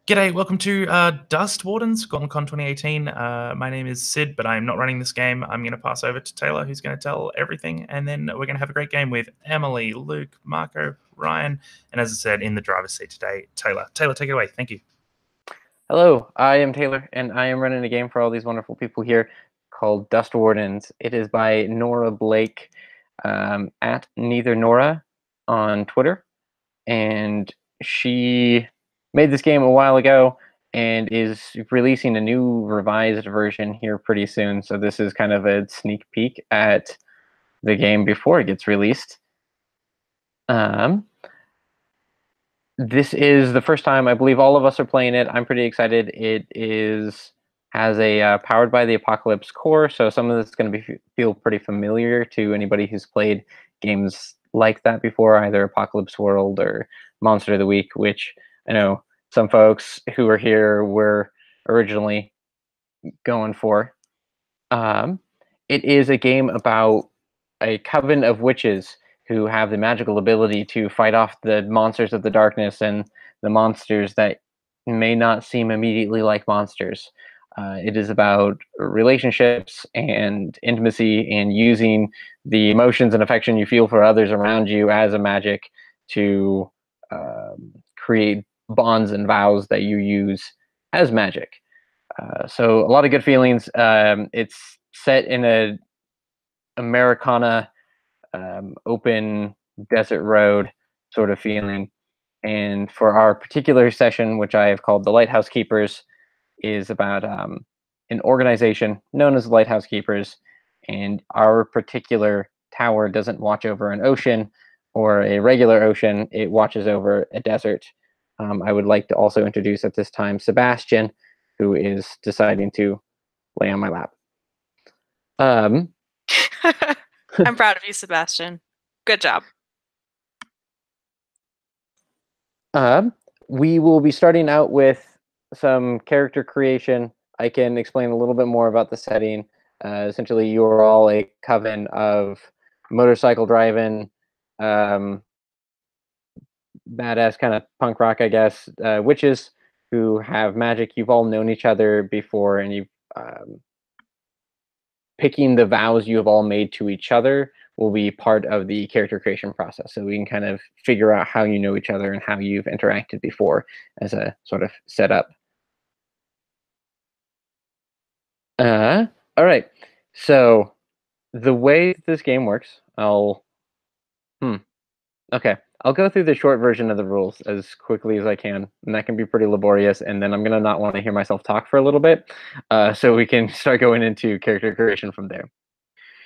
G'day, welcome to Dust Wardens, GauntletCon 2018. My name is Sid, but I'm not running this game. I'm going to pass over to Taylor, who's going to tell everything, and then we're going to have a great game with Emily, Luke, Marco, Ryan, and as I said, in the driver's seat today, Taylor. Taylor, take it away. Thank you. Hello, I am Taylor, and I am running a game for all these wonderful people here called Dust Wardens. It is by Nora Blake, at Neither Nora on Twitter, and she made this game a while ago and is releasing a new revised version here pretty soon. So this is kind of a sneak peek at the game before it gets released. This is the first time I believe all of us are playing it. I'm pretty excited. It has a powered by the Apocalypse core, so some of this is going to feel pretty familiar to anybody who's played games like that before, either Apocalypse World or Monster of the Week, which I know some folks who are here were originally going for. It is a game about a coven of witches who have the magical ability to fight off the monsters of the darkness and the monsters that may not seem immediately like monsters. It is about relationships and intimacy and using the emotions and affection you feel for others around you as a magic to create bonds and vows that you use as magic. So a lot of good feelings. It's set in a Americana open desert road sort of feeling. And for our particular session, which I have called the Lighthouse Keepers, is about an organization known as the Lighthouse Keepers. And our particular tower doesn't watch over an ocean or a regular ocean, it watches over a desert. I would like to also introduce at this time Sebastian, who is deciding to lay on my lap. I'm proud of you, Sebastian. Good job. We will be starting out with some character creation. I can explain a little bit more about the setting. Essentially, you are all a coven of motorcycle driving, badass kind of punk rock, I guess, witches who have magic. You've all known each other before, and you've picking the vows you have all made to each other will be part of the character creation process. So we can kind of figure out how you know each other and how you've interacted before as a sort of setup. All right. So the way this game works, okay. I'll go through the short version of the rules as quickly as I can, and that can be pretty laborious, and then I'm going to not want to hear myself talk for a little bit, so we can start going into character creation from there.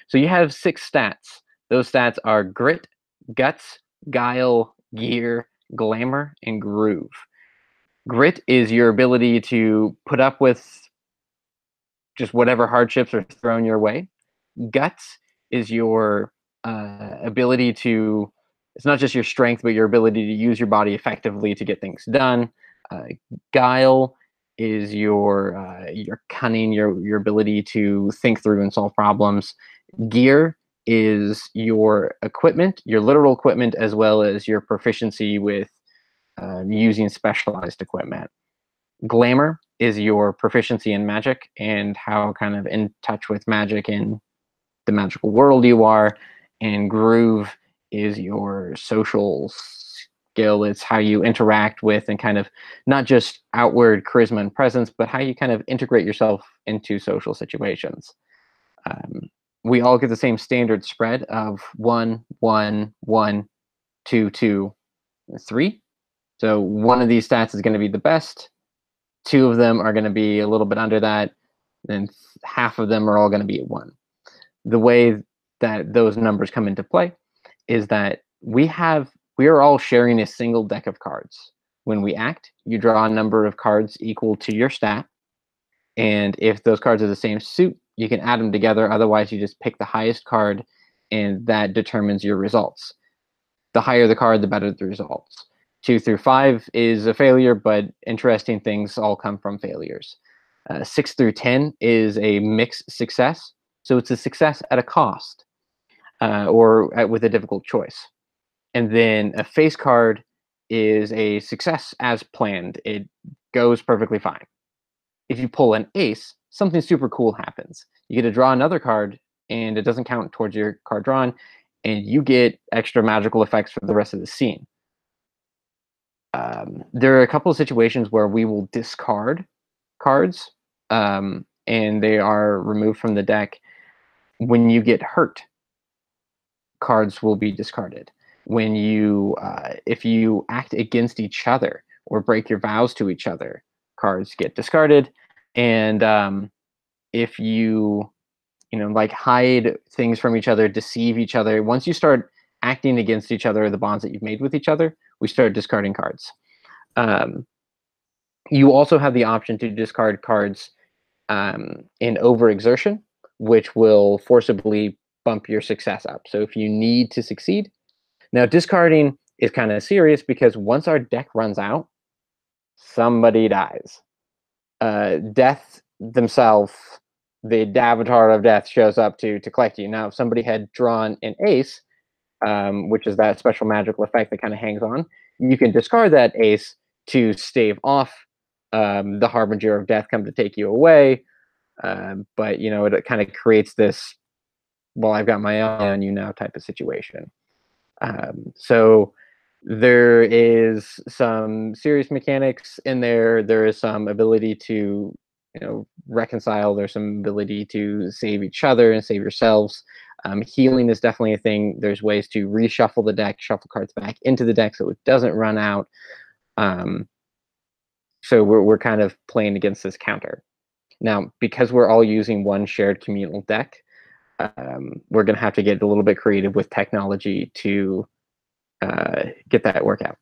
So you have 6 stats. Those stats are Grit, Guts, Guile, Gear, Glamour, and Groove. Grit is your ability to put up with just whatever hardships are thrown your way. Guts is your ability to, it's not just your strength, but your ability to use your body effectively to get things done. Guile is your cunning, your ability to think through and solve problems. Gear is your equipment, your literal equipment, as well as your proficiency with using specialized equipment. Glamour is your proficiency in magic and how kind of in touch with magic in the magical world you are. And Groove is your social skill. It's how you interact with and kind of not just outward charisma and presence, but how you kind of integrate yourself into social situations. We all get the same standard spread of 1, 1, 1, 2, 2, 3. So one of these stats is going to be the best. 2 of them are going to be a little bit under that. And half of them are all going to be at 1. The way that those numbers come into play is that we are all sharing a single deck of cards. When we act, you draw a number of cards equal to your stat. And if those cards are the same suit, you can add them together. Otherwise, you just pick the highest card, and that determines your results. The higher the card, the better the results. 2 through 5 is a failure, but interesting things all come from failures. 6 through 10 is a mixed success. So it's a success at a cost, with a difficult choice. And then a face card is a success as planned. It goes perfectly fine. If you pull an ace, something super cool happens. You get to draw another card, and it doesn't count towards your card drawn, and you get extra magical effects for the rest of the scene. There are a couple of situations where we will discard cards, and they are removed from the deck. When you get hurt, cards will be discarded. When you, if you act against each other or break your vows to each other, cards get discarded. And if you, like hide things from each other, deceive each other, once you start acting against each other, the bonds that you've made with each other, we start discarding cards. You also have the option to discard cards in overexertion, which will forcibly bump your success up. So if you need to succeed. Now, discarding is kind of serious because once our deck runs out, somebody dies. Death themselves, the avatar of death, shows up to collect you. Now, if somebody had drawn an ace, which is that special magical effect that kind of hangs on, you can discard that ace to stave off the harbinger of death come to take you away. But it kind of creates this, well, I've got my eye on you now type of situation. So there is some serious mechanics in there. There is some ability to reconcile. There's some ability to save each other and save yourselves. Healing is definitely a thing. There's ways to reshuffle the deck, shuffle cards back into the deck so it doesn't run out. So we're kind of playing against this counter. Now, because we're all using one shared communal deck, we're going to have to get a little bit creative with technology to get that workout.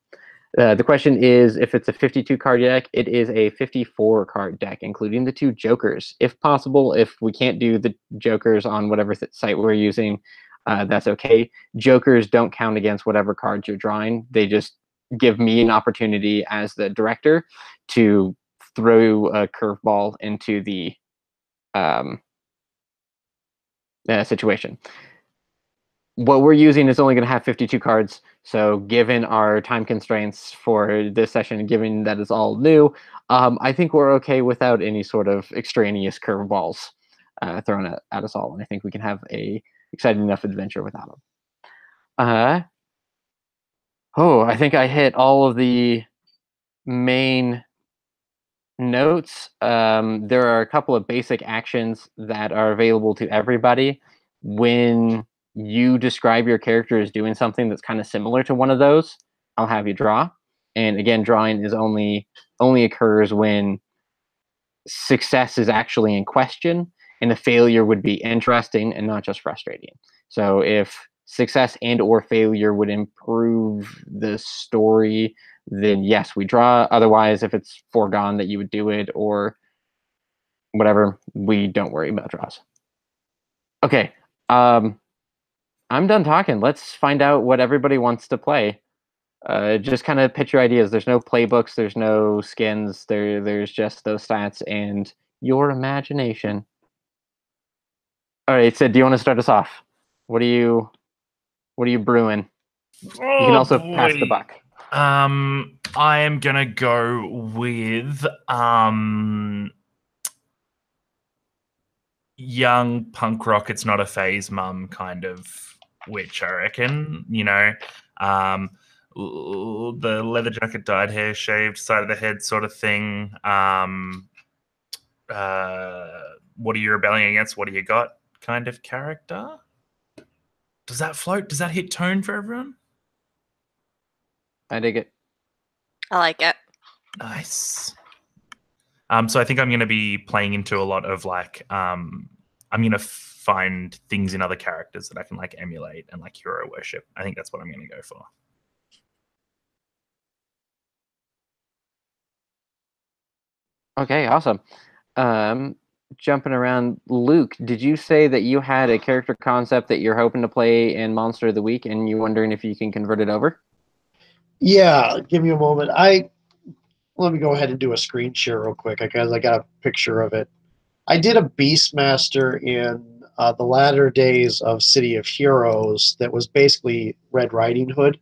The question is, if it's a 52 card deck, it is a 54 card deck, including the 2 jokers. If possible, if we can't do the jokers on whatever site we're using, that's okay. Jokers don't count against whatever cards you're drawing. They just give me an opportunity as the director to throw a curveball into the situation. What we're using is only going to have 52 cards. So given our time constraints for this session, given that it's all new, I think we're okay without any sort of extraneous curveballs thrown at us all. And I think we can have a exciting enough adventure without them. I think I hit all of the main notes. There are a couple of basic actions that are available to everybody. When you describe your character as doing something that's kind of similar to one of those, I'll have you draw. And again, drawing is only occurs when success is actually in question, and a failure would be interesting and not just frustrating. So if success and or failure would improve the story, then yes, we draw. Otherwise, if it's foregone that you would do it or whatever, we don't worry about draws. Okay. I'm done talking. Let's find out what everybody wants to play. Just kind of pitch your ideas. There's no playbooks. There's no skins. There's just those stats and your imagination. All right, Sid, do you want to start us off? What are you brewing? Oh, you can also boy. pass the buck. I am gonna go with young punk rock. It's not a phase mum kind of witch, I reckon. The leather jacket, dyed hair, shaved, side of the head sort of thing. What are you rebelling against? What do you got? Kind of character. Does that float? Does that hit tone for everyone? I dig it. I like it. Nice. So I think I'm going to be playing into a lot of I'm going to find things in other characters that I can emulate and hero worship. I think that's what I'm going to go for. Okay, awesome. Jumping around, Luke, did you say that you had a character concept that you're hoping to play in Monster of the Week, and you're wondering if you can convert it over? Yeah, give me a moment. Let me go ahead and do a screen share real quick because I got a picture of it. I did a Beastmaster in the latter days of City of Heroes that was basically Red Riding Hood.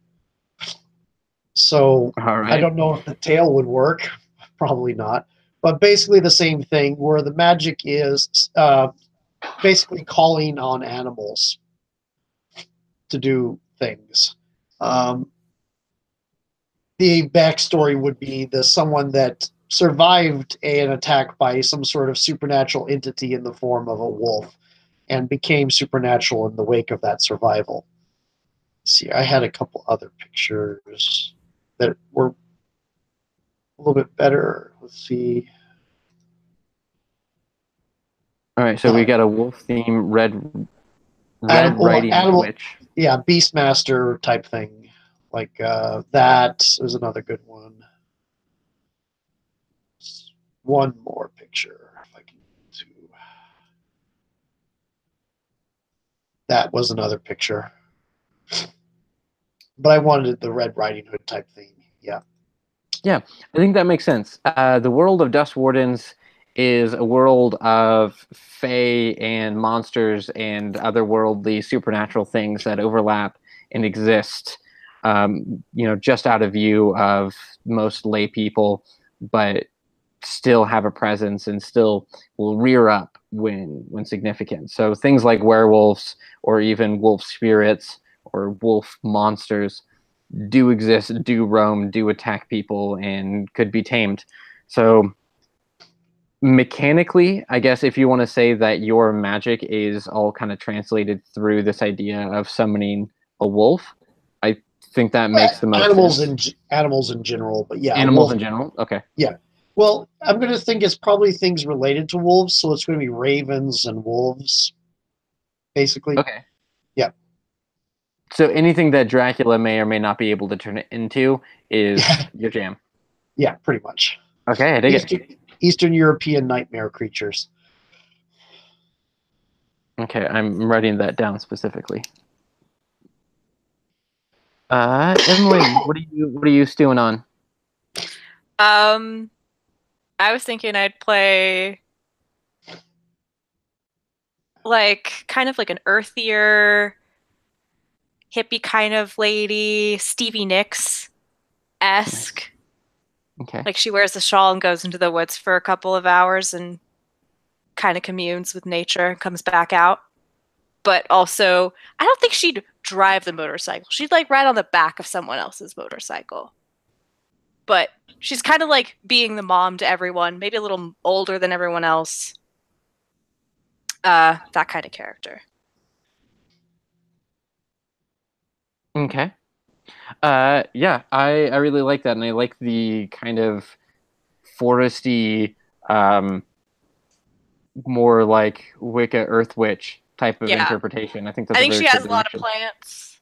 So All right. I don't know if the tail would work, Probably not. But basically the same thing, where the magic is basically calling on animals to do things. The backstory would be someone that survived an attack by some sort of supernatural entity in the form of a wolf and became supernatural in the wake of that survival. Let's see, I had a couple other pictures that were a little bit better. Let's see. All right, so we got a wolf theme, red riding witch. Yeah, Beastmaster type thing. Like that is another good one. One more picture, if I can get to. That was another picture. But I wanted the Red Riding Hood type theme. Yeah. Yeah, I think that makes sense. The world of Dust Wardens is a world of fae and monsters and otherworldly supernatural things that overlap and exist, just out of view of most lay people, but still have a presence and still will rear up when significant. So things like werewolves or even wolf spirits or wolf monsters do exist, do roam, do attack people, and could be tamed. So mechanically, I guess if you want to say that your magic is all kind of translated through this idea of summoning a wolf, I think that makes the most sense. Animals in general, but yeah, animals in general. Okay. Yeah. Well, I'm going to think it's probably things related to wolves, so it's going to be ravens and wolves, basically. Okay. Yeah. So anything that Dracula may or may not be able to turn it into is your jam. Yeah, pretty much. Okay, I dig it. Eastern European nightmare creatures. Okay, I'm writing that down specifically. Emily, what are you stewing on? I was thinking I'd play like kind of like an earthier, hippie kind of lady, Stevie Nicks-esque. Okay. Like she wears a shawl and goes into the woods for a couple of hours and kind of communes with nature and comes back out. But also, I don't think she'd drive the motorcycle. She'd like ride on the back of someone else's motorcycle. But she's kind of like being the mom to everyone, maybe a little older than everyone else. That kind of character. Okay. Yeah, I really like that, and I like the kind of foresty, more like Wicca Earth Witch type of interpretation. I think that's she has a lot of plants.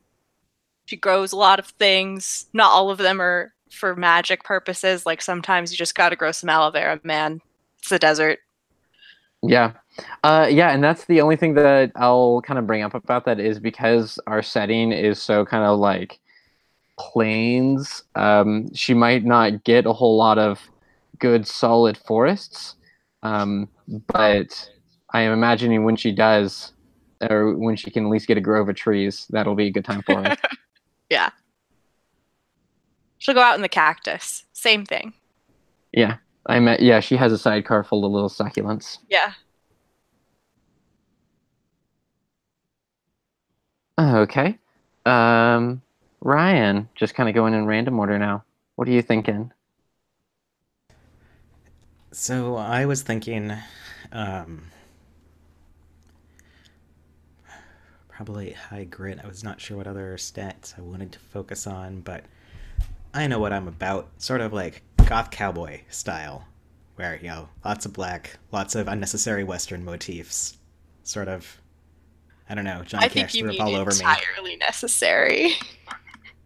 She grows a lot of things. Not all of them are for magic purposes. Like sometimes you just gotta grow some aloe vera, man. It's the desert. Yeah. And that's the only thing that I'll kind of bring up about that is because our setting is so kind of like plains, she might not get a whole lot of good solid forests, but I am imagining when she does, or when she can at least get a grove of trees, that'll be a good time for her. Yeah. She'll go out in the cactus. Same thing. Yeah. She has a sidecar full of little succulents. Yeah. Okay. Ryan, just kind of going in random order now. What are you thinking? So I was thinking, probably high grit. I was not sure what other stats I wanted to focus on, but I know what I'm about. Sort of like goth cowboy style, where, lots of black, lots of unnecessary Western motifs. Sort of, I don't know, Johnny Cash threw up all over me. Entirely necessary.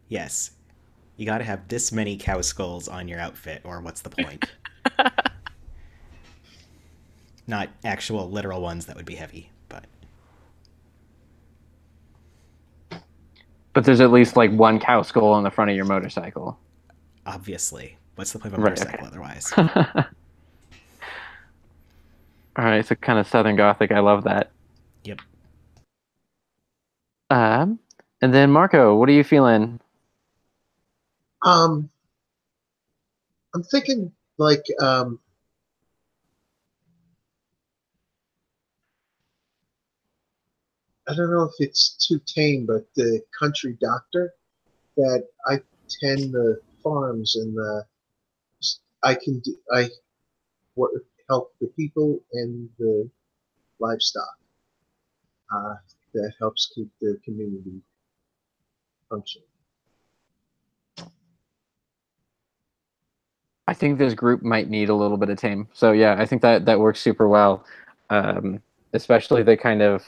Yes. You gotta have this many cow skulls on your outfit, or what's the point? Not actual literal ones, that would be heavy, but... But there's at least like one cow skull on the front of your motorcycle. Obviously. What's the point of a motorcycle otherwise? Alright, so kind of Southern Gothic, I love that. Yep. And then Marco, what are you feeling? I'm thinking like I don't know if it's too tame, but the country doctor that I tend the farms and I help the people and the livestock. Uh, that helps keep the community functioning. I think this group might need a little bit of tame. So yeah, I think that works super well, especially the kind of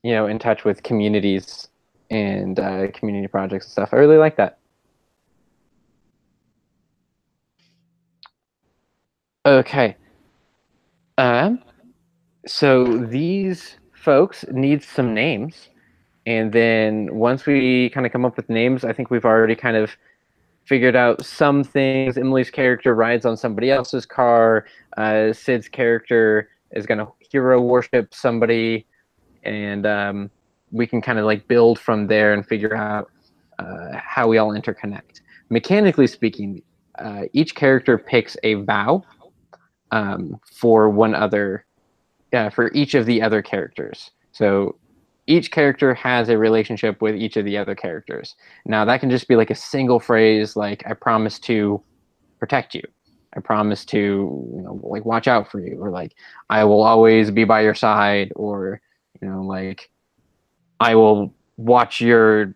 in touch with communities and community projects and stuff. I really like that. Okay. So these folks need some names, and then once we kind of come up with names, I think we've already kind of figured out some things. Emily's character rides on somebody else's car. Sid's character is going to hero worship somebody, and we can kind of like build from there and figure out how we all interconnect. Mechanically speaking, each character picks a vow for for each of the other characters. So each character has a relationship with each of the other characters. Now that can just be like a single phrase, like I promise to protect you. I promise to, like watch out for you, or like I will always be by your side, or like I will watch your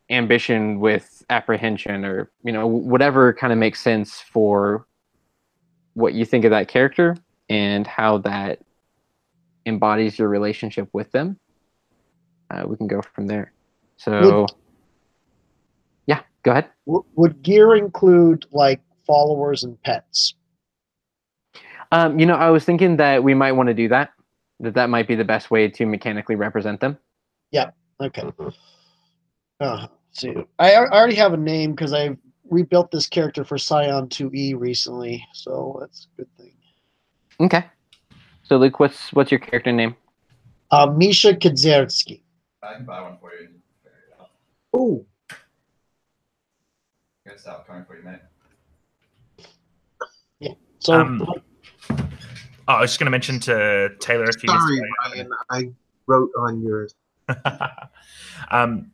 ambition with apprehension, or whatever kind of makes sense for what you think of that character and how that embodies your relationship with them. We can go from there. So yeah, go ahead. Would gear include like followers and pets? I was thinking that we might want to do that. That might be the best way to mechanically represent them. Yeah. Okay. See, I already have a name because I rebuilt this character for Scion 2E recently, so that's a good thing. Okay. So Luke, what's your character name? Misha Kadzierski. I can buy one for you. Oh, I gotta stop coming for you, mate. Yeah. So I was just going to mention to Taylor if you sorry, Ryan. I wrote on your.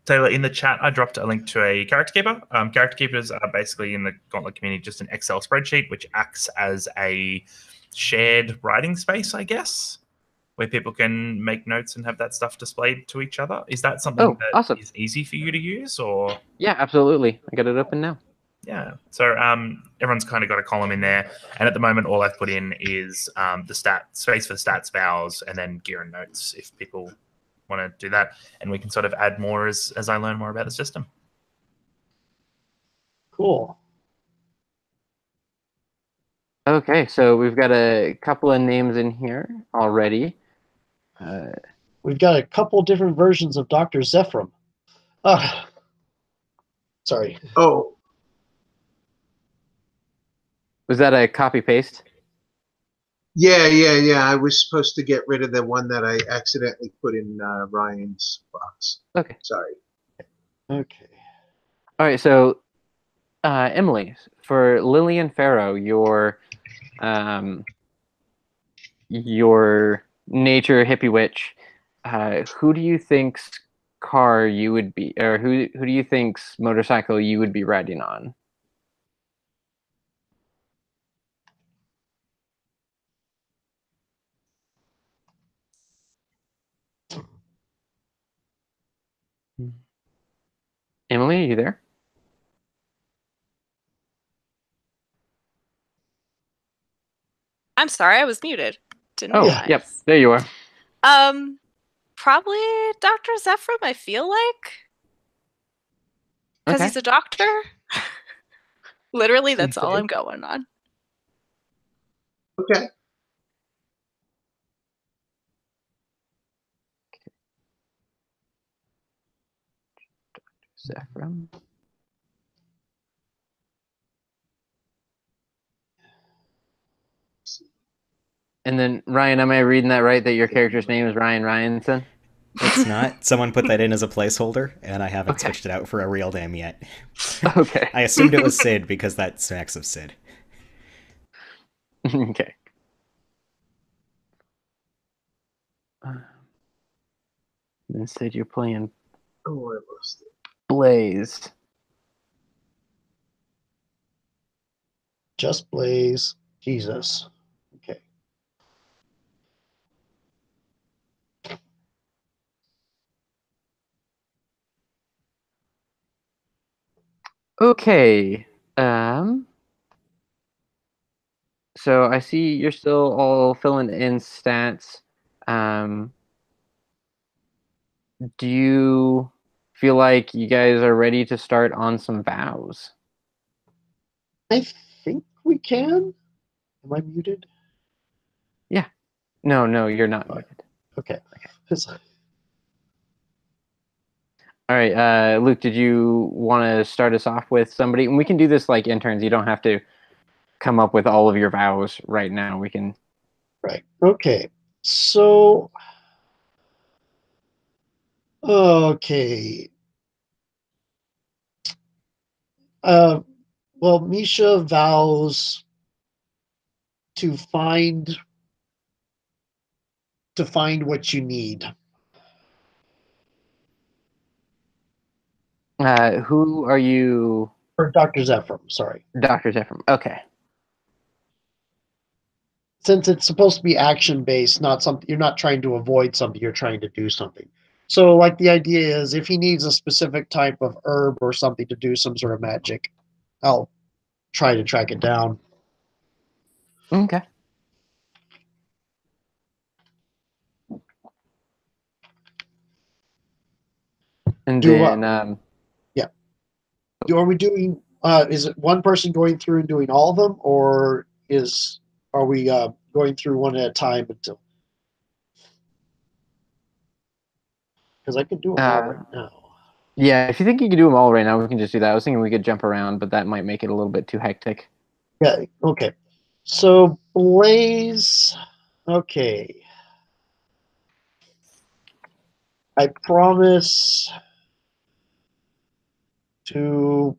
Taylor, in the chat, I dropped a link to a character keeper. Character keepers are basically in the Gauntlet community just an Excel spreadsheet, which acts as a shared writing space, I guess, where people can make notes and have that stuff displayed to each other. Is that something that awesome. is easy for you to use, or? Yeah, absolutely. I got it open now. Yeah. So everyone's kind of got a column in there, and at the moment, all I've put in is the space for stats, vowels, and then gear and notes. If people want to do that, and we can sort of add more as I learn more about the system. cool. Okay, so we've got a couple of names in here already. We've got a couple different versions of Dr. Zephram. Sorry. Oh, Was that a copy paste? yeah. I was supposed to get rid of the one that I accidentally put in Ryan's box. Okay. Sorry. Okay. All right, so Emily, for Lillian Farrow, your nature hippie witch, who do you think's car you would be, or who do you think's motorcycle you would be riding on? Emily, are you there? I'm sorry, I was muted. Didn't Oh, realize. yep, there you are. Probably Dr. Zephram, I feel like. Because Okay. he's a doctor. Literally, that's all I'm going on. Okay. Zephram. And then Ryan, am I reading that right? That your character's name is Ryan Ryanson? It's not. Someone put that in as a placeholder, and I haven't Okay. switched it out for a real name yet. Okay. I assumed it was Sid because that smacks of Sid. Okay. Instead, you're playing Oh, I lost it. Blaze. Just Blaze. Jesus. Okay. Okay. So I see you're still all filling in stats. Do you feel like you guys are ready to start on some vows? I think we can. Am I muted? No, you're not Oh. muted. Okay. All right, Luke, did you want to start us off with somebody? And we can do this like interns. You don't have to come up with all of your vows right now. We can. Right. Okay. So. Okay. Uh, well, Misha vows to find what you need. Who are you? Or Dr. Zephram, sorry. Dr. Zephram. Okay. Since it's supposed to be action based, not something you're not trying to avoid something, you're trying to do something. So, like, the idea is if he needs a specific type of herb or something to do some sort of magic, I'll try to track it down. Okay. And Do then, are we doing? Is it one person going through and doing all of them, or are we going through one at a time until? Because I can do them all right now. yeah, if you think you can do them all right now, we can just do that. I was thinking we could jump around, but that might make it a little bit too hectic. Yeah. Okay. So Blaze. Okay. I promise to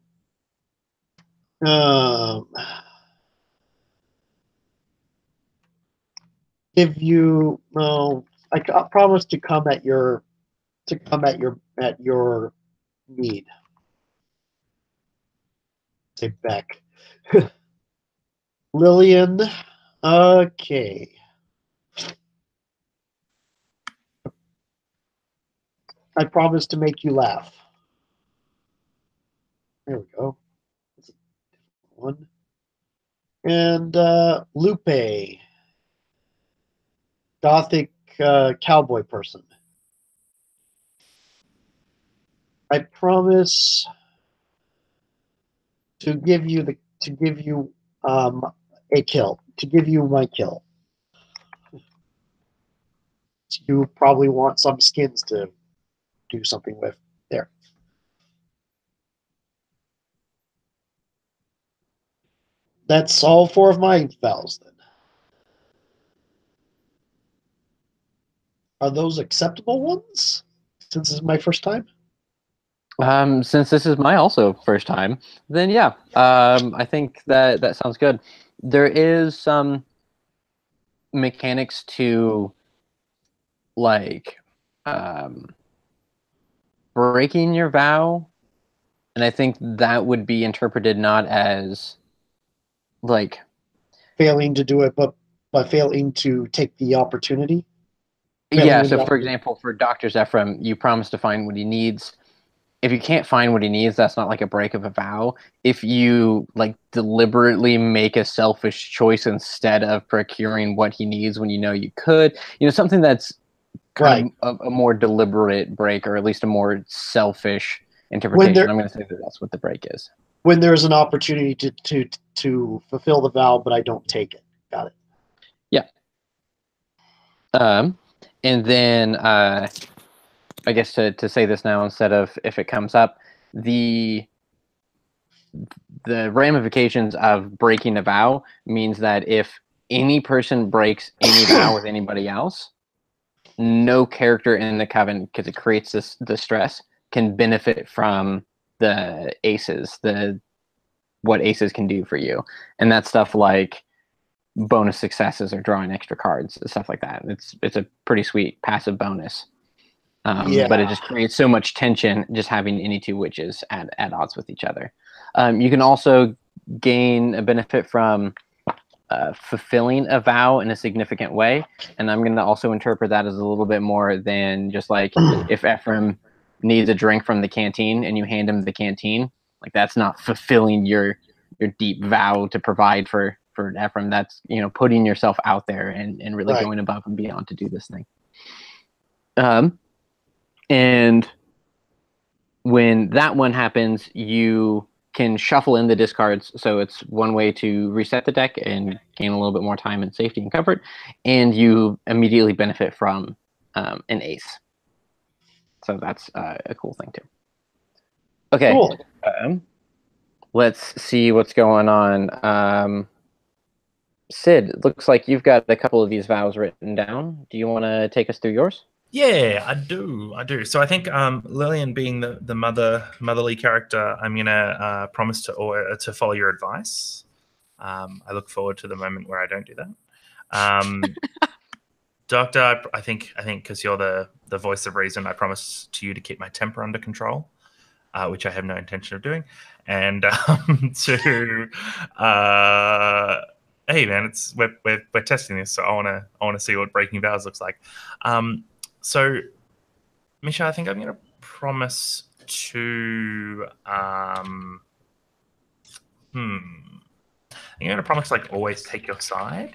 give you. No, I promise to come at your need. Say Beck. Lillian. Okay. I promise to make you laugh. There we go. That's a different one. And Lupe. Gothic cowboy person. I promise to give you a kill. To give you my kill. You probably want some skins to do something with. There. That's all 4 of my vows then. Are those acceptable ones? Since this is my first time? Since this is my also first time, then yeah, I think that sounds good. There is some mechanics to like breaking your vow, and I think that would be interpreted not as like Failing to do it, but failing to take the opportunity. yeah. So for example, for Dr. Zephram, you promise to find what he needs. If you can't find what he needs, that's not like a break of a vow. If you like deliberately make a selfish choice instead of procuring what he needs when you know you could, something that's kind of a more deliberate break, or at least a more selfish interpretation. I'm going to say that that's what the break is. When there's an opportunity to fulfill the vow, but I don't take it. Got it. Yeah. And then I guess to say this now instead of if it comes up, the ramifications of breaking a vow means that if any person breaks any vow with anybody else, no character in the coven, because it creates the stress, can benefit from the aces, what aces can do for you, and that's stuff like bonus successes or drawing extra cards, stuff like that. It's a pretty sweet passive bonus. But it just creates so much tension just having any two witches at odds with each other. You can also gain a benefit from fulfilling a vow in a significant way, and I'm going to also interpret that as a little bit more than just like if Ephraim needs a drink from the canteen and you hand him the canteen, like that's not fulfilling your deep vow to provide for Ephraim. That's, you know, putting yourself out there and really going above and beyond to do this thing. And when that one happens, you can shuffle in the discards. So it's one way to reset the deck and gain a little bit more time and safety and comfort. And you immediately benefit from an ace. So that's a cool thing too. Okay. Cool. Let's see what's going on. Sid, it looks like you've got a couple of these vows written down. Do you want to take us through yours? Yeah, I do. So I think Lillian, being the motherly character, I'm gonna promise to follow your advice. I look forward to the moment where I don't do that. Doctor, I think because you're the voice of reason, I promise to you to keep my temper under control, which I have no intention of doing. And hey man, we're testing this, so I wanna see what breaking vows looks like. So, Misha, I think I'm going to promise to I'm going to promise like always take your side,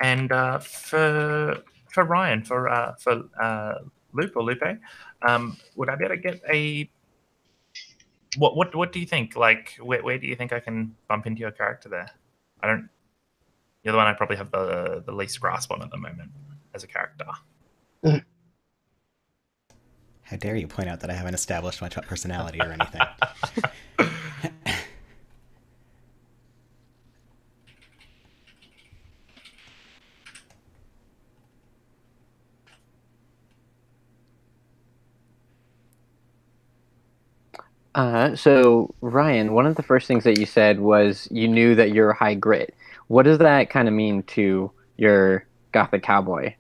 and for Ryan, for Lupe, would I be able to get a what do you think? Like, where do you think I can bump into your character there? You're the one I probably have the least grasp on at the moment as a character. How dare you point out that I haven't established my personality or anything. So Ryan, one of the first things that you said was you knew that you're high grit. What does that kind of mean to your Gothic cowboy?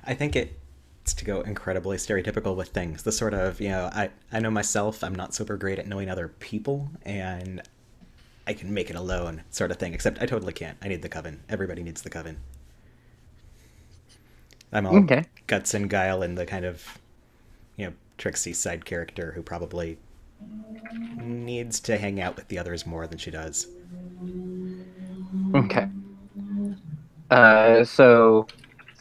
I think it's to go incredibly stereotypical with things. The sort of, you know, I know myself, I'm not super great at knowing other people, and I can make it alone sort of thing, except I totally can't. I need the coven. Everybody needs the coven. I'm all guts and guile and the kind of, you know, tricksy side character who probably needs to hang out with the others more than she does. Okay. So,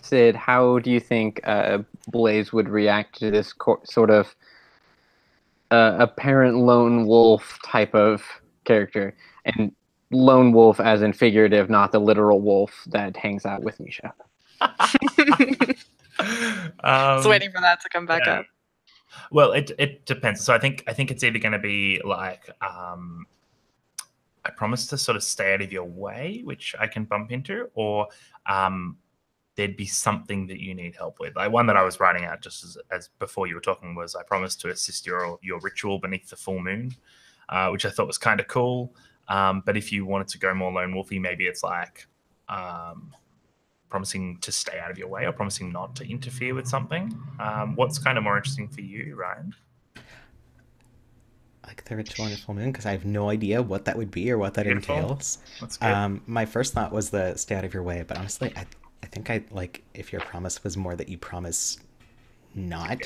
Sid, how do you think Blaze would react to this sort of apparent lone wolf type of character? And lone wolf as in figurative, not the literal wolf that hangs out with Misha. I was waiting for that to come back up. Well, it depends. So I think it's either going to be like I promise to sort of stay out of your way, which I can bump into, or there'd be something that you need help with. Like one that I was writing out just as before you were talking was I promise to assist your ritual beneath the full moon, which I thought was kind of cool. But if you wanted to go more lone wolfy, maybe it's like promising to stay out of your way or promising not to interfere with something. What's kind of more interesting for you, Ryan? Like the ritual on the full moon, because I have no idea what that would be or what that entails. That's good. My first thought was the stay out of your way, but honestly, I think I like if your promise was more that you promise not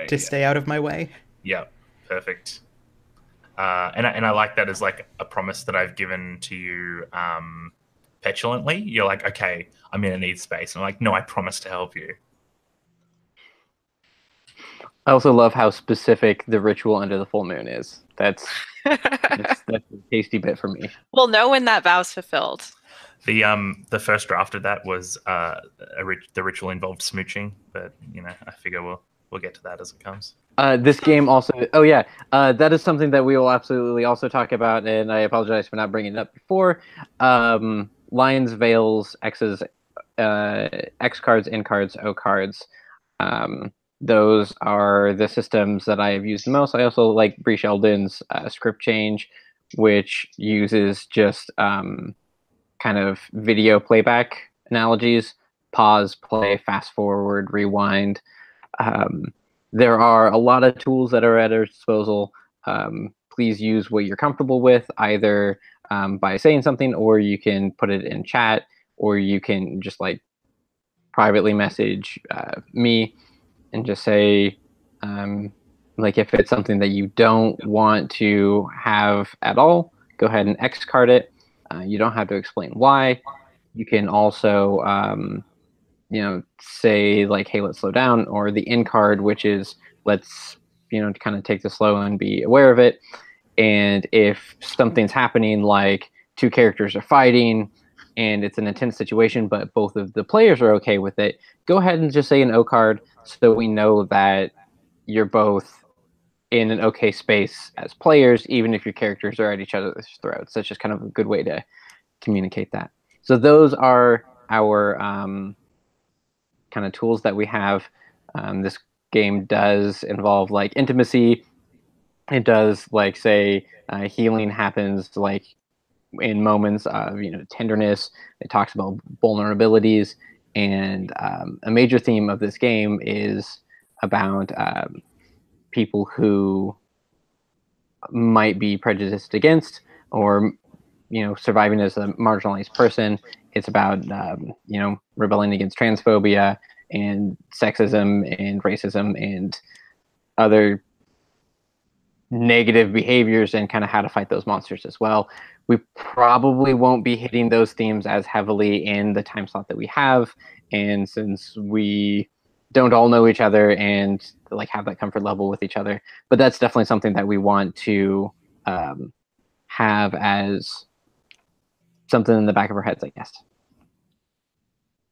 to stay out of my way. Yeah, perfect. And I like that as like a promise that I've given to you petulantly. You're like, okay, I'm gonna need space. And I'm like, no, I promise to help you. I also love how specific the ritual under the full moon is. That's a tasty bit for me. We'll know when that vow's fulfilled. The first draft of that was the ritual involved smooching, but you know, I figure we'll get to that as it comes. This game also, that is something that we will absolutely also talk about, and I apologize for not bringing it up before. Lions, Veils, X's X cards, N cards, O cards. Those are the systems that I have used the most. I also like Bree Sheldon's script change, which uses just kind of video playback analogies: pause, play, fast forward, rewind. There are a lot of tools that are at our disposal. Please use what you're comfortable with, either by saying something, or you can put it in chat, or you can just like privately message me and just say, like, if it's something that you don't want to have at all, go ahead and X card it. You don't have to explain why. You can also say like, hey, let's slow down, or the in card, which is let's kind of take this slow and be aware of it. And if something's happening, like two characters are fighting and it's an intense situation, but both of the players are okay with it, go ahead and just say an O card, so we know that you're both in an okay space as players, even if your characters are at each other's throats. That's just kind of a good way to communicate that. So those are our kind of tools that we have. This game does involve like intimacy. It does, like, say healing happens like in moments of tenderness. It talks about vulnerabilities, and a major theme of this game is about people who might be prejudiced against, or surviving as a marginalized person. It's about rebelling against transphobia and sexism and racism and other negative behaviors, and kind of how to fight those monsters as well. We probably won't be hitting those themes as heavily in the time slot that we have, and since we don't all know each other and like have that comfort level with each other, but that's definitely something that we want to have as something in the back of our heads, I guess.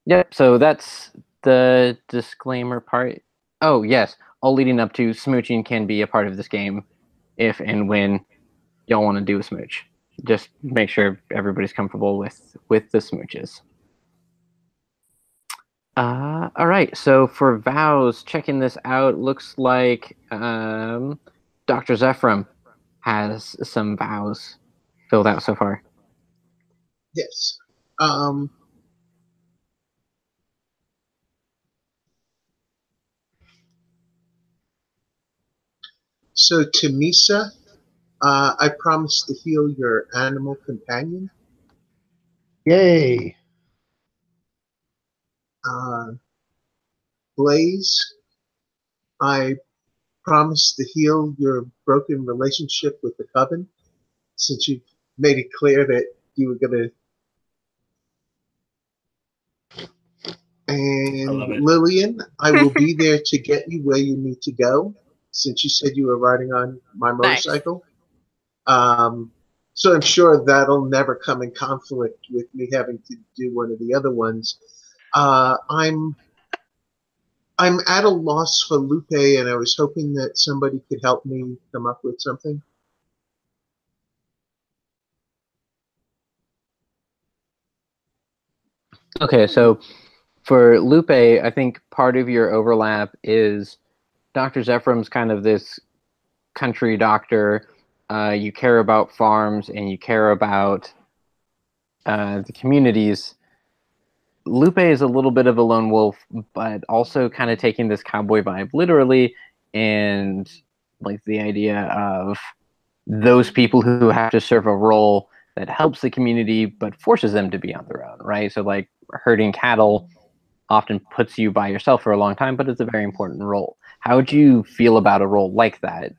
Yep, so that's the disclaimer part. Oh yes, all leading up to smooching can be a part of this game if and when y'all want to do a smooch. Just make sure everybody's comfortable with the smooches. All right, so for vows, checking this out, looks like Dr. Zephram has some vows filled out so far. Yes. So to Misa, I promise to heal your animal companion. Yay! Blaze, I promise to heal your broken relationship with the Coven, since you've made it clear that you were going to. And Lillian, I will be there to get you where you need to go, since you said you were riding on my motorcycle. Nice. So I'm sure that'll never come in conflict with me having to do one of the other ones. I'm at a loss for Lupe, and I was hoping that somebody could help me come up with something. Okay, so for Lupe, I think part of your overlap is Dr. Zephram's kind of this country doctor. You care about farms and you care about the communities. Lupe is a little bit of a lone wolf, but also kind of taking this cowboy vibe literally, and like the idea of those people who have to serve a role that helps the community but forces them to be on their own, right? So like herding cattle often puts you by yourself for a long time, but it's a very important role. How would you feel about a role like that,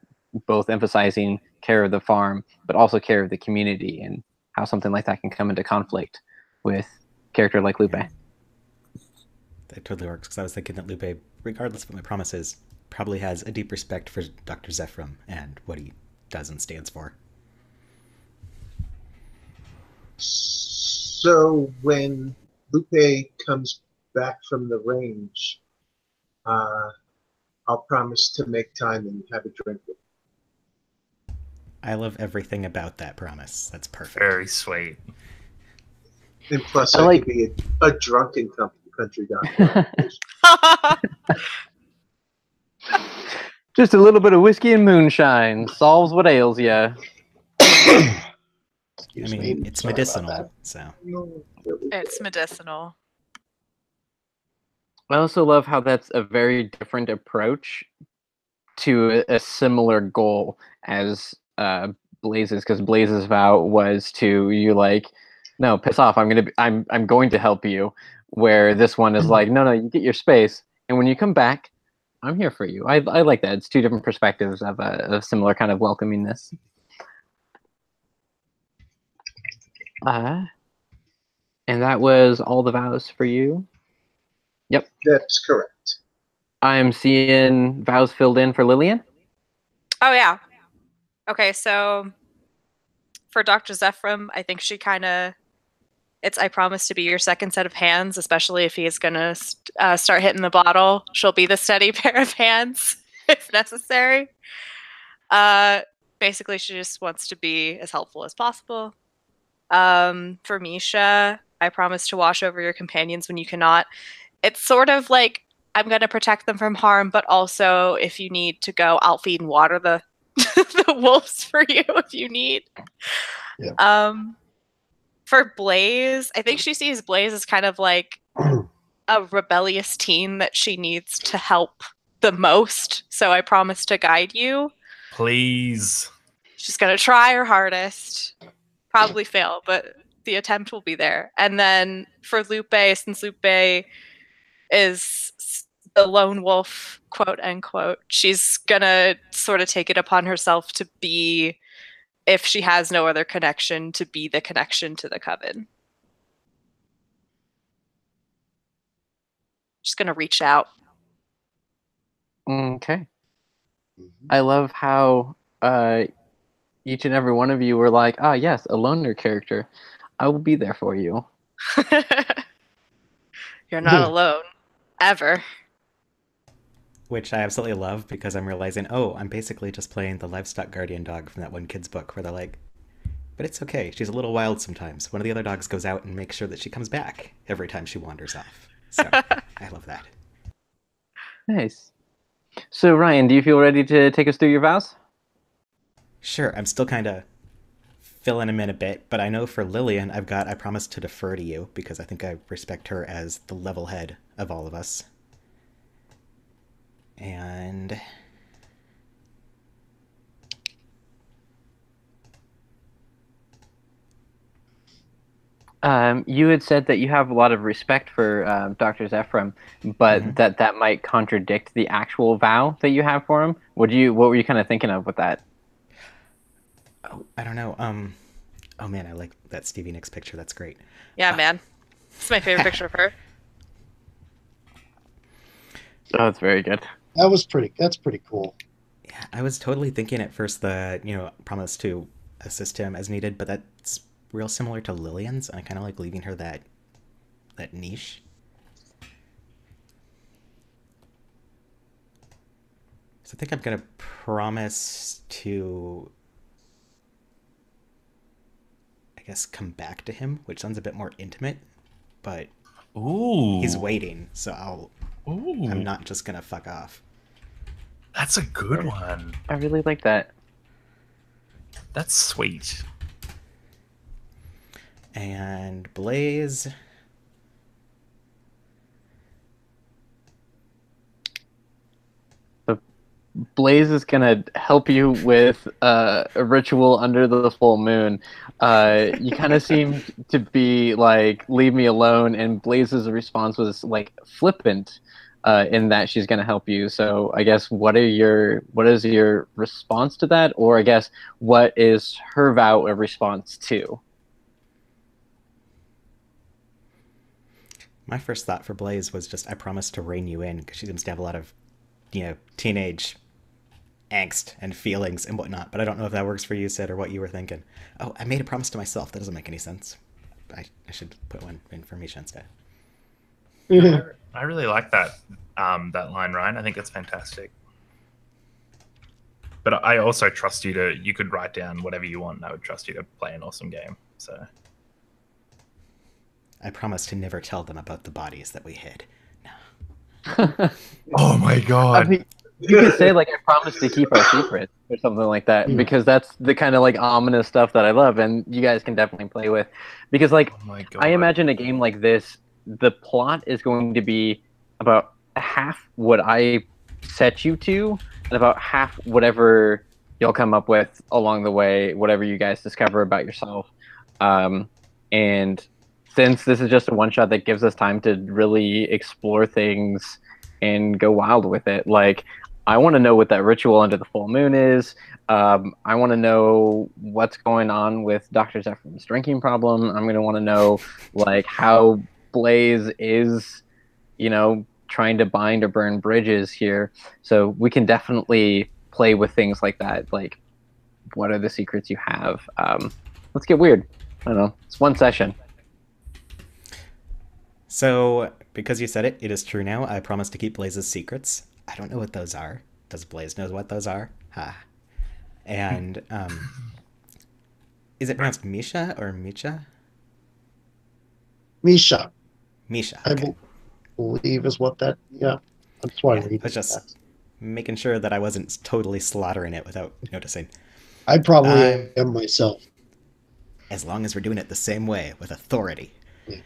both emphasizing care of the farm but also care of the community, and how something like that can come into conflict with a character like Lupe? Yeah. That totally works, because I was thinking that Lupe, regardless of what my promise is, probably has a deep respect for Dr. Zephram and what he does and stands for. So when Lupe comes back from the range, I'll promise to make time and have a drink with him. I love everything about that promise. That's perfect. Very sweet. And plus, I I like- could be a drunken country doctor. Just a little bit of whiskey and moonshine solves what ails ya. Excuse I me. mean, it's Sorry about medicinal, that. so. It's medicinal. I also love how that's a very different approach to a similar goal as Blaze's, because Blaze's vow was to you like, no, piss off. I'm going to help you. Where this one is like, no, you get your space, and when you come back, I'm here for you. I like that. It's two different perspectives of a similar kind of welcomingness. And that was all the vows for you. Yep. That's correct. I'm seeing vows filled in for Lillian. Oh yeah. Okay, so for Dr. Zephram, I think she kind of it's I promise to be your second set of hands, especially if he is going to start hitting the bottle. She'll be the steady pair of hands if necessary. Basically, she just wants to be as helpful as possible. For Misha, I promise to watch over your companions when you cannot. It's sort of like I'm going to protect them from harm, but also if you need to go, I'll feed and water the the wolves for you if you need. Yeah. For Blaze, I think she sees Blaze as kind of like a rebellious teen that she needs to help the most. So I promise to guide you. Please. She's going to try her hardest. Probably fail, but the attempt will be there. And then for Lupe, since Lupe is the lone wolf, quote unquote, she's going to sort of take it upon herself to be, if she has no other connection, to be the connection to the coven. Just going to reach out. Okay. I love how each and every one of you were like, ah, yes, a loner character. I will be there for you. You're not alone. Ever. Which I absolutely love because I'm realizing, oh, I'm basically just playing the livestock guardian dog from that one kid's book where they're like, but it's okay. She's a little wild sometimes. One of the other dogs goes out and makes sure that she comes back every time she wanders off. So I love that. Nice. So, Ryan, do you feel ready to take us through your vows? Sure, I'm still kind of filling him in a bit, but I know for Lillian, I promise to defer to you because I think I respect her as the level head of all of us. And you had said that you have a lot of respect for Dr. Zephram, but that might contradict the actual vow that you have for him. What were you kind of thinking of with that? Oh, I don't know. Oh man, I like that Stevie Nicks picture. That's great. Yeah, man. It's my favorite picture of her. Oh, that's very good. That's pretty cool. Yeah, I was totally thinking at first promise to assist him as needed, but that's real similar to Lillian's, and I kind of like leaving her that niche. So I think I'm gonna promise to, I guess, come back to him, which sounds a bit more intimate, but he's waiting, so I'm not just gonna fuck off. That's a good one. I really like that. That's sweet. And Blaze. Blaze is gonna help you with a ritual under the full moon. You kind of seem to be like, leave me alone, and Blaze's response was like flippant in that she's gonna help you. So I guess what is your response to that, or I guess what is her vow a response to? My first thought for Blaze was just, I promise to rein you in, because she seems to have a lot of, teenage angst and feelings and whatnot, but I don't know if that works for you, Sid, or what you were thinking. Oh, I made a promise to myself. That doesn't make any sense. I should put one in for Misha instead. I really like that line, Ryan. I think it's fantastic. But I also trust you could write down whatever you want, and I would trust you to play an awesome game. So I promise to never tell them about the bodies that we hid. Oh my I god. mean, you could say like I promise to keep our secret or something like that, Yeah. because that's the kind of like ominous stuff that I love, and you guys can definitely play with. Because like Oh my god. I imagine a game like this, the plot is going to be about half what I set you to, and about half whatever you'll come up with along the way, whatever you guys discover about yourself. And since this is just a one shot that gives us time to really explore things and go wild with it, like I want to know what that ritual under the full moon is. I want to know what's going on with Dr. Zephyr's drinking problem. I'm going to want to know like how Blaze is, trying to bind or burn bridges here. So we can definitely play with things like that. Like, what are the secrets you have? Let's get weird. I don't know. It's one session. So, because you said it, it is true now. I promise to keep Blaze's secrets. I don't know what those are. Does Blaze know what those are? Ha. And, is it pronounced Misha or Misha? Misha, Misha. I Okay. believe is what that. Yeah, that's why I Yeah, read I was just that. making sure that I wasn't totally slaughtering it without noticing. I probably Um, am myself. As long as we're doing it the same way, with authority. Yeah.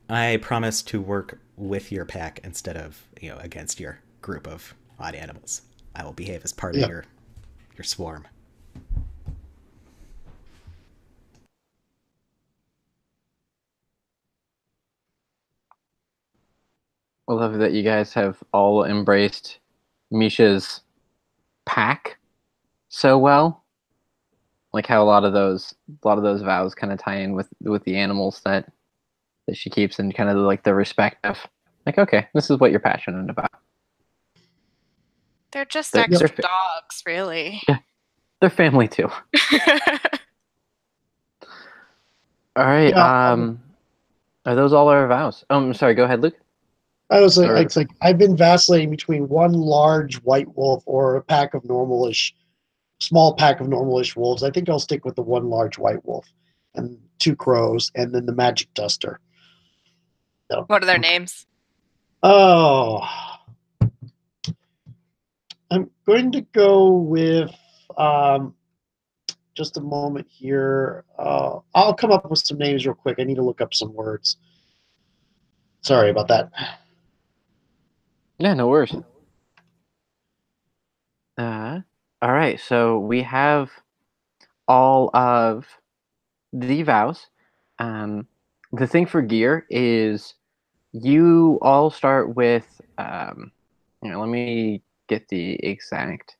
I promise to work with your pack instead of, against your group of odd animals. I will behave as part of Yeah. your swarm. I love that you guys have all embraced Misha's pack so well. Like how a lot of those vows kind of tie in with the animals that she keeps, and kind of like the respect of like, okay, this is what you're passionate about. They're just They're- extra they're fa- dogs, really. They're family too. All right. Yeah, Are those all our vows? I'm sorry. Go ahead, Luke. I was like, Or- it's like I've been vacillating between one large white wolf or a pack of small pack of normalish wolves. I think I'll stick with the one large white wolf and 2 crows, and then the magic duster. So, What are their names? oh, I'm going to go with just a moment here. I'll come up with some names real quick. I need to look up some words. Sorry about that. Yeah, no worries. All right. So we have all of the vows. The thing for gear is you all start with. Let me get the exact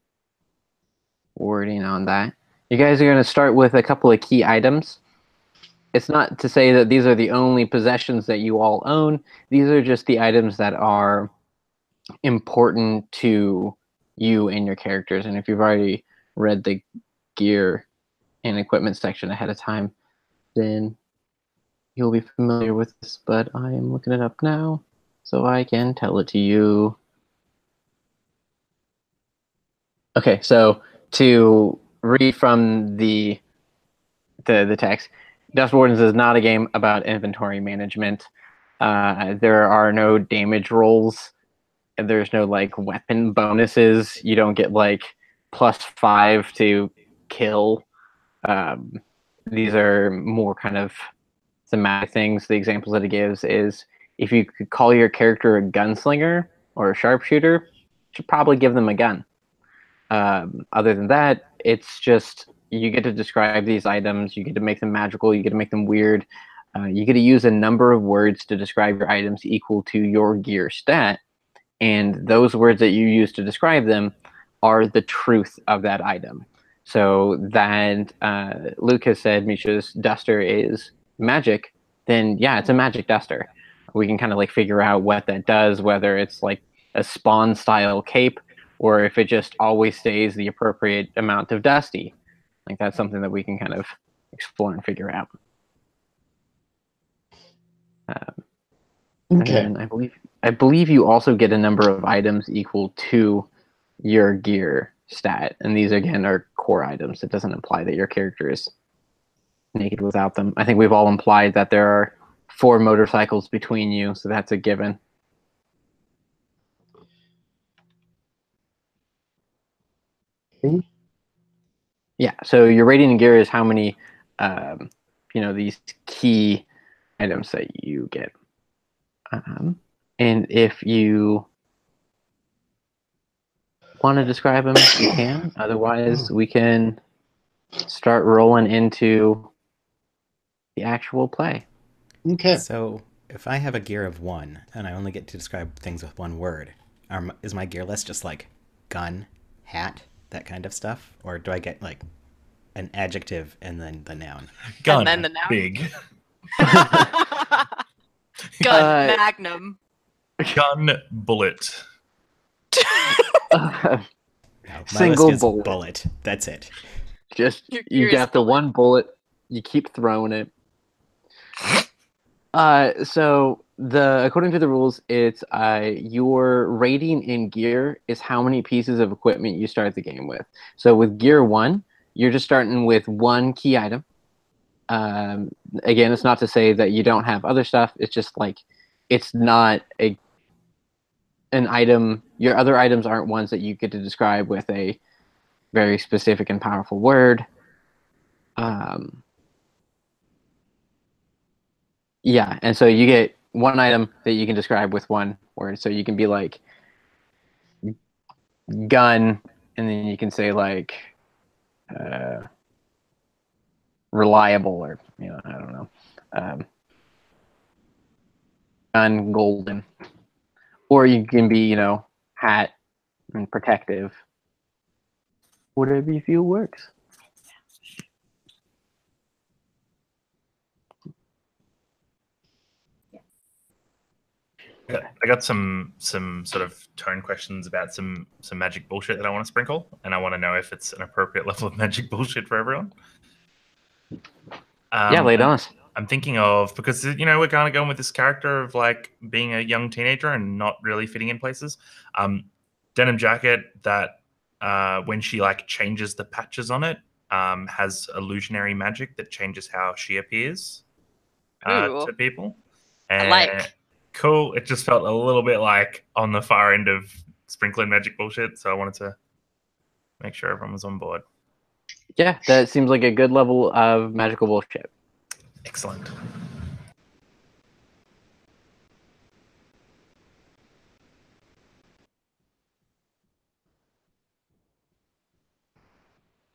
wording on that. You guys are going to start with a couple of key items. It's not to say that these are the only possessions that you all own. These are just the items that are important to you and your characters. And if you've already read the gear and equipment section ahead of time, then you'll be familiar with this. But I am looking it up now so I can tell it to you. Okay, so to read from the text, Dust Wardens is not a game about inventory management. There are no damage rolls. There's no like weapon bonuses. You don't get like +5 to kill. These are more kind of thematic things. The examples that it gives is if you could call your character a gunslinger or a sharpshooter, you should probably give them a gun. Other than that, it's just you get to describe these items, you get to make them magical, you get to make them weird, you get to use a number of words to describe your items equal to your gear stat, and those words that you use to describe them are the truth of that item. So that Luke has said Misha's duster is magic, then yeah, it's a magic duster. We can kind of like figure out what that does, whether it's like a spawn style cape, or if it just always stays the appropriate amount of dusty. Like that's something that we can kind of explore and figure out. Okay. And I believe you also get a number of items equal to your gear stat, and these again are core items. It doesn't imply that your character is naked without them. I think we've all implied that there are 4 motorcycles between you, so that's a given. Okay. Yeah, so your rating and gear is how many, these key items that you get. And if you want to describe them, you can. Otherwise, we can start rolling into the actual play. Okay. So, if I have a gear of 1 and I only get to describe things with 1 word, is my gear list just like gun, hat, that kind of stuff? Or do I get like an adjective and then the noun? Gun, And then the noun. big. Gun, magnum. Gun, bullet. No, my Single list is bullet. That's it. Just Your you gear is got the bullet. one bullet. You keep throwing it. So according to the rules, it's your rating in gear is how many pieces of equipment you start the game with. So with gear 1, you're just starting with 1 key item. Again, it's not to say that you don't have other stuff. It's just like it's not an item. Your other items aren't ones that you get to describe with a very specific and powerful word. Yeah, and so you get 1 item that you can describe with 1 word. So you can be like gun, and then you can say like reliable, or I don't know, gun golden, or you can be hat and protective. Whatever you feel works. I got some sort of tone questions about some magic bullshit that I want to sprinkle, and I want to know if it's an appropriate level of magic bullshit for everyone. Yeah, lay it on us. I'm thinking of, because we're kind of going with this character of like being a young teenager and not really fitting in places. Denim jacket that when she like changes the patches on it, has illusionary magic that changes how she appears to people. And I like. Cool. It just felt a little bit like on the far end of sprinkling magic bullshit, so I wanted to make sure everyone was on board. Yeah, that seems like a good level of magical bullshit. Excellent.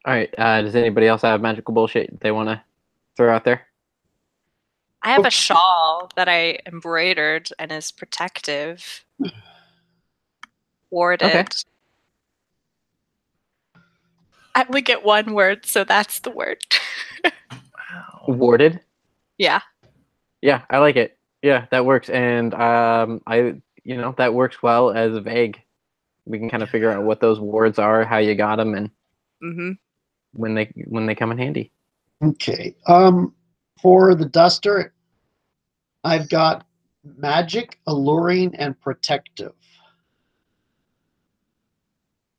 All right. Does anybody else have magical bullshit they want to throw out there? I have a shawl that I embroidered and is protective. Warded. Okay. I only get 1 word, so that's the word. Wow. Warded. Yeah. Yeah, I like it. Yeah, that works, and that works well as vague. We can kind of figure out what those wards are, how you got them, and when they come in handy. Okay. For the duster, I've got magic, alluring, and protective.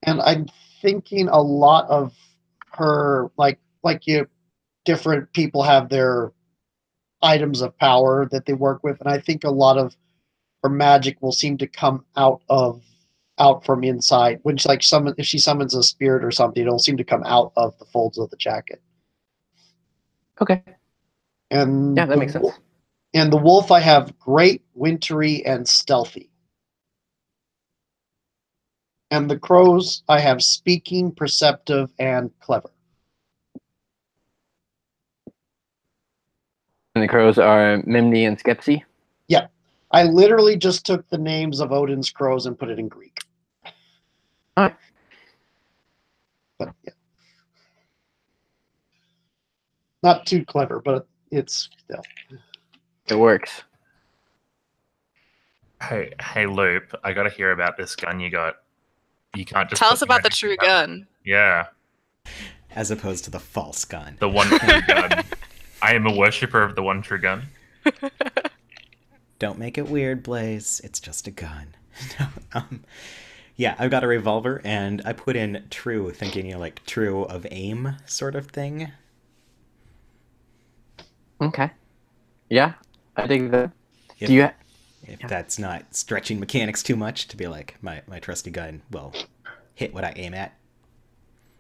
And I'm thinking a lot of her, like different people have their items of power that they work with, and I think a lot of her magic will seem to come out from inside. When she if she summons a spirit or something, it'll seem to come out of the folds of the jacket. Okay. And yeah, that makes sense. And the wolf, I have great, wintry, and stealthy. And the crows, I have speaking, perceptive, and clever. And the crows are Mimney and Skepsy? Yeah. I literally just took the names of Odin's crows and put it in Greek. All right. But yeah. Not too clever, but it's still. It works. Hey, Loop, I got to hear about this gun you got. You can't just Tell us about the true gun. Yeah. As opposed to the false gun. The one true gun. I am a worshipper of the one true gun. Don't make it weird, Blaze. It's just a gun. Yeah, I've got a revolver, and I put in true, thinking, like true of aim sort of thing. Okay. Yeah. I dig that. If, Do you? if that's not stretching mechanics too much to be like my trusty gun will hit what I aim at.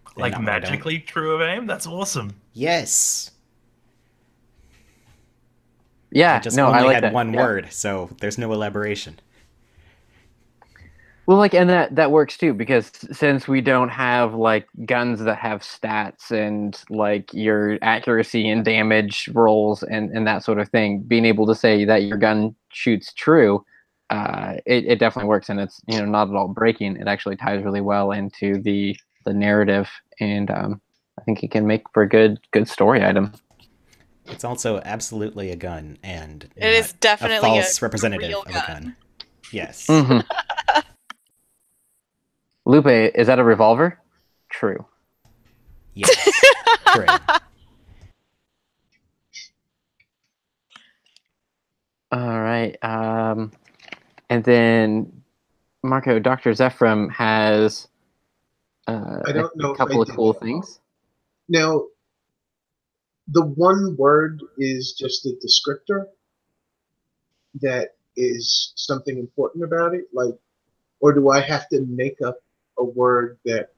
and Like not what I don't. magically true of aim? That's awesome. Yes. Yeah, I just no, I only like had that. one Yeah. word, so there's no elaboration. Well, like, and that works too, because since we don't have like guns that have stats and like your accuracy and damage rolls and that sort of thing, being able to say that your gun shoots true, it definitely works, and it's not at all breaking. It actually ties really well into the narrative, and I think it can make for a good story item. It's also absolutely a gun, and It is definitely a false a representative real of a gun. gun. Yes. Mm-hmm. Lupe, is that a revolver? True. Yes. True. All right. And then Marco, Dr. Zephram has I don't know a if couple I of did cool that. things. Now, the one word is just a descriptor that is something important about it, like, or do I have to make up a word that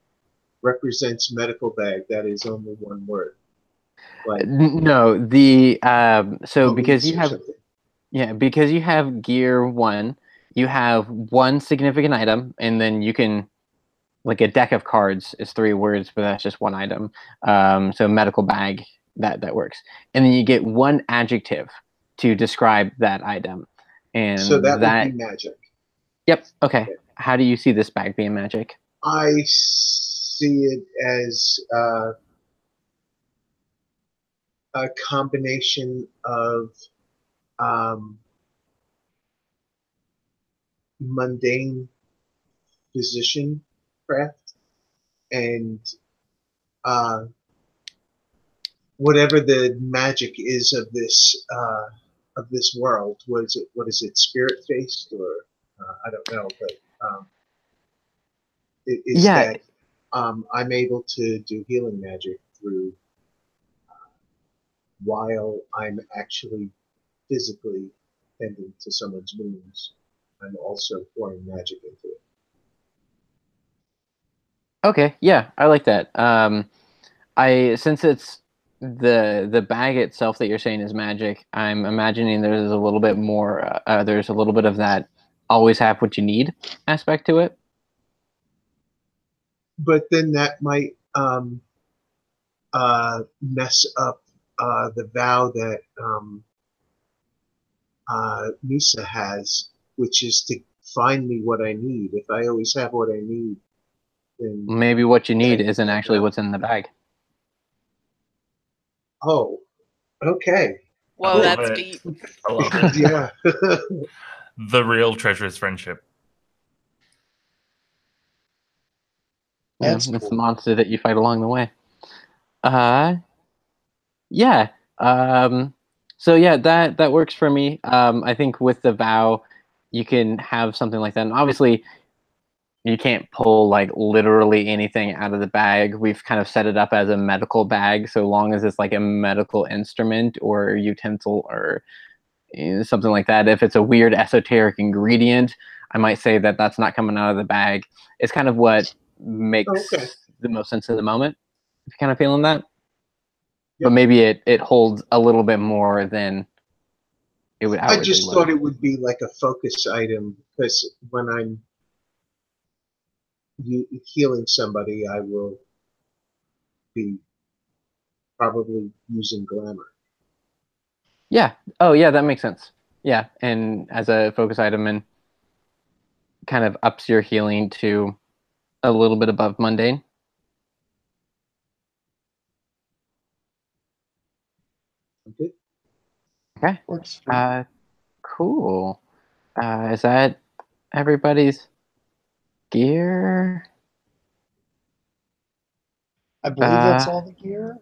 represents medical bag that is only one word, like No, the so because police you or have something? because you have gear 1, you have one significant item, and then you can, like, a deck of cards is 3 words, but that's just one item. So medical bag, that works, and then you get one adjective to describe that item, and So that would be magic. Yep. Okay. How do you see this bag being magic? I see it as a combination of um, mundane physician craft and whatever the magic is of this world. What is it? Spirit faced, or I don't know, but it's Yeah. that I'm able to do healing magic through while I'm actually physically tending to someone's wounds. I'm also pouring magic into it. Okay. Yeah, I like that. I since it's the bag itself that you're saying is magic, I'm imagining there's a little bit more. There's a little bit of that always have what you need aspect to it. But then that might mess up the vow that Misa has, which is to find me what I need. If I always have what I need, then Maybe what you need that- isn't actually what's in the bag. oh, okay, Whoa, I love that's it. deep. I love it. yeah. The real treasure is friendship. Yeah, That's it's the cool. monster that you fight along the way. Yeah. So yeah, that works for me. I think with the vow, you can have something like that. And obviously, you can't pull like literally anything out of the bag. We've kind of set it up as a medical bag, so long as it's like a medical instrument or utensil or something like that. If it's a weird esoteric ingredient, I might say that that's not coming out of the bag. It's kind of what makes Okay. the most sense in the moment. If you're kind of feeling that. Yep. But maybe it holds a little bit more than it would I outwardly just look. thought it would be like a focus item because when I'm healing somebody, I will be probably using glamour. Yeah. Oh, yeah, that makes sense. Yeah, and as a focus item, and kind of ups your healing to a little bit above mundane. Okay. Okay. Works for me. Cool. Is that everybody's gear? I believe that's all the gear.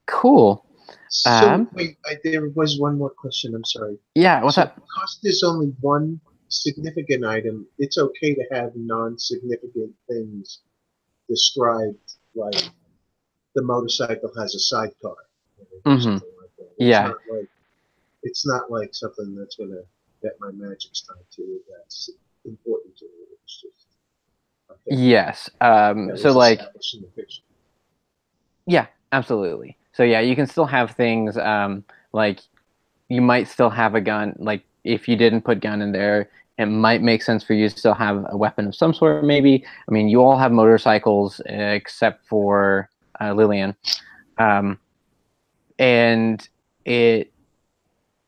Cool. So wait, there was one more question. I'm sorry. Yeah, what's So up? because there's only one significant item, it's okay to have non-significant things described, like the motorcycle has a sidecar or Mhm. something like that. It's Yeah. not like It's not like something that's going to that my magic's tied to. That's important to me. It's just a thing Yes. that So was like, established in the fiction. yeah, absolutely. So yeah, you can still have things like you might still have a gun. Like if you didn't put gun in there, it might make sense for you to still have a weapon of some sort. Maybe. I mean, you all have motorcycles except for Lillian, and it.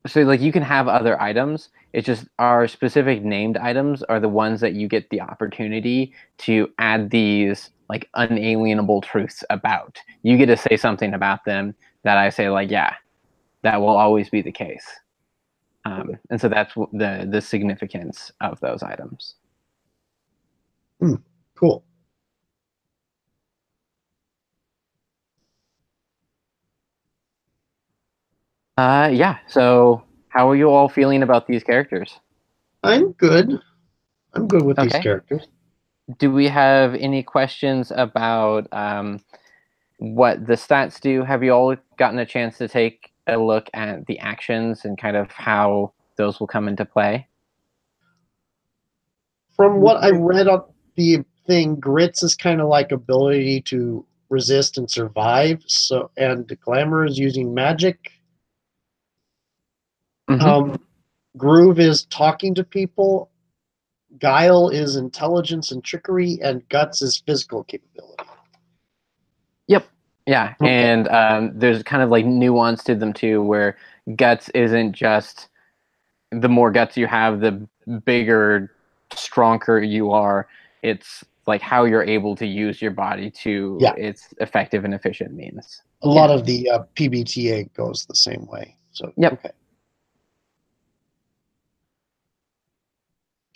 So like you can have other items. It's just our specific named items are the ones that you get the opportunity to add these like unalienable truths about. You get to say something about them that I say like, yeah, that will always be the case. And so that's the significance of those items. Cool. Yeah. So how are you all feeling about these characters? I'm good. I'm good with these Okay. characters. Do we have any questions about what the stats do? Have you all gotten a chance to take a look at the actions and kind of how those will come into play? From what I read on the thing, grits is kind of like ability to resist and survive. So, and glamour is using magic. Mm-hmm. Groove is talking to people. Guile is intelligence and trickery, and guts is physical capability. Yep. Yeah. Okay. And there's kind of like nuance to them too, where guts isn't just the more guts you have, the bigger, stronger you are. It's like how you're able to use your body to Yeah. its effective and efficient means. A lot of the PBTA goes the same way. So Yep. okay.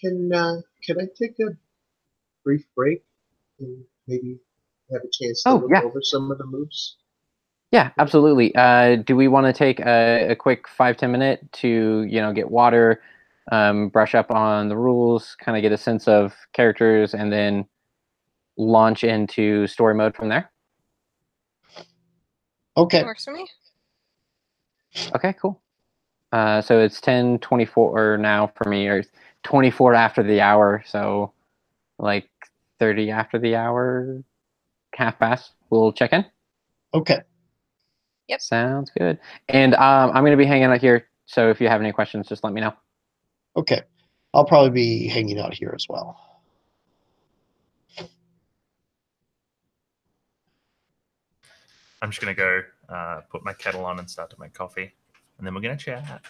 Can I take a brief break and maybe have a chance to Oh, look yeah. over some of the moves? Yeah, absolutely. Do we want to take a quick 5-10 minute to get water, brush up on the rules, kind of get a sense of characters, and then launch into story mode from there? Okay. Works for me. Okay, cool. So it's 10:24 now for me, or 24 after the hour, so like 30 after the hour, half past. We'll check in. Okay. Yep. Sounds good. And I'm going to be hanging out here, so if you have any questions, just let me know. Okay. I'll probably be hanging out here as well. I'm just going to go put my kettle on and start to make coffee, and then we're going to chat.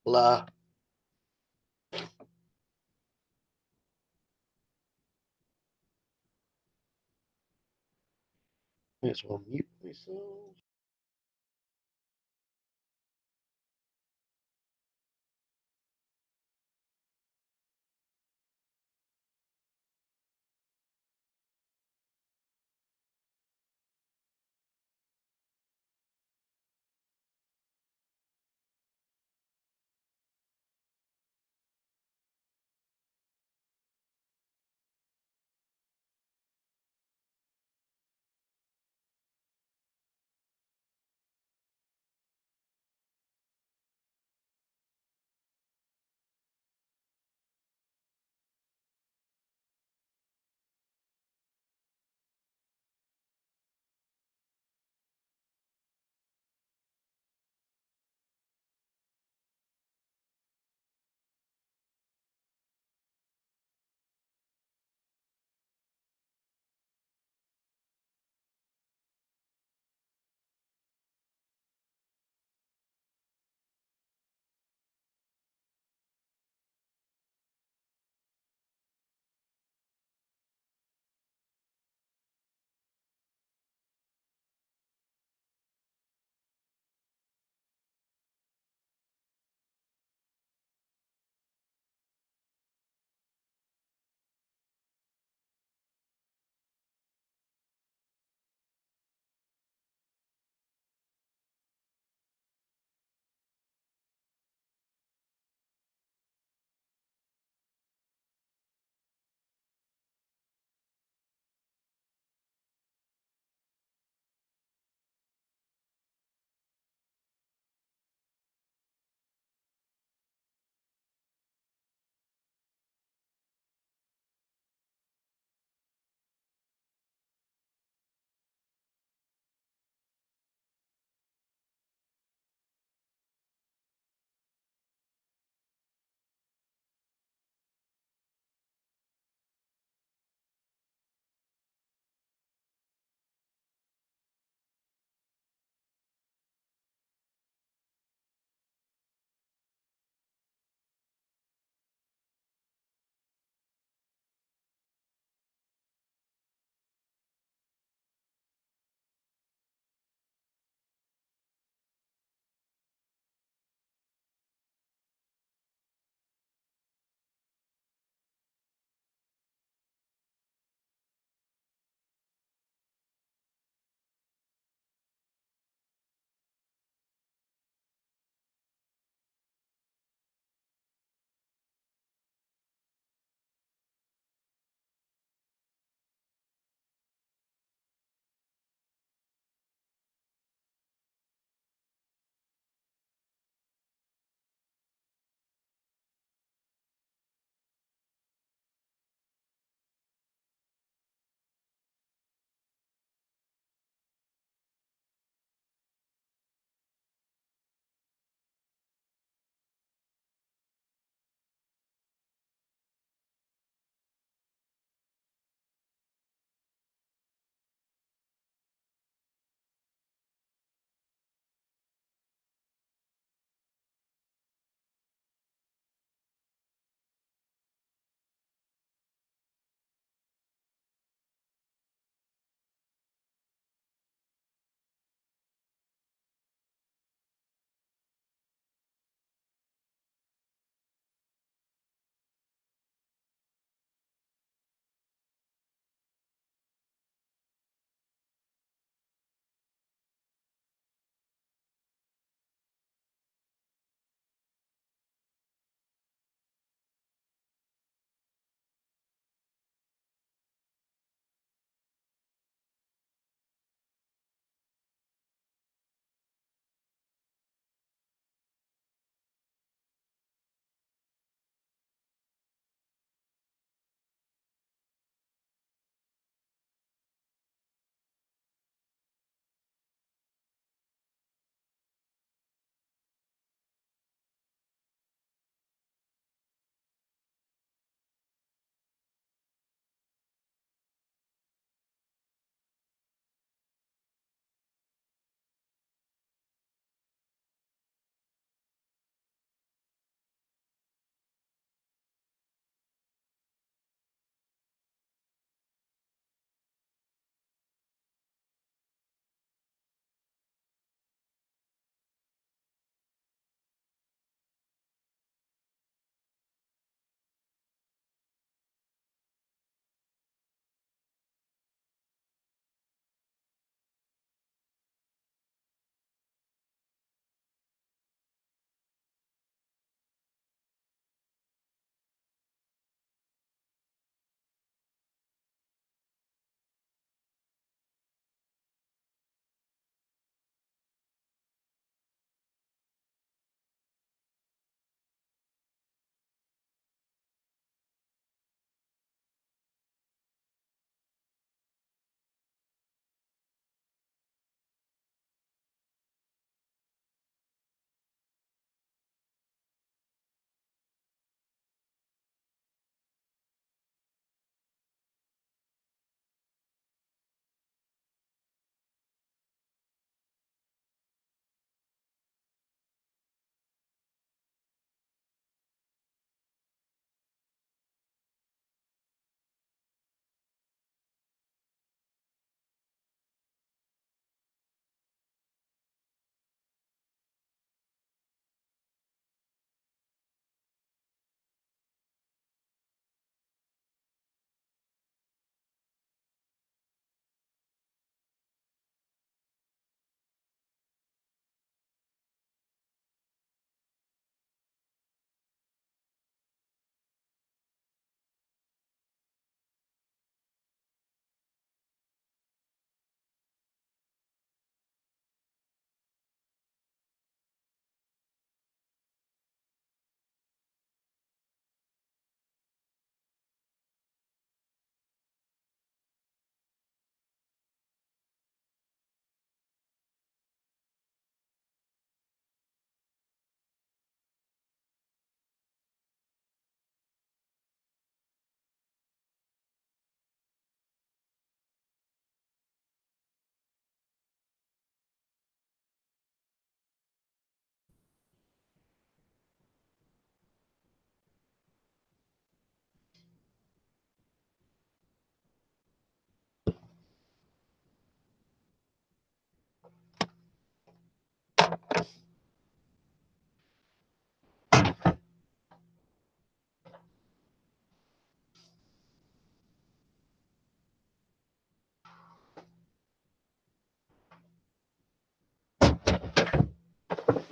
Blah. May as well mute myself.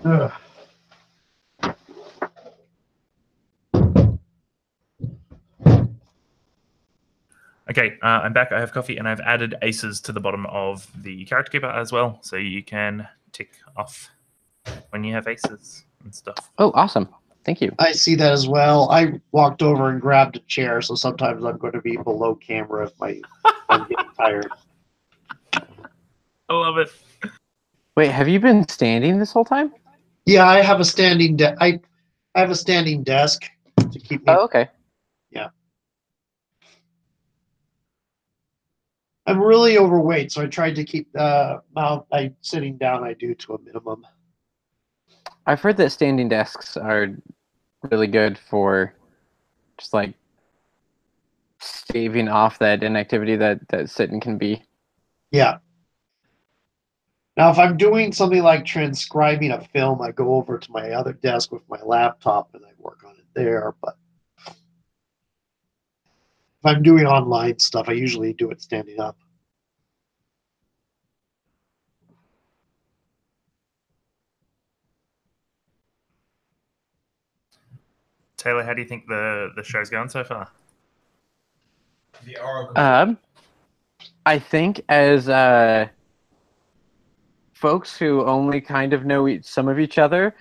Ugh. Okay, I'm back. I have coffee, and I've added aces to the bottom of the character keeper as well, so you can tick off when you have aces and stuff. Oh, awesome. Thank you. I see that as well. I walked over and grabbed a chair, so sometimes I'm going to be below camera if I'm getting tired. I love it. Wait, have you been standing this whole time? Yeah, I have a standing I have a standing desk to keep me. Oh, okay. Yeah. I'm really overweight, so I tried to keep the amount I sitting down I do to a minimum. I've heard that standing desks are really good for just like staving off that inactivity that sitting can be. Yeah. Now, if I'm doing something like transcribing a film, I go over to my other desk with my laptop and I work on it there. But if I'm doing online stuff, I usually do it standing up. Taylor, how do you think the show's going so far? The Oracle. I think as folks who only kind of know some of each other,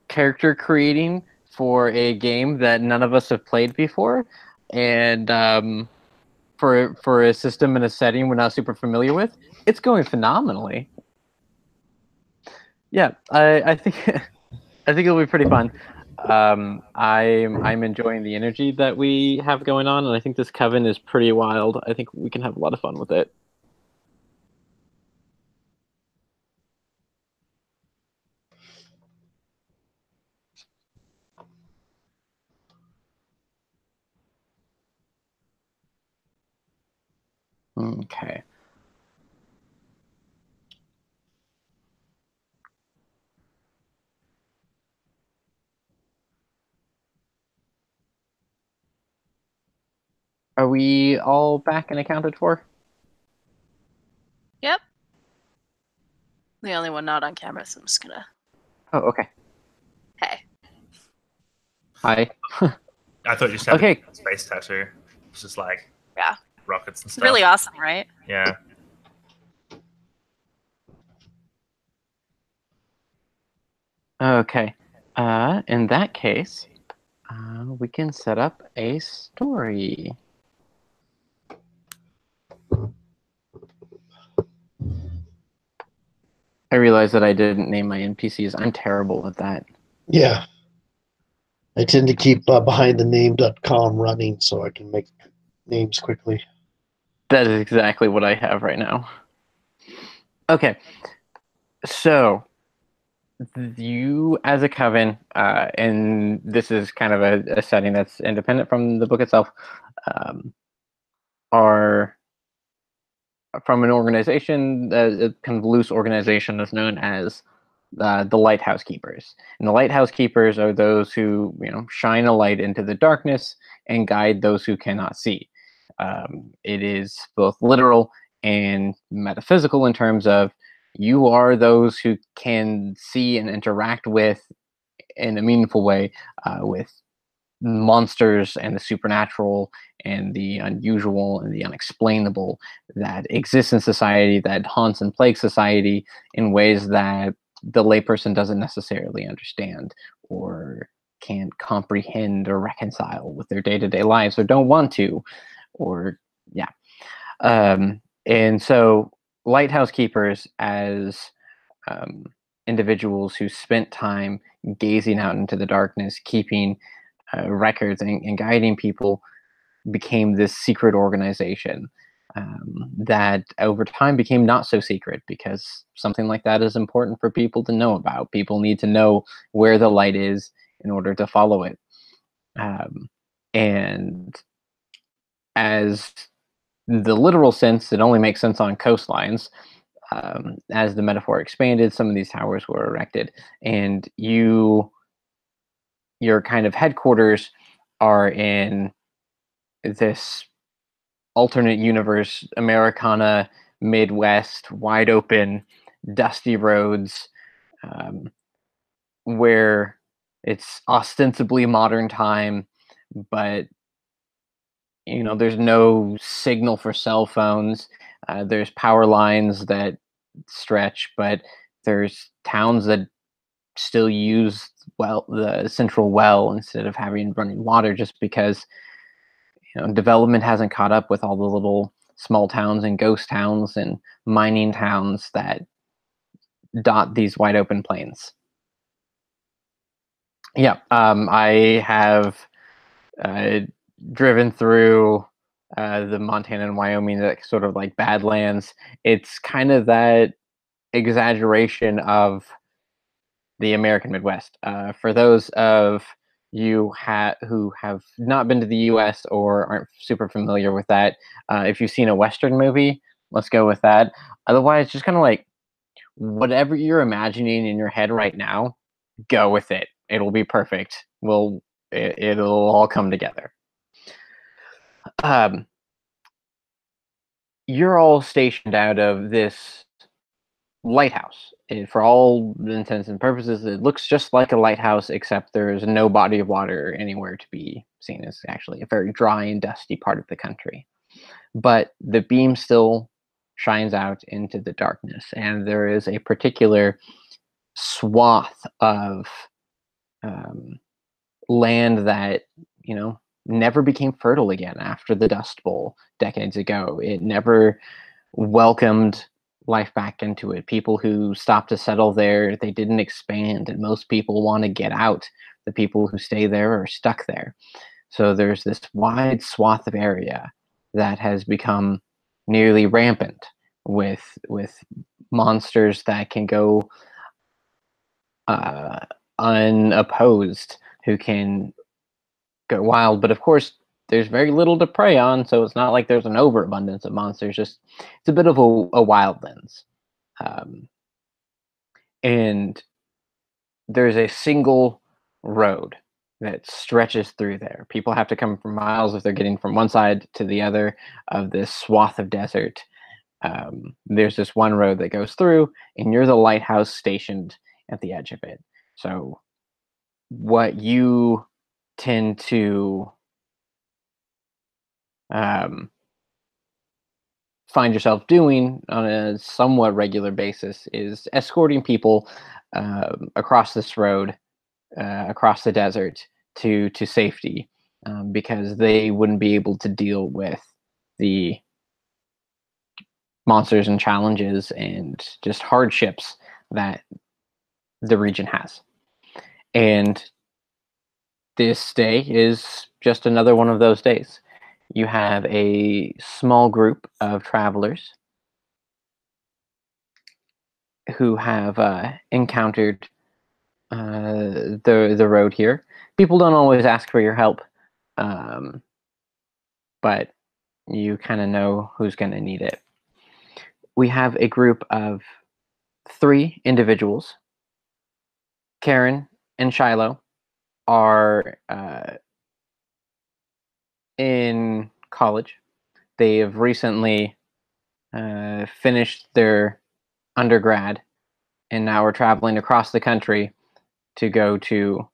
character creating for a game that none of us have played before, and for a system and a setting we're not super familiar with, it's going phenomenally. Yeah, I think I think it'll be pretty fun. I'm enjoying the energy that we have going on, and I think this coven is pretty wild. I think we can have a lot of fun with it. Okay. Are we all back and accounted for? Yep. The only one not on camera, so I'm just gonna. Oh, okay. Hey. Hi. I thought you just had Okay. a space tattoo. It's just like Yeah. rockets and It's stuff. really awesome, right? Yeah. Okay. In that case, we can set up a story. I realize that I didn't name my NPCs. I'm terrible at that. Yeah. I tend to keep behindthename.com running so I can make names quickly. That is exactly what I have right now. Okay. So, you as a coven, and this is kind of a setting that's independent from the book itself, are from an organization, a kind of loose organization that's known as the Lighthouse Keepers. And the Lighthouse Keepers are those who, shine a light into the darkness and guide those who cannot see. It is both literal and metaphysical in terms of you are those who can see and interact with, in a meaningful way, with monsters and the supernatural and the unusual and the unexplainable that exists in society, that haunts and plagues society in ways that the layperson doesn't necessarily understand or can't comprehend or reconcile with their day-to-day lives or don't want to, or yeah. And so lighthouse keepers as individuals who spent time gazing out into the darkness, keeping records and guiding people, became this secret organization that over time became not so secret because something like that is important for people to know about. People need to know where the light is in order to follow it. And as the literal sense, it only makes sense on coastlines. As the metaphor expanded, some of these towers were erected, and your kind of headquarters are in this alternate universe, Americana, Midwest, wide open, dusty roads, where it's ostensibly modern time, but there's no signal for cell phones. There's power lines that stretch, but there's towns that still use the central well instead of having running water, just because development hasn't caught up with all the little small towns and ghost towns and mining towns that dot these wide open plains. Yeah, I have driven through the Montana and Wyoming, that sort of like Badlands. It's kind of that exaggeration of the American Midwest. For those of you who have not been to the U.S. or aren't super familiar with that, if you've seen a Western movie, let's go with that. Otherwise, just kind of like whatever you're imagining in your head right now, go with it. It'll be perfect. It'll all come together. You're all stationed out of this lighthouse. For all intents and purposes, it looks just like a lighthouse, except there's no body of water anywhere to be seen. It's actually a very dry and dusty part of the country. But the beam still shines out into the darkness, and there is a particular swath of land that, never became fertile again after the Dust Bowl decades ago. It never welcomed life back into it. People who stopped to settle there, they didn't expand, and most people want to get out. The people who stay there are stuck there. So there's this wide swath of area that has become nearly rampant with monsters that can go unopposed, who can go wild. But of course, there's very little to prey on, so it's not like there's an overabundance of monsters. Just it's a bit of a wildlands, and there's a single road that stretches through there. People have to come for miles if they're getting from one side to the other of this swath of desert. There's this one road that goes through, and you're the lighthouse stationed at the edge of it. So what you tend to find yourself doing on a somewhat regular basis is escorting people across this road, across the desert to safety, because they wouldn't be able to deal with the monsters and challenges and just hardships that the region has. And this day is just another one of those days. You have a small group of travelers who have encountered the road here. People don't always ask for your help, but you kind of know who's going to need it. We have a group of 3 individuals. Karen and Shiloh are in college. They have recently finished their undergrad and now are traveling across the country to go to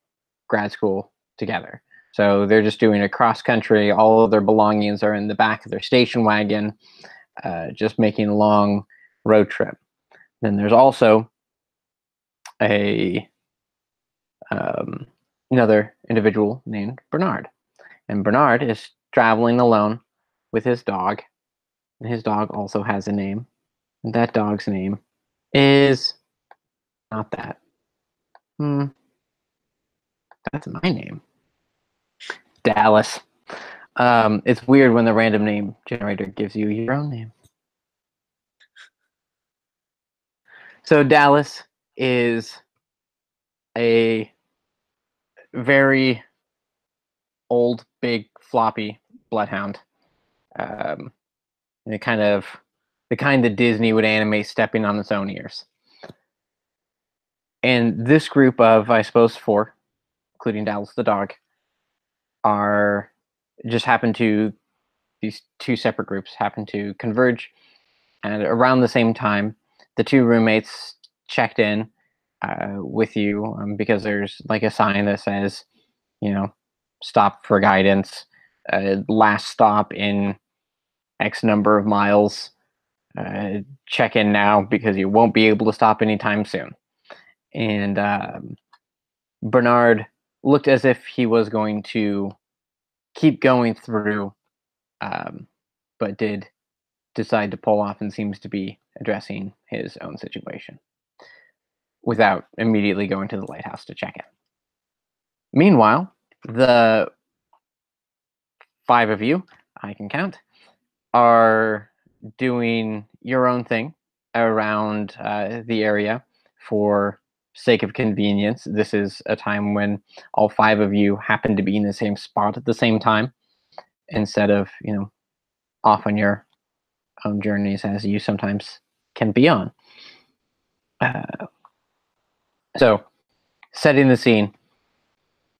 grad school together. So they're just doing a cross country. All of their belongings are in the back of their station wagon, just making a long road trip. Then there's also another individual named Bernard. And Bernard is traveling alone with his dog. And his dog also has a name. And that dog's name is not that. That's my name. Dallas. It's weird when the random name generator gives you your own name. So Dallas is a very old, big, floppy bloodhound. And the kind that Disney would animate stepping on its own ears. And this group of, I suppose, 4, including Dallas the dog, these 2 separate groups happen to converge. And around the same time, the 2 roommates checked in with you because there's like a sign that says, stop for guidance, last stop in X number of miles. Check in now because you won't be able to stop anytime soon. And Bernard looked as if he was going to keep going through, but did decide to pull off and seems to be addressing his own situation without immediately going to the lighthouse to check it. Meanwhile, the 5 of you, I can count, are doing your own thing around the area for sake of convenience. This is a time when all 5 of you happen to be in the same spot at the same time instead of, off on your own journeys as you sometimes can be on. So, setting the scene,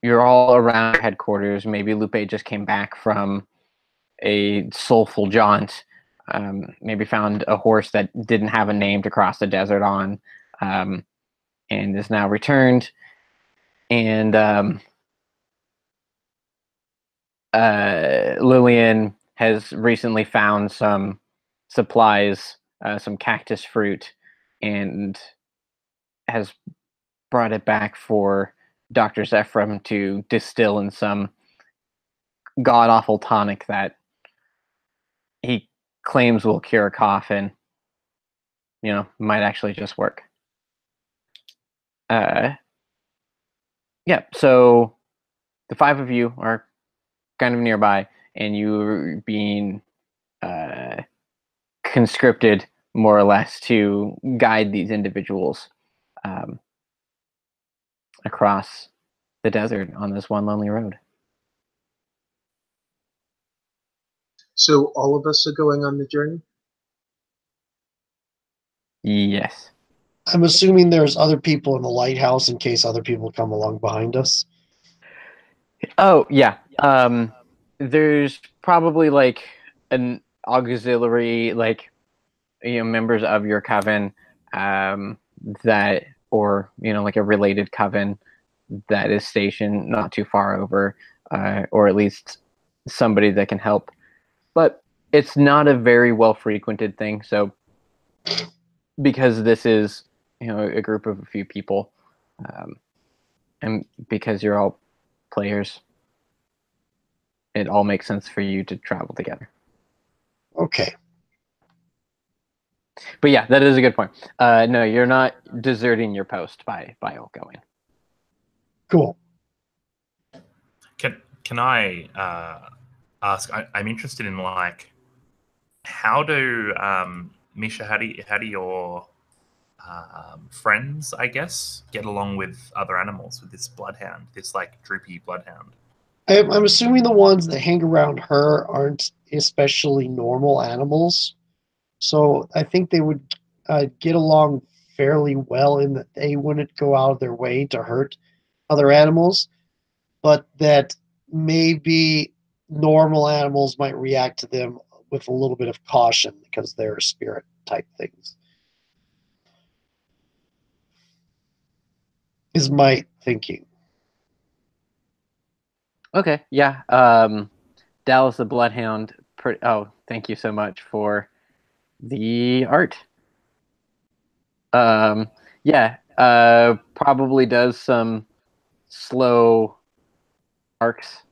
you're all around headquarters. Maybe Lupe just came back from a soulful jaunt, maybe found a horse that didn't have a name to cross the desert on, and is now returned. And Lillian has recently found some supplies, some cactus fruit, and has brought it back for Dr. Zephram to distill in some god-awful tonic that he claims will cure a cough and, might actually just work. So the 5 of you are kind of nearby, and you're being conscripted, more or less, to guide these individuals across the desert on this one lonely road. So all of us are going on the journey? Yes. I'm assuming there's other people in the lighthouse in case other people come along behind us. Oh, yeah. There's probably like an auxiliary, members of your coven that, or, like a related coven that is stationed not too far over, or at least somebody that can help. But it's not a very well frequented thing. So because this is, a group of a few people, and because you're all players, it all makes sense for you to travel together. Okay. But yeah, that is a good point. No, you're not deserting your post by all going. Cool. Can I ask? I'm interested in how do Misha? How do your friends, I guess, get along with other animals, with this bloodhound, this droopy bloodhound? I'm assuming the ones that hang around her aren't especially normal animals. So I think they would get along fairly well in that they wouldn't go out of their way to hurt other animals, but that maybe normal animals might react to them with a little bit of caution because they're spirit type things. Is my thinking. Okay, yeah. Dallas the Bloodhound. Oh, thank you so much for the art. Yeah. Probably does some slow arcs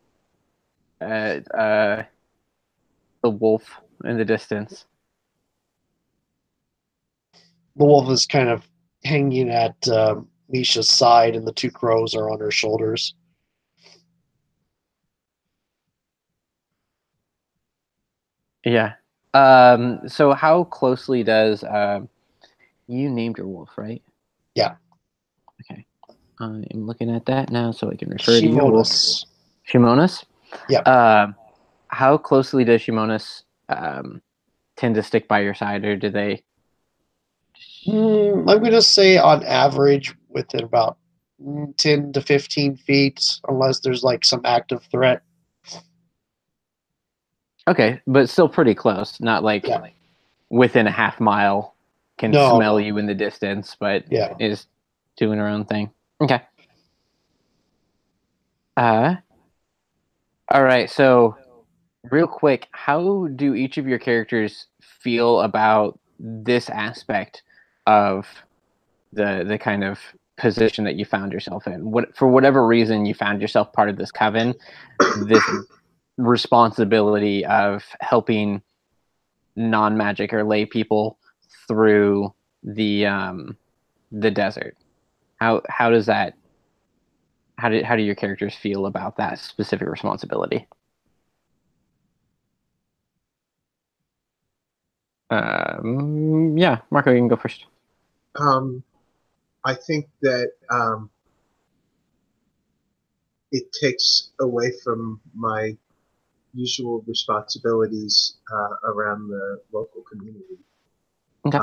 at the wolf in the distance. The wolf is kind of hanging at Misha's side, and the 2 crows are on her shoulders. Yeah. So how closely does you named your wolf, right? Yeah. Okay. I'm looking at that now, so I can refer to you. Shimonis. Shimonis? Yeah. How closely does Shimonis tend to stick by your side, or do they? I'm going to say on average within about 10 to 15 feet, unless there's some active threat. Okay, but still pretty close. Not within a half mile can smell you in the distance, but is doing her own thing. Okay. All right. So, real quick, how do each of your characters feel about this aspect of the kind of position that you found yourself in? What, for whatever reason, you found yourself part of this coven, this responsibility of helping non-magic or lay people through the desert. How does that? How do your characters feel about that specific responsibility? Yeah, Marco, you can go first. I think that it takes away from my usual responsibilities around the local community. Okay.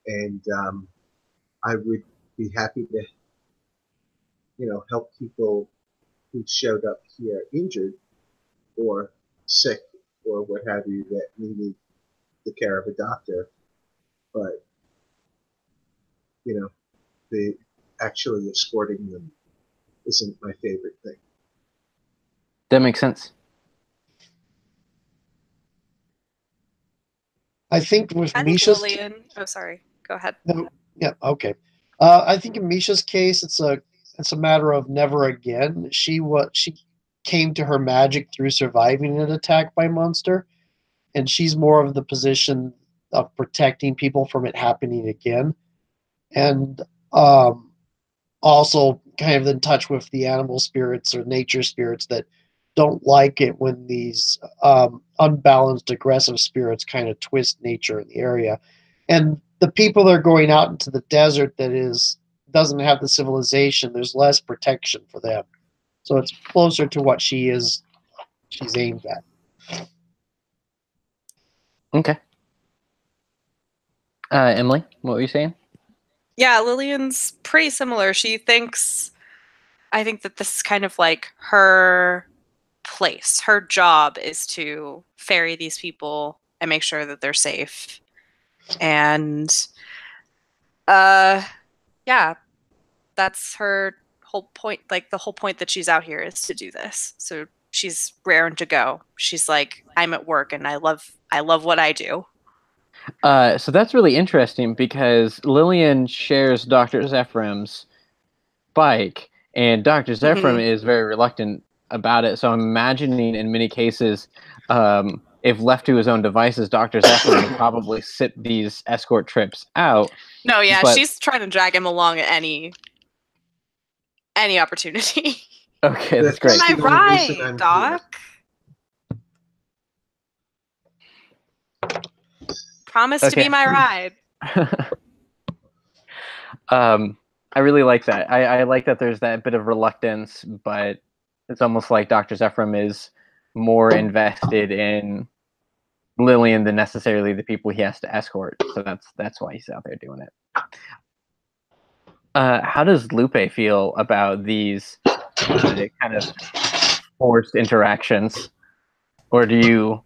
And I would be happy to, help people who showed up here injured or sick or what have you that needed the care of a doctor. But, the actually escorting them isn't my favorite thing. That makes sense. I think with I think Misha's Lillian. Oh, sorry. Go ahead. no, yeah, okay. I think in Misha's case, it's a matter of never again. She came to her magic through surviving an attack by monster, and she's more of the position of protecting people from it happening again, and also kind of in touch with the animal spirits or nature spirits that don't like it when these unbalanced aggressive spirits kind of twist nature in the area. And the people that are going out into the desert doesn't have the civilization, there's less protection for them. So it's closer to what she's aimed at. Okay. Emily, what were you saying? Yeah, Lillian's pretty similar. I think that this is kind of like her place. Her job is to ferry these people and make sure that they're safe. And yeah, that's her whole point. Like the whole point that she's out here is to do this. So she's raring to go. She's like, I'm at work and I love what I do. So that's really interesting because Lillian shares Dr. Zephram's bike, and Dr. Zephram is very reluctant about it. So I'm imagining in many cases, if left to his own devices, Dr. Zephram would probably sit these escort trips out. No, yeah, she's trying to drag him along at any opportunity. Okay, that's great. Am I right, Doc? Promise to be my ride. I really like that. I like that there's that bit of reluctance, but it's almost like Dr. Zephram is more invested in Lillian than necessarily the people he has to escort. So that's why he's out there doing it. How does Lupe feel about these kind of forced interactions? Or do you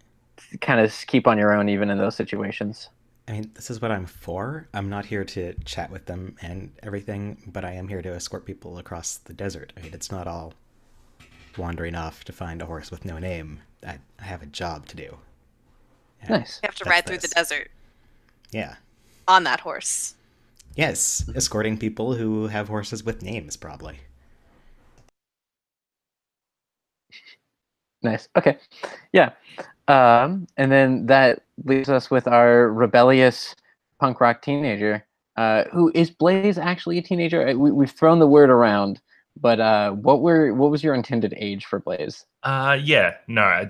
kind of keep on your own even in those situations? I mean, this is what I'm for. I'm not here to chat with them and everything, but I am here to escort people across the desert. I mean, it's not all wandering off to find a horse with no name. I have a job to do. And nice. You have to ride through the desert. Yeah. On that horse. Yes, escorting people who have horses with names, probably. Nice. Okay. Yeah. And then that leaves us with our rebellious punk rock teenager. Who is Blaze actually a teenager? We've thrown the word around, but what was your intended age for Blaze? Yeah, no,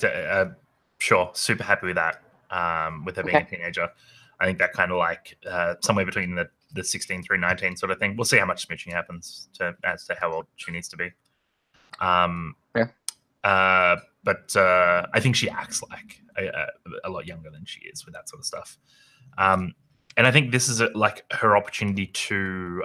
sure, super happy with that. With her being a teenager, I think that kind of like somewhere between the 16 through 19 sort of thing. We'll see how much smooching happens as to how old she needs to be. But I think she acts like a lot younger than she is with that sort of stuff. And I think this is like her opportunity to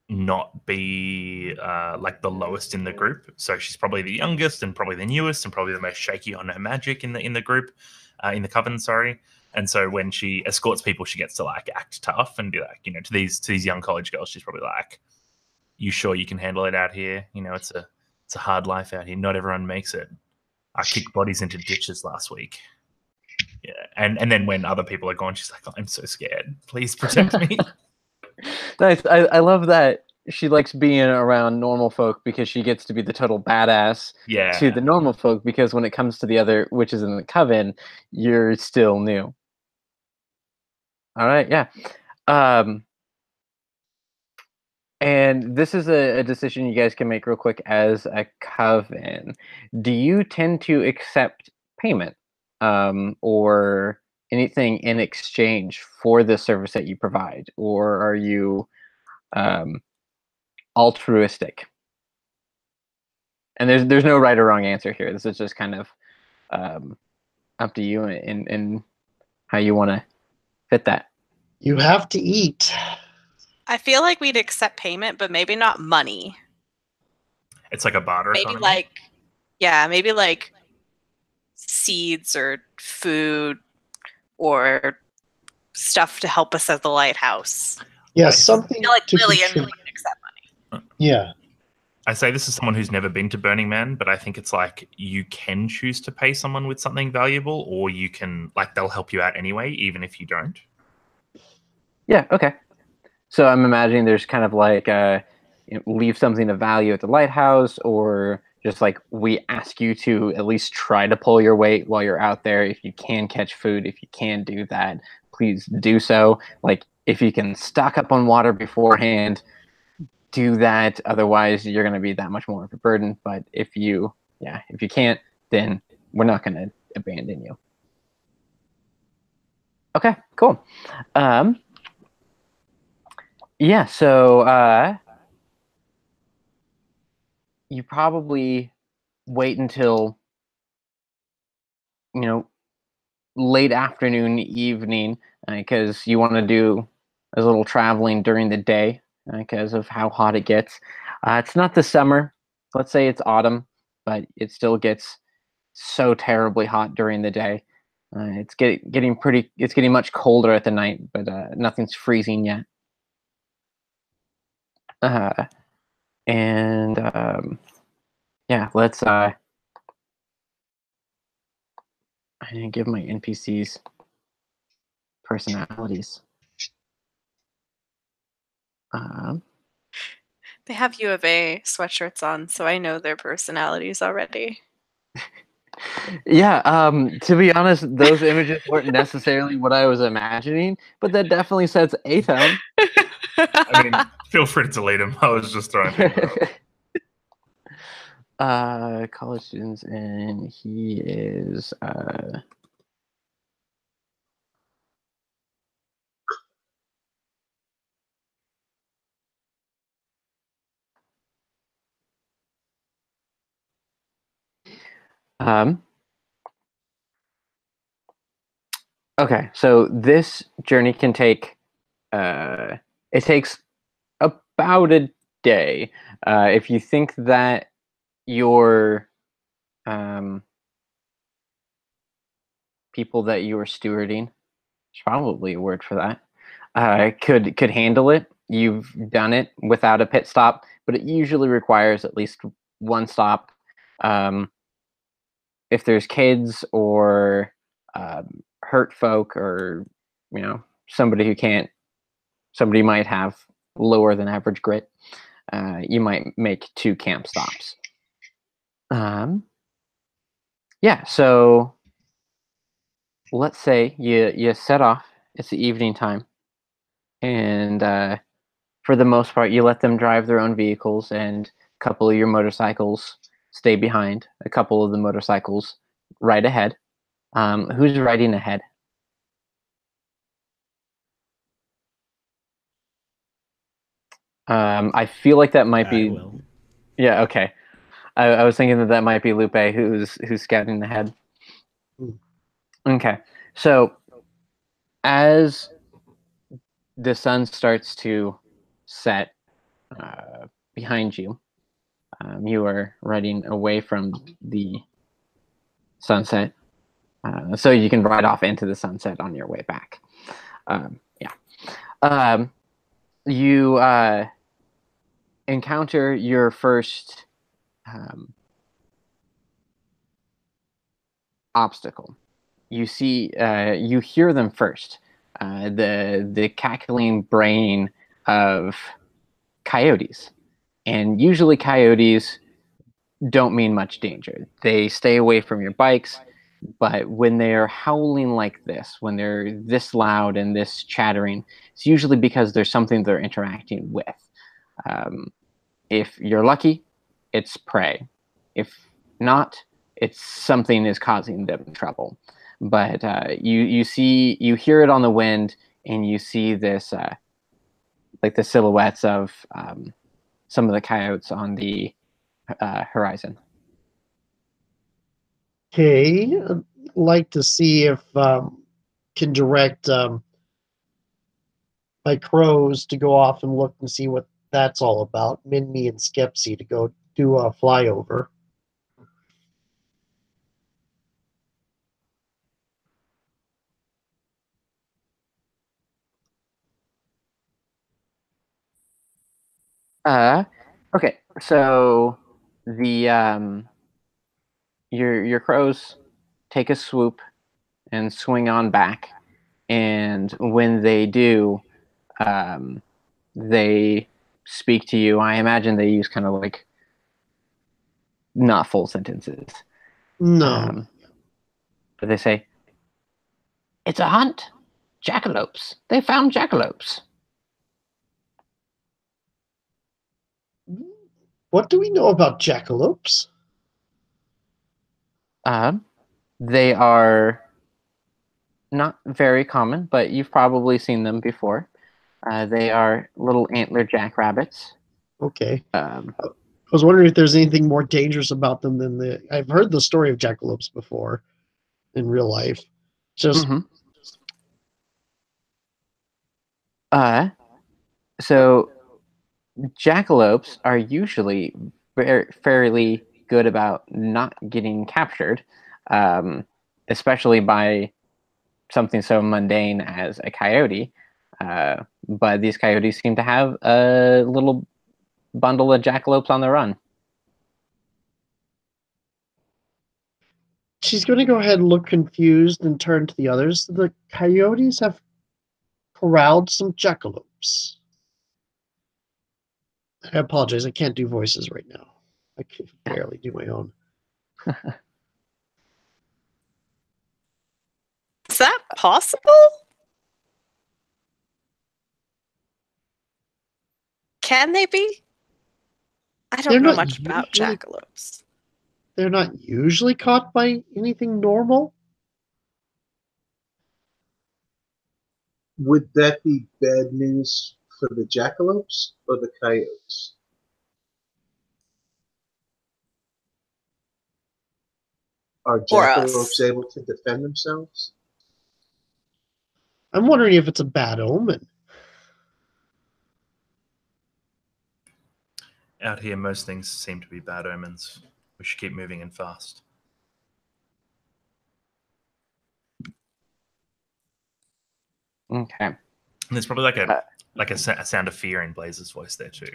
not be like the lowest in the group. So she's probably the youngest and probably the newest and probably the most shaky on her magic in the group. in the coven, sorry. And so when she escorts people, she gets to like act tough and be like, you know, to these young college girls, she's probably like, "You sure you can handle it out here? You know, it's a hard life out here. Not everyone makes it. I kicked bodies into ditches last week." Yeah, and then when other people are gone, she's like, "I'm so scared. Please protect me." Nice. I love that she likes being around normal folk because she gets to be the total badass Yeah. to the normal folk, because when it comes to the other witches in the coven, you're still new. All right, yeah. And this is a decision you guys can make real quick as a coven. Do you tend to accept payment or anything in exchange for the service that you provide? Or are you altruistic? And there's no right or wrong answer here. This is just kind of up to you in how you want to fit that. You have to eat. I feel like we'd accept payment, but maybe not money. It's like a barter Maybe economy. maybe like seeds or food or stuff to help us at the lighthouse. Yeah, Nice. something I feel like to Lillian contribute. would accept money. Yeah. I say this is someone who's never been to Burning Man, but I think it's like you can choose to pay someone with something valuable, or you can, like, they'll help you out anyway, even if you don't. Yeah, okay. So I'm imagining there's kind of like leave something of value at the lighthouse, or just like we ask you to at least try to pull your weight while you're out there. If you can catch food, if you can do that, please do so. Like if you can stock up on water beforehand, do that. Otherwise, you're going to be that much more of a burden. But if you can't, then we're not going to abandon you. Okay, cool. Yeah, so you probably wait until, late afternoon, evening, because you want to do a little traveling during the day because of how hot it gets. It's not the summer. Let's say it's autumn, but it still gets so terribly hot during the day. It's getting much colder at the night, but nothing's freezing yet. And yeah, let's I didn't give my NPCs personalities. They have U of A sweatshirts on, so I know their personalities already. Yeah, to be honest, those images weren't necessarily what I was imagining, but that definitely sets Atham. I mean, feel free to delete them. I was just throwing people out. College students, and he is okay, so this journey can take it takes about a day. If you think that your people that you are stewarding, there's probably a word for that, could handle it, you've done it without a pit stop, but it usually requires at least one stop. If there's kids or hurt folk, or somebody somebody might have lower than average grit, you might make 2 camp stops. Yeah, so let's say you set off. It's the evening time, and for the most part, you let them drive their own vehicles, and a couple of your motorcycles stay behind. A couple of the motorcycles ride ahead. Who's riding ahead? I feel like that might be. I will. Yeah. Okay. I was thinking that might be Lupe who's scouting ahead. Okay. So as the sun starts to set behind you, you are riding away from the sunset. So you can ride off into the sunset on your way back. You encounter your first obstacle. You see, you hear them first. The cackling braying of coyotes, and usually coyotes don't mean much danger. They stay away from your bikes, but when they're howling like this, when they're this loud and this chattering, it's usually because there's something they're interacting with. If you're lucky, it's prey. If not, it's something is causing them trouble. But you hear it on the wind, and you see this like the silhouettes of some of the coyotes on the horizon. Okay, I'd like to see if can direct my crows to go off and look and see what that's all about. Minmi and Skepsy to go do a flyover. Okay, so the your crows take a swoop and swing on back, and when they do, they speak to you. I imagine they use kind of like not full sentences. No. But they say, "It's a hunt. Jackalopes. They found jackalopes." What do we know about jackalopes? They are not very common, but you've probably seen them before. They are little antler jackrabbits. Okay. I was wondering if there's anything more dangerous about them than the. I've heard the story of jackalopes before in real life. Just. So jackalopes are usually fairly good about not getting captured, especially by something so mundane as a coyote. But these coyotes seem to have a little bundle of jackalopes on the run. She's going to go ahead and look confused and turn to the others. The coyotes have corralled some jackalopes. I apologize. I can't do voices right now. I can barely do my own. Is that possible? Can they be? I don't know much about jackalopes. They're not usually caught by anything normal? Would that be bad news for the jackalopes or the coyotes? Are jackalopes able to defend themselves? I'm wondering if it's a bad omen. Out here, most things seem to be bad omens. We should keep moving in fast. Okay. And there's probably like a sound of fear in Blaze's voice there too.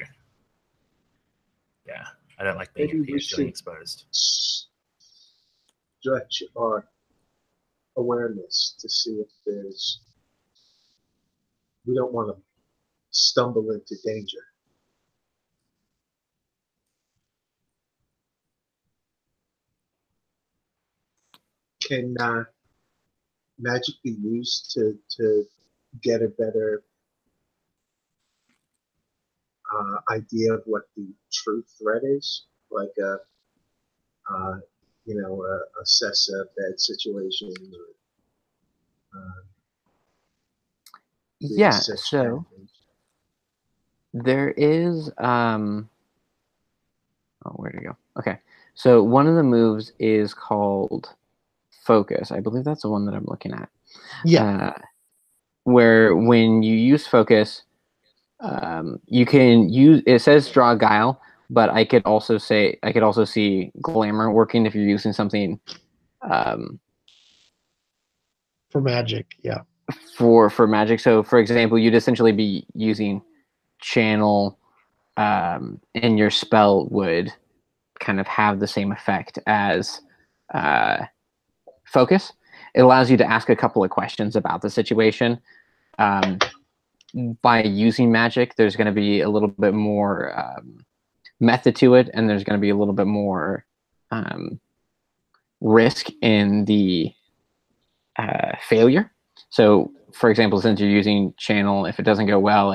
Yeah, I don't like being feeling exposed. Stretch our awareness to see if there's. We don't want to stumble into danger. Can magic be used to get a better idea of what the true threat is? Like assess a bad situation. Yeah, so there is where to go? Okay. So one of the moves is called focus. I believe that's the one that I'm looking at. Yeah. Where when you use focus, you can use, it says draw guile, but I could also see glamour working if you're using something For magic, yeah. For magic. So, for example, you'd essentially be using channel, and your spell would kind of have the same effect as focus. It allows you to ask a couple of questions about the situation. By using magic, there's going to be a little bit more method to it, and there's going to be a little bit more risk in the failure. So, for example, since you're using channel, if it doesn't go well,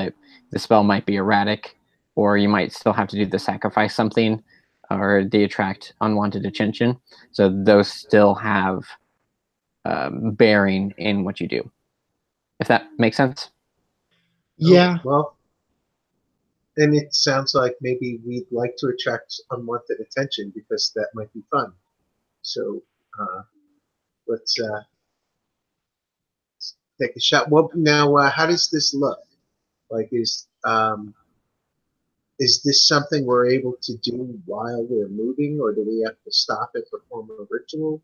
the spell might be erratic, or you might still have to do the sacrifice something, or they attract unwanted attention. So those still have bearing in what you do. If that makes sense. Yeah. Well, and it sounds like maybe we'd like to attract unwanted attention because that might be fun. So let's take a shot. Well, now, how does this look? Like, is this something we're able to do while we're moving, or do we have to stop and perform a ritual?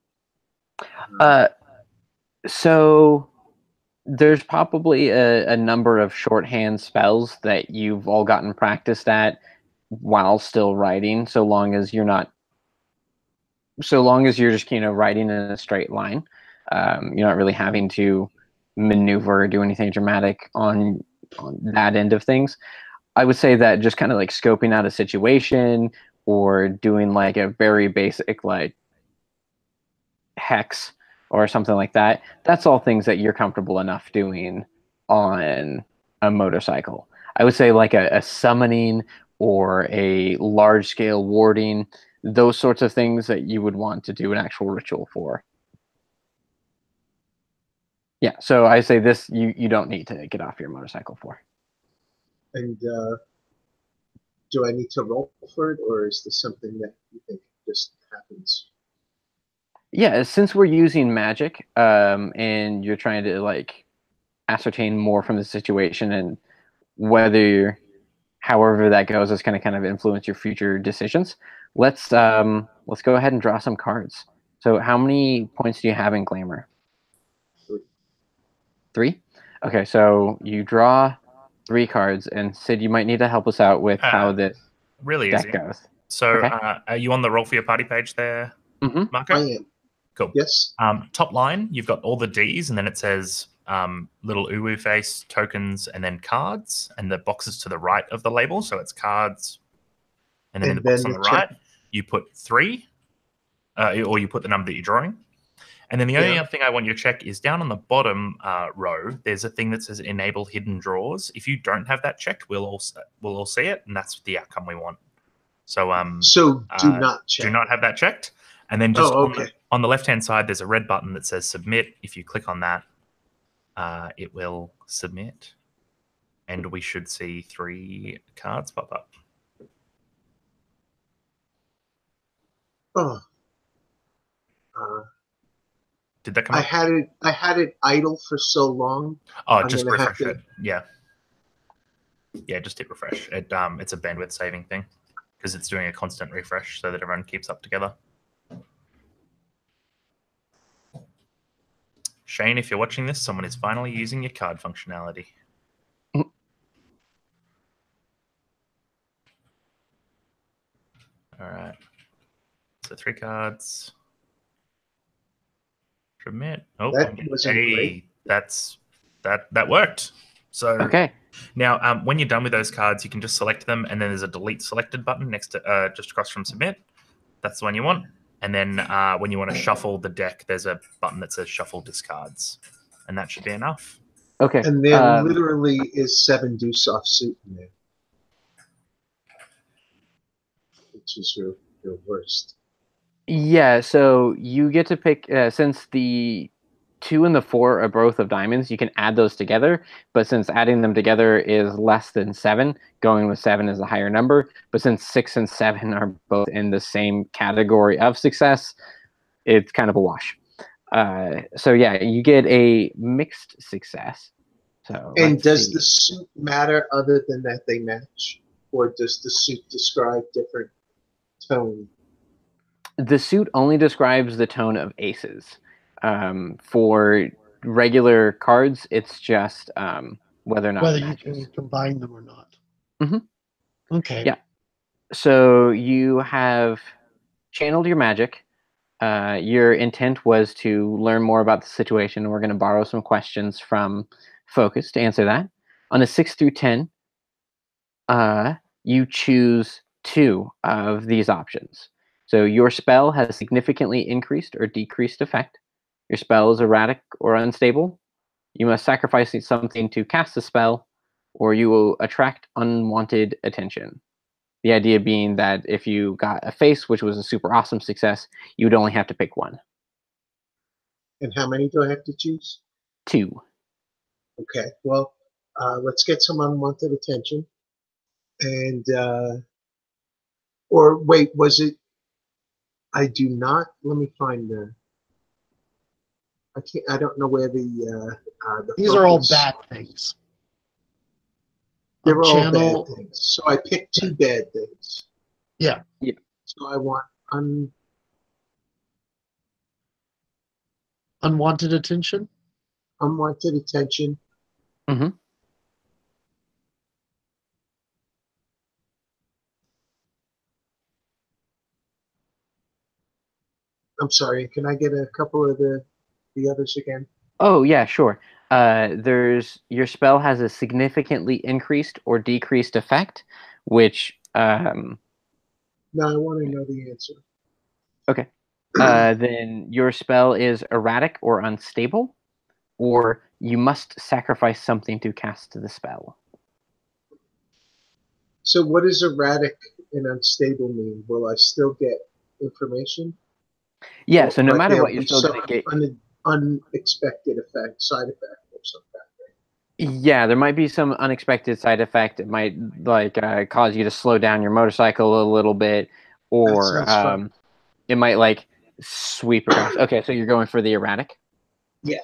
So there's probably a number of shorthand spells that you've all gotten practiced at while still writing, so long as you're just writing in a straight line. You're not really having to maneuver or do anything dramatic on that end of things. I would say that just kind of like scoping out a situation or doing like a very basic like hex or something like that, that's all things that you're comfortable enough doing on a motorcycle. I would say like a summoning or a large scale warding, those sorts of things that you would want to do an actual ritual for. Yeah, so I say this you don't need to get off your motorcycle for. And do I need to roll for it, or is this something that you think just happens? Yeah, since we're using magic, and you're trying to like ascertain more from the situation, and however that goes is going to kind of influence your future decisions. Let's go ahead and draw some cards. So, how many points do you have in Glamour? 3. Okay, so you draw 3 cards, and Sid, you might need to help us out with how this really deck easy goes. So, okay. Are you on the roll for your party page there, Marco? I am. Cool. Yes. Top line, you've got all the Ds, and then it says little uwu face, tokens, and then cards, and the boxes to the right of the label. So it's cards, and then in the box on the right, you put 3, or you put the number that you're drawing. And then the only other thing I want you to check is down on the bottom row, there's a thing that says enable hidden draws. If you don't have that checked, we'll all see it, and that's the outcome we want. So do not check. Do not have that checked. And then just on the left-hand side, there's a red button that says submit. If you click on that, it will submit. And we should see 3 cards pop up. Oh. Did that come up? I had it idle for so long. Oh, just refresh it. Yeah. Yeah, just hit refresh. It's a bandwidth saving thing because it's doing a constant refresh so that everyone keeps up together. Shane, if you're watching this, someone is finally using your card functionality. All right. So 3 cards. Submit. Oh, that wasn't great. That worked. So okay. Now, when you're done with those cards, you can just select them, and then there's a delete selected button next to just across from submit. That's the one you want. And then when you want to shuffle the deck, there's a button that says shuffle discards, and that should be enough. Okay. And there literally is 7 deuce off suit in there, which is your worst. Yeah, so you get to pick, since the 2 and the 4 are both of diamonds, you can add those together, but since adding them together is less than 7, going with 7 is a higher number, but since 6 and 7 are both in the same category of success, it's kind of a wash. So yeah, you get a mixed success. So and does the suit matter other than that they match, or does the suit describe different tone? The suit only describes the tone of aces. For regular cards. It's just whether or not Whether it you matches. can combine them or not. Mhm. Okay. Yeah. So you have channeled your magic. Your intent was to learn more about the situation. We're going to borrow some questions from Focus to answer that. On a 6 through 10, you choose 2 of these options. So your spell has significantly increased or decreased effect. Your spell is erratic or unstable. You must sacrifice something to cast the spell, or you will attract unwanted attention. The idea being that if you got a face, which was a super awesome success, you would only have to pick 1. And how many do I have to choose? 2. Okay, well, let's get some unwanted attention. And, or wait, was it, I do not, let me find I don't know where the These are all focus. bad things. They're all Channel. bad things. So I picked 2 bad things. Yeah. So I want Unwanted attention. unwanted attention. Mm-hmm. I'm sorry, can I get a couple of the others again? Oh, yeah, sure. There's your spell has a significantly increased or decreased effect, which No, I want to know the answer. okay. Then your spell is erratic or unstable, or you must sacrifice something to cast the spell. So what does erratic and unstable mean? Will I still get information? Yeah, Or so no might matter there what, you're be still some going to get. unexpected side effect or something? Yeah, there might be some unexpected side effect. It might cause you to slow down your motorcycle a little bit, or That sounds fun. it might sweep across. Okay, so you're going for the erratic. Yeah.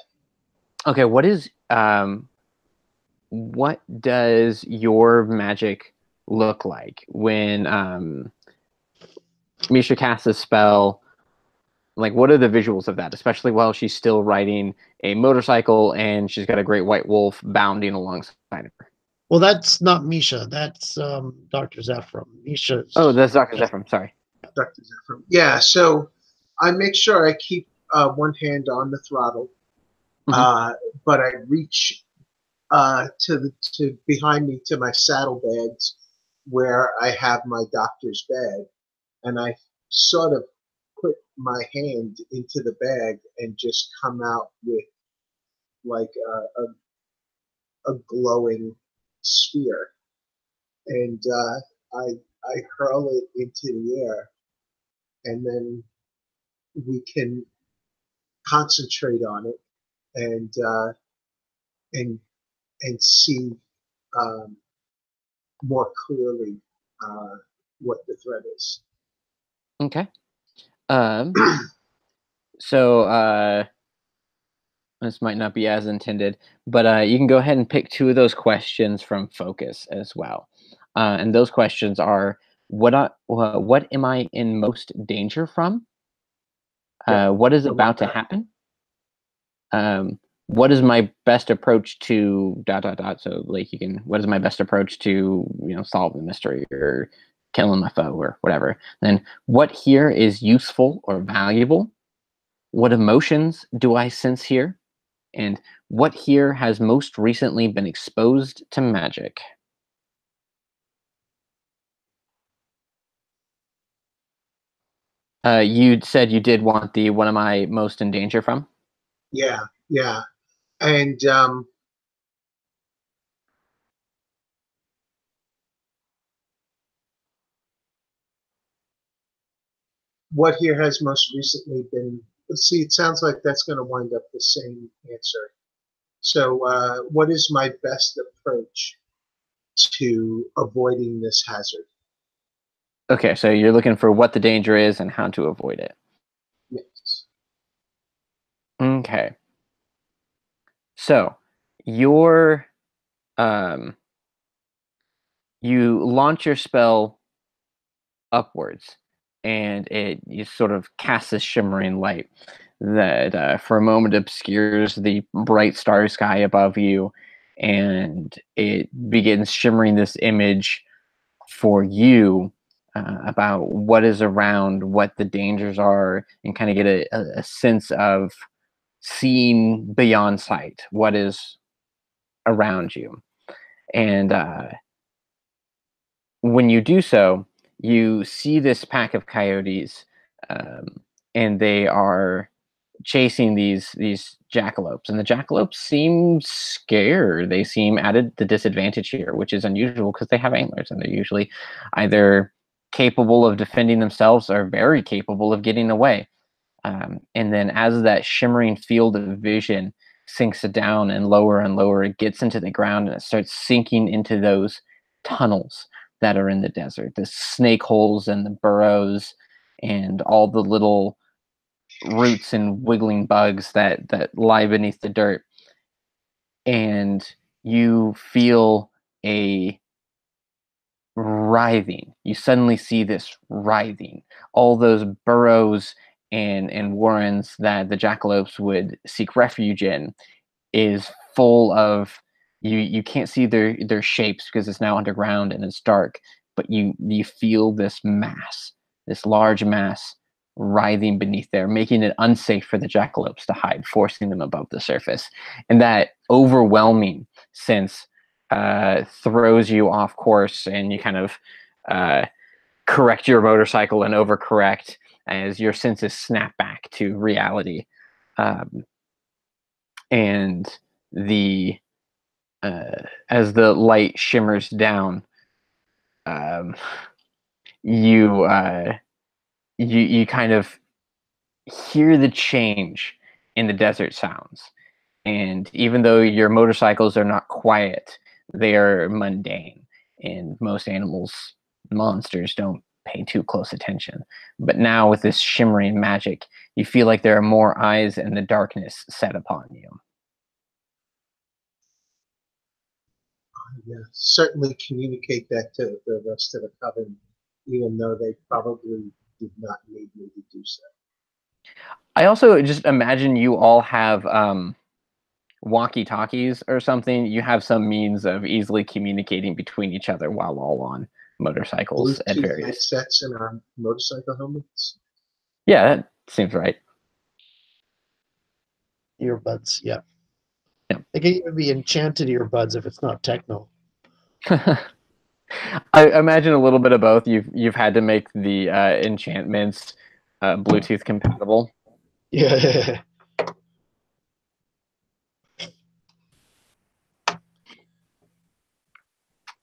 Okay, what does your magic look like when Misha casts a spell? Like, what are the visuals of that, especially while she's still riding a motorcycle and she's got a great white wolf bounding alongside of her? Well, that's not Misha. That's Dr. Zephram. Misha's. Oh, that's Dr. Zephram. Sorry. Dr. Zephram. Yeah, so I make sure I keep one hand on the throttle, but I reach to behind me to my saddlebags where I have my doctor's bag, and I sort of put my hand into the bag and just come out with like a glowing sphere, and I hurl it into the air, and then we can concentrate on it and and and see more clearly what the threat is. Okay. So this might not be as intended, but you can go ahead and pick 2 of those questions from Focus as well. And those questions are: what am I in most danger from? What is about to happen? What is my best approach to ... So like you can, what is my best approach to solve the mystery or killing my foe or whatever? Then what here is useful or valuable? What emotions do I sense here? And what here has most recently been exposed to magic? You said you did want the what am I most in danger from? Yeah, yeah. And what here has most recently been, let's see, it sounds like that's going to wind up the same answer. So what is my best approach to avoiding this hazard? Okay, so you're looking for what the danger is and how to avoid it. Yes. Okay. So your you launch your spell upwards and you sort of cast this shimmering light. that for a moment obscures the bright starry sky above you, and it begins shimmering this image for you about what is around, what the dangers are, and kind of get a sense of seeing beyond sight, what is around you. And when you do so, you see this pack of coyotes, and they are chasing these jackalopes, and the jackalopes seem scared. They seem at the disadvantage here, which is unusual because they have antlers, and they're usually either capable of defending themselves or very capable of getting away. And then as that shimmering field of vision sinks down and lower, it gets into the ground and it starts sinking into those tunnels that are in the desert, the snake holes and the burrows and all the little roots and wiggling bugs that lie beneath the dirt. And you feel a writhing. You suddenly see this writhing. All those burrows and warrens that the jackalopes would seek refuge in is full of you can't see their shapes because it's now underground and it's dark, but you feel this mass, this large mass writhing beneath there, making it unsafe for the jackalopes to hide, forcing them above the surface. And that overwhelming sense throws you off course, and you kind of correct your motorcycle and overcorrect as your senses snap back to reality. And the as the light shimmers down, you kind of hear the change in the desert sounds. And even though your motorcycles are not quiet, they are mundane. And most animals, monsters, don't pay too close attention. But now with this shimmering magic, you feel like there are more eyes in the darkness set upon you. Yeah, certainly communicate that to the rest of the coven, even though they probably did not need me to do so. I also just imagine you all have walkie-talkies or something. You have some means of easily communicating between each other while all on motorcycles at Bluetooth various headsets in our motorcycle helmets. Yeah, that seems right. Earbuds, yeah. Yeah. They can even be enchanted earbuds if it's not techno. I imagine a little bit of both. You've had to make the enchantments Bluetooth compatible. Yeah.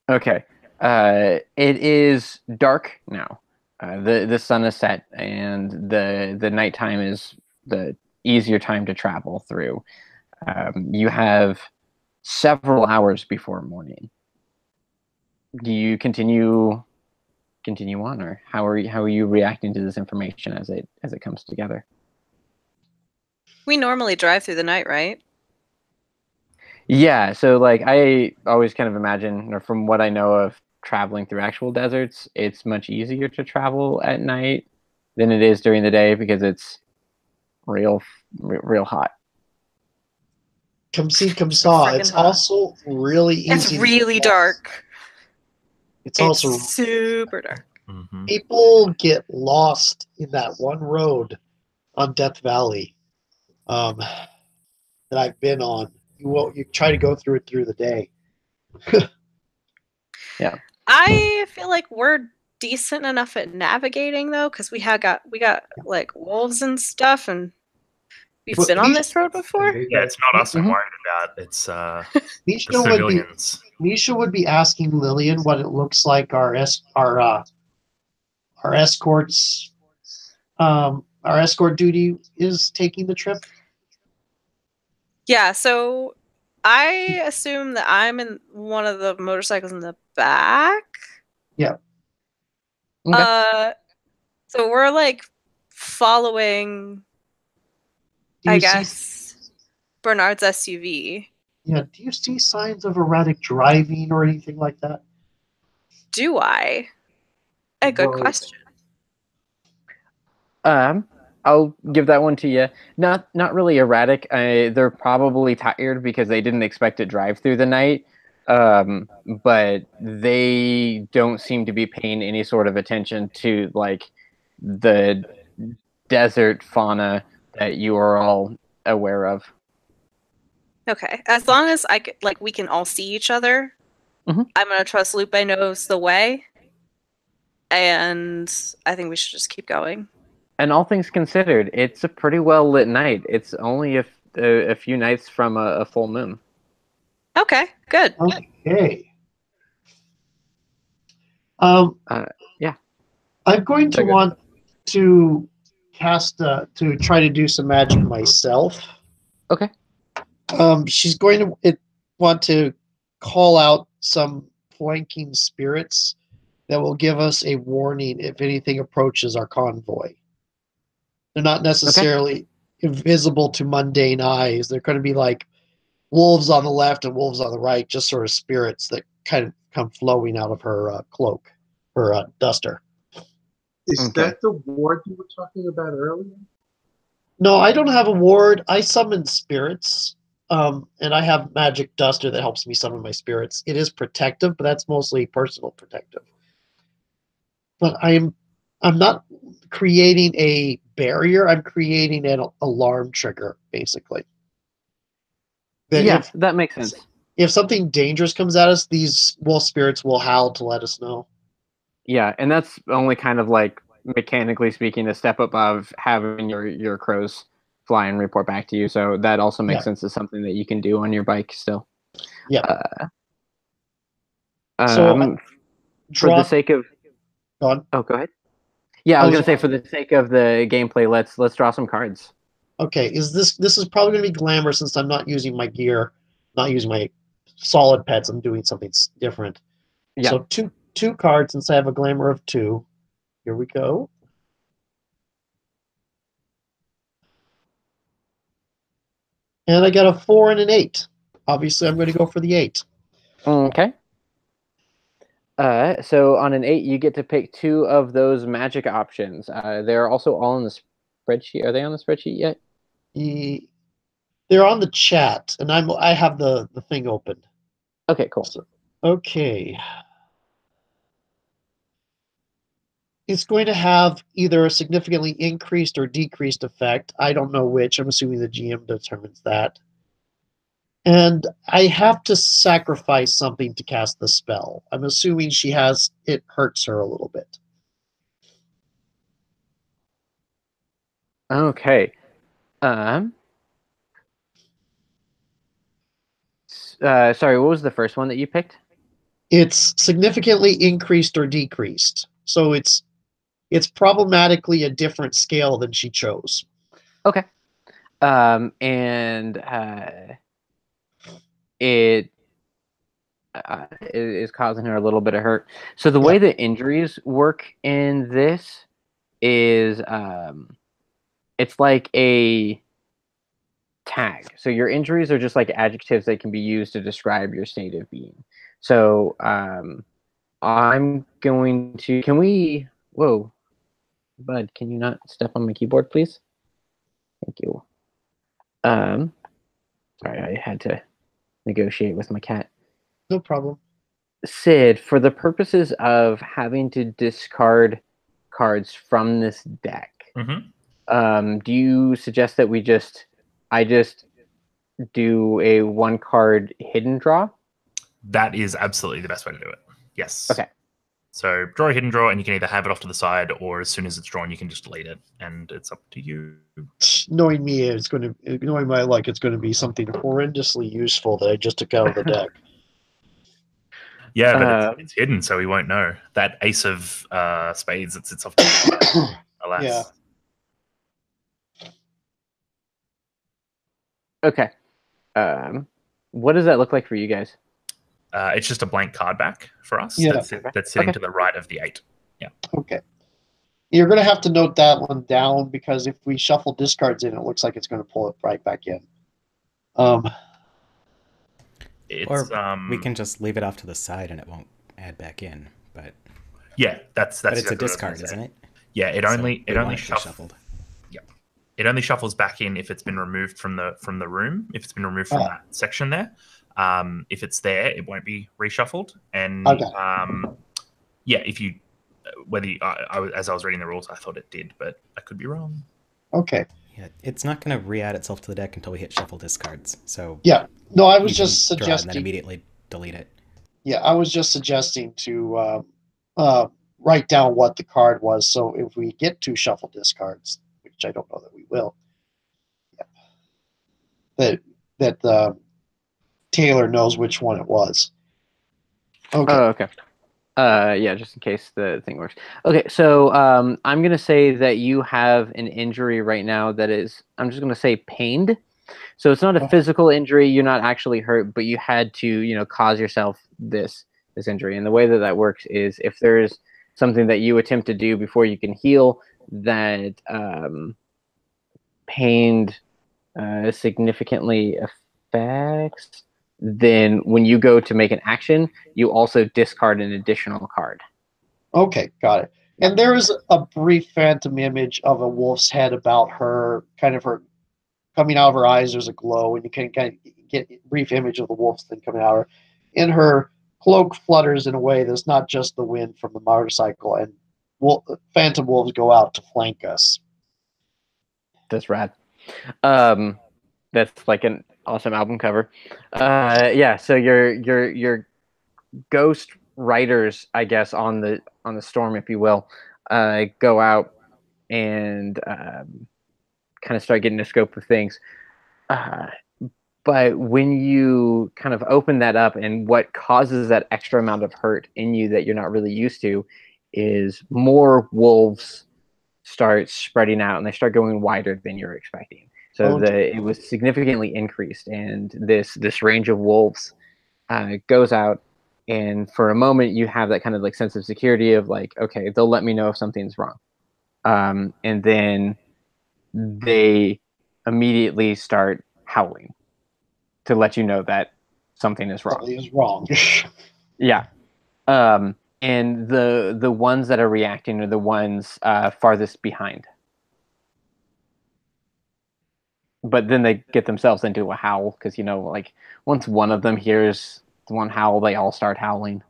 Okay. It is dark now. The sun is set, and the nighttime is the easier time to travel through. You have several hours before morning. Do you continue on, or how are you reacting to this information as it comes together? We normally drive through the night, right? Yeah, so like I always kind of imagine, or from what I know of traveling through actual deserts, it's much easier to travel at night than it is during the day because it's real hot. Come see, come So saw. friggin' It's hot. also really easy. It's really dark. It's also super dark. Mm-hmm. people get lost in that one road on Death Valley that I've been on. You try to go through it through the day. Yeah. I feel like we're decent enough at navigating though, because we got like wolves and stuff, and we've Well, been on this road before. Yeah, it's not us I'm Mhm. worried about. It's the Misha would be civilians. asking Lillian what it looks like our escorts our escort duty is taking the trip. Yeah, so I assume that I'm in one of the motorcycles in the back. Yeah. Okay. So we're like following, Do you I see? guess, Bernard's SUV. Yeah. Do you see signs of erratic driving or anything like that? Do I? A good Well, question. I'll give that one to you. Not really erratic. They're probably tired because they didn't expect to drive through the night. But they don't seem to be paying any sort of attention to like the desert fauna that you are all aware of. Okay, as long as we can all see each other, Mhm. I'm gonna trust Lupe knows the way, and I think we should just keep going. And all things considered, it's a pretty well lit night. It's only a few nights from a full moon. Okay, good. Okay. Yeah. I'm going to Very good. want to cast to try to do some magic myself. Okay. She's going to want to call out some flanking spirits that will give us a warning if anything approaches our convoy. They're not necessarily invisible to mundane eyes. They're going to be like wolves on the left and wolves on the right, just sort of spirits that kind of come flowing out of her cloak, her duster. Is that the ward you were talking about earlier? No, I don't have a ward. I summon spirits, and I have magic duster that helps me summon my spirits. It is protective, but that's mostly personal protective. But I'm not creating a barrier. I'm creating an alarm trigger, basically. That makes sense. If something dangerous comes at us, these wolf spirits will howl to let us know. Yeah, and that's only kind of like mechanically speaking a step above having your crows fly and report back to you. So that also makes sense as something that you can do on your bike still. Yeah. For the sake of go on. Oh, go ahead. Yeah, I was gonna say for the sake of the gameplay, let's draw some cards. Okay, this is probably gonna be glamour since I'm not using my gear, not using my solid pets. I'm doing something different. Yeah. So two cards since I have a glamour of 2. Here we go. And I got a 4 and an 8. Obviously, I'm going to go for the 8. Okay. So on an 8, you get to pick 2 of those magic options. They're also all in the spreadsheet. Are they on the spreadsheet yet? They're on the chat, and I have the thing open. Okay, cool. So, okay. It's going to have either a significantly increased or decreased effect. I don't know which. I'm assuming the GM determines that. And I have to sacrifice something to cast the spell. I'm assuming it hurts her a little bit. Okay. Sorry, what was the first one that you picked? It's significantly increased or decreased. So it's problematically a different scale than she chose. Okay. It is causing her a little bit of hurt. So the way that injuries work in this is it's like a tag. So your injuries are just like adjectives that can be used to describe your state of being. So I'm going to, whoa, bud, can you not step on my keyboard, please? Thank you. Sorry, I had to negotiate with my cat. No problem. Sid, for the purposes of having to discard cards from this deck, do you suggest that I just do a 1-card hidden draw? That is absolutely the best way to do it. Yes. Okay. So draw a hidden draw, and you can either have it off to the side, or as soon as it's drawn, you can just delete it, and it's up to you. Knowing me, knowing my luck, it's going to be something horrendously useful that I just took out of the deck. Yeah, but it's hidden, so we won't know. That ace of spades that sits off to the side, alas. Yeah. Okay. What does that look like for you guys? It's just a blank card back for us. Yeah. That's sitting to the right of the 8. Yeah. Okay. You're going to have to note that one down because if we shuffle discards in, it looks like it's going to pull it right back in. Or we can just leave it off to the side and it won't add back in. But yeah, that's but it's exactly a discard, isn't it? Yeah, it only shuffled. Shuffled. Yeah. it only shuffles back in if it's been removed from the room. If it's been removed from Oh. that section there, if it's there, it won't be reshuffled. And Okay. yeah, if you as I was reading the rules, I thought it did, but I could be wrong. Okay. Yeah, it's not going to re-add itself to the deck until we hit shuffle discards. So Yeah. No, I was you can just draw and then suggesting. immediately delete it. Yeah, I was just suggesting to write down what the card was, so if we get to shuffle discards, which I don't know that we will, that Taylor knows which one it was. Okay. Oh, okay. Yeah, just in case the thing works. Okay, so I'm gonna say that you have an injury right now that is, I'm just gonna say pained. So it's not a physical injury. You're not actually hurt, but you had to, cause yourself this injury. And the way that that works is if there's something that you attempt to do before you can heal that pained significantly affects, then when you go to make an action, you also discard an additional card. Okay, got it. And there is a brief phantom image of a wolf's head about her, kind of her coming out of her eyes. There's a glow, and you can kind of get a brief image of the wolf's thing coming out of her. And her cloak flutters in a way that's not just the wind from the motorcycle, and phantom wolves go out to flank us. That's rad. That's like an awesome album cover. Yeah, so your ghost riders, I guess, on the storm, if you will, go out and kind of start getting a scope of things. But when you kind of open that up, and what causes that extra amount of hurt in you that you're not really used to is more wolves start spreading out, and they start going wider than you're expecting. So it was significantly increased, and this range of wolves goes out, and for a moment you have that kind of like sense of security of like, okay, they'll let me know if something's wrong, and then they immediately start howling to let you know that something is wrong. Something is wrong. Yeah. And the ones that are reacting are the ones farthest behind. But then they get themselves into a howl because, like once one of them hears one howl, they all start howling.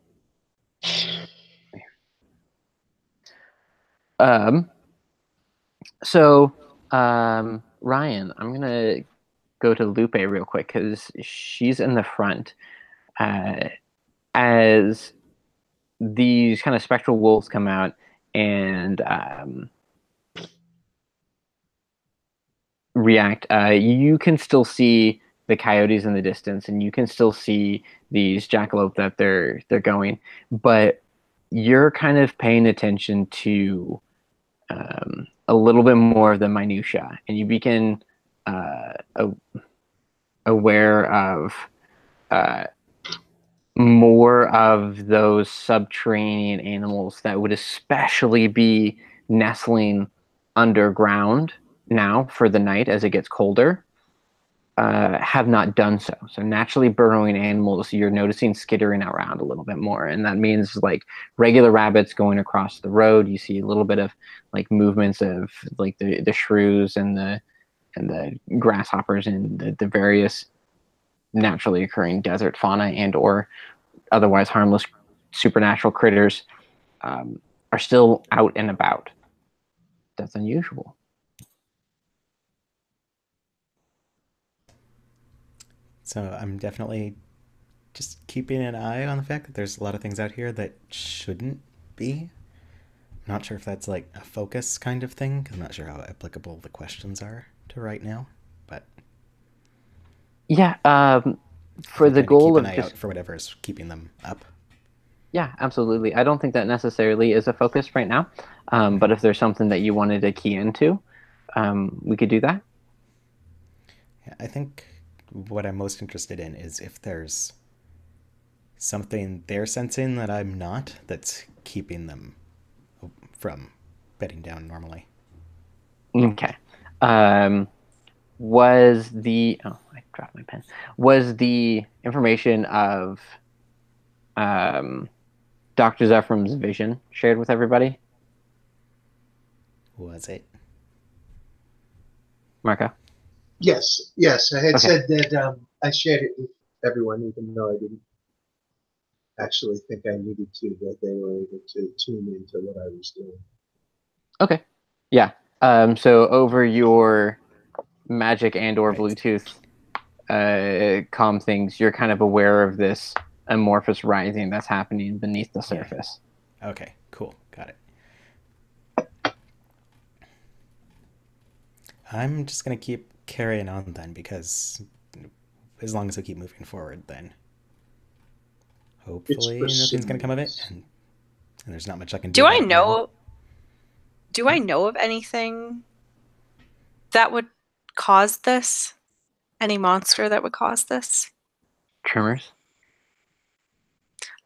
So, Ryan, I'm going to go to Lupe real quick because she's in the front. As these kind of spectral wolves come out and react, you can still see the coyotes in the distance, and you can still see these jackalope that they're going, but you're kind of paying attention to a little bit more of the minutia, and you begin aware of more of those subterranean animals that would especially be nestling underground now for the night as it gets colder, have not done so. So naturally burrowing animals, you're noticing skittering around a little bit more. And that means like regular rabbits going across the road. You see a little bit of like movements of like the shrews and the grasshoppers and the various naturally occurring desert fauna and or otherwise harmless supernatural critters are still out and about. That's unusual. So I'm definitely just keeping an eye on the fact that there's a lot of things out here that shouldn't be. I'm not sure if that's like a focus kind of thing, because I'm not sure how applicable the questions are to right now. But yeah, for the goal of keep an eye out for whatever is keeping them up. Yeah, absolutely. I don't think that necessarily is a focus right now, but if there's something that you wanted to key into, we could do that. Yeah, I think what I'm most interested in is if there's something they're sensing that I'm not, that's keeping them from bedding down normally. Okay. Was the I dropped my pen. Was the information of Dr. Zephram's vision shared with everybody? Was it? Marco? Yes, I had said that I shared it with everyone, even though I didn't actually think I needed to, that they were able to tune into what I was doing. Okay. Yeah. So over your magic and or Bluetooth comm things, you're kind of aware of this amorphous rising that's happening beneath the surface. Yeah. Okay, cool. Got it. I'm just going to keep carrying on then, because as long as we keep moving forward, then hopefully nothing's going to come of it, and there's not much I can do. Do I know of anything that would cause this? Any monster that would cause this? Tremors?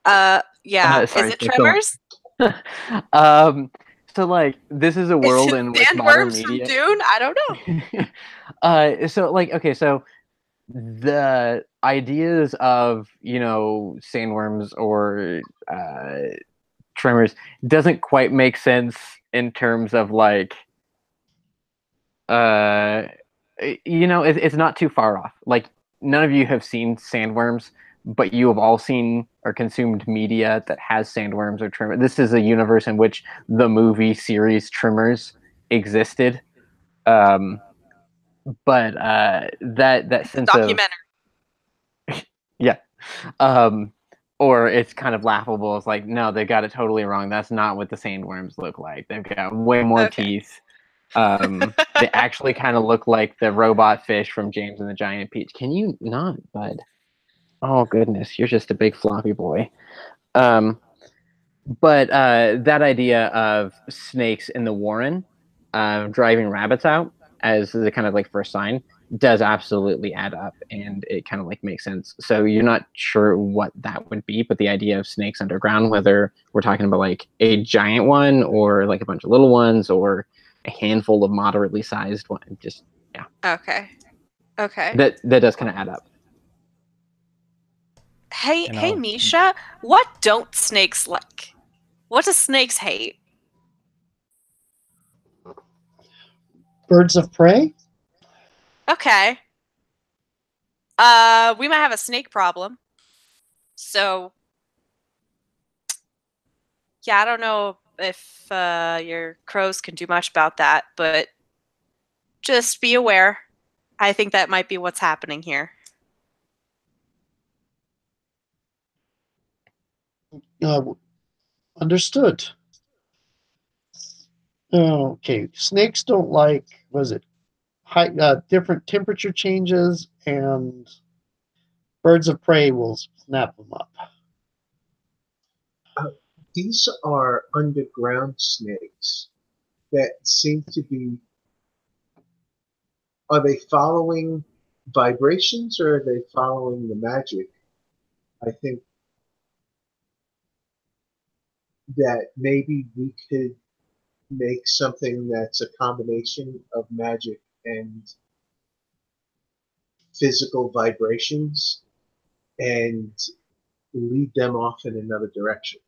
Yeah. Sorry, Is it tremors? So like this is a world in which modern Sandworms media. from Dune? I don't know. So like okay, so the ideas of sandworms or tremors doesn't quite make sense in terms of like it's not too far off. Like none of you have seen sandworms, but you have all seen or consumed media that has sandworms or tremors. This is a universe in which the movie series Tremors existed. But that sense documentary. Yeah. Or it's kind of laughable. It's like, no, they got it totally wrong. That's not what the sandworms look like. They've got way more teeth. They actually kind of look like the robot fish from James and the Giant Peach. Can you not, bud? Oh goodness, you're just a big floppy boy. But that idea of snakes in the warren driving rabbits out as the kind of like first sign does absolutely add up, and it kind of like makes sense. So you're not sure what that would be, but the idea of snakes underground, whether we're talking about like a giant one or like a bunch of little ones or a handful of moderately sized ones, just yeah. Okay. That does kind of add up. Hey, Misha, what don't snakes like? What do snakes hate? Birds of prey? Okay. We might have a snake problem. So, yeah, I don't know if your crows can do much about that, but just be aware. I think that might be what's happening here. Understood. Okay, snakes don't like, was it, different temperature changes, and birds of prey will snap them up. These are underground snakes that seem to be. Are they following vibrations or are they following the magic? I think that maybe we could make something that's a combination of magic and physical vibrations and lead them off in another direction.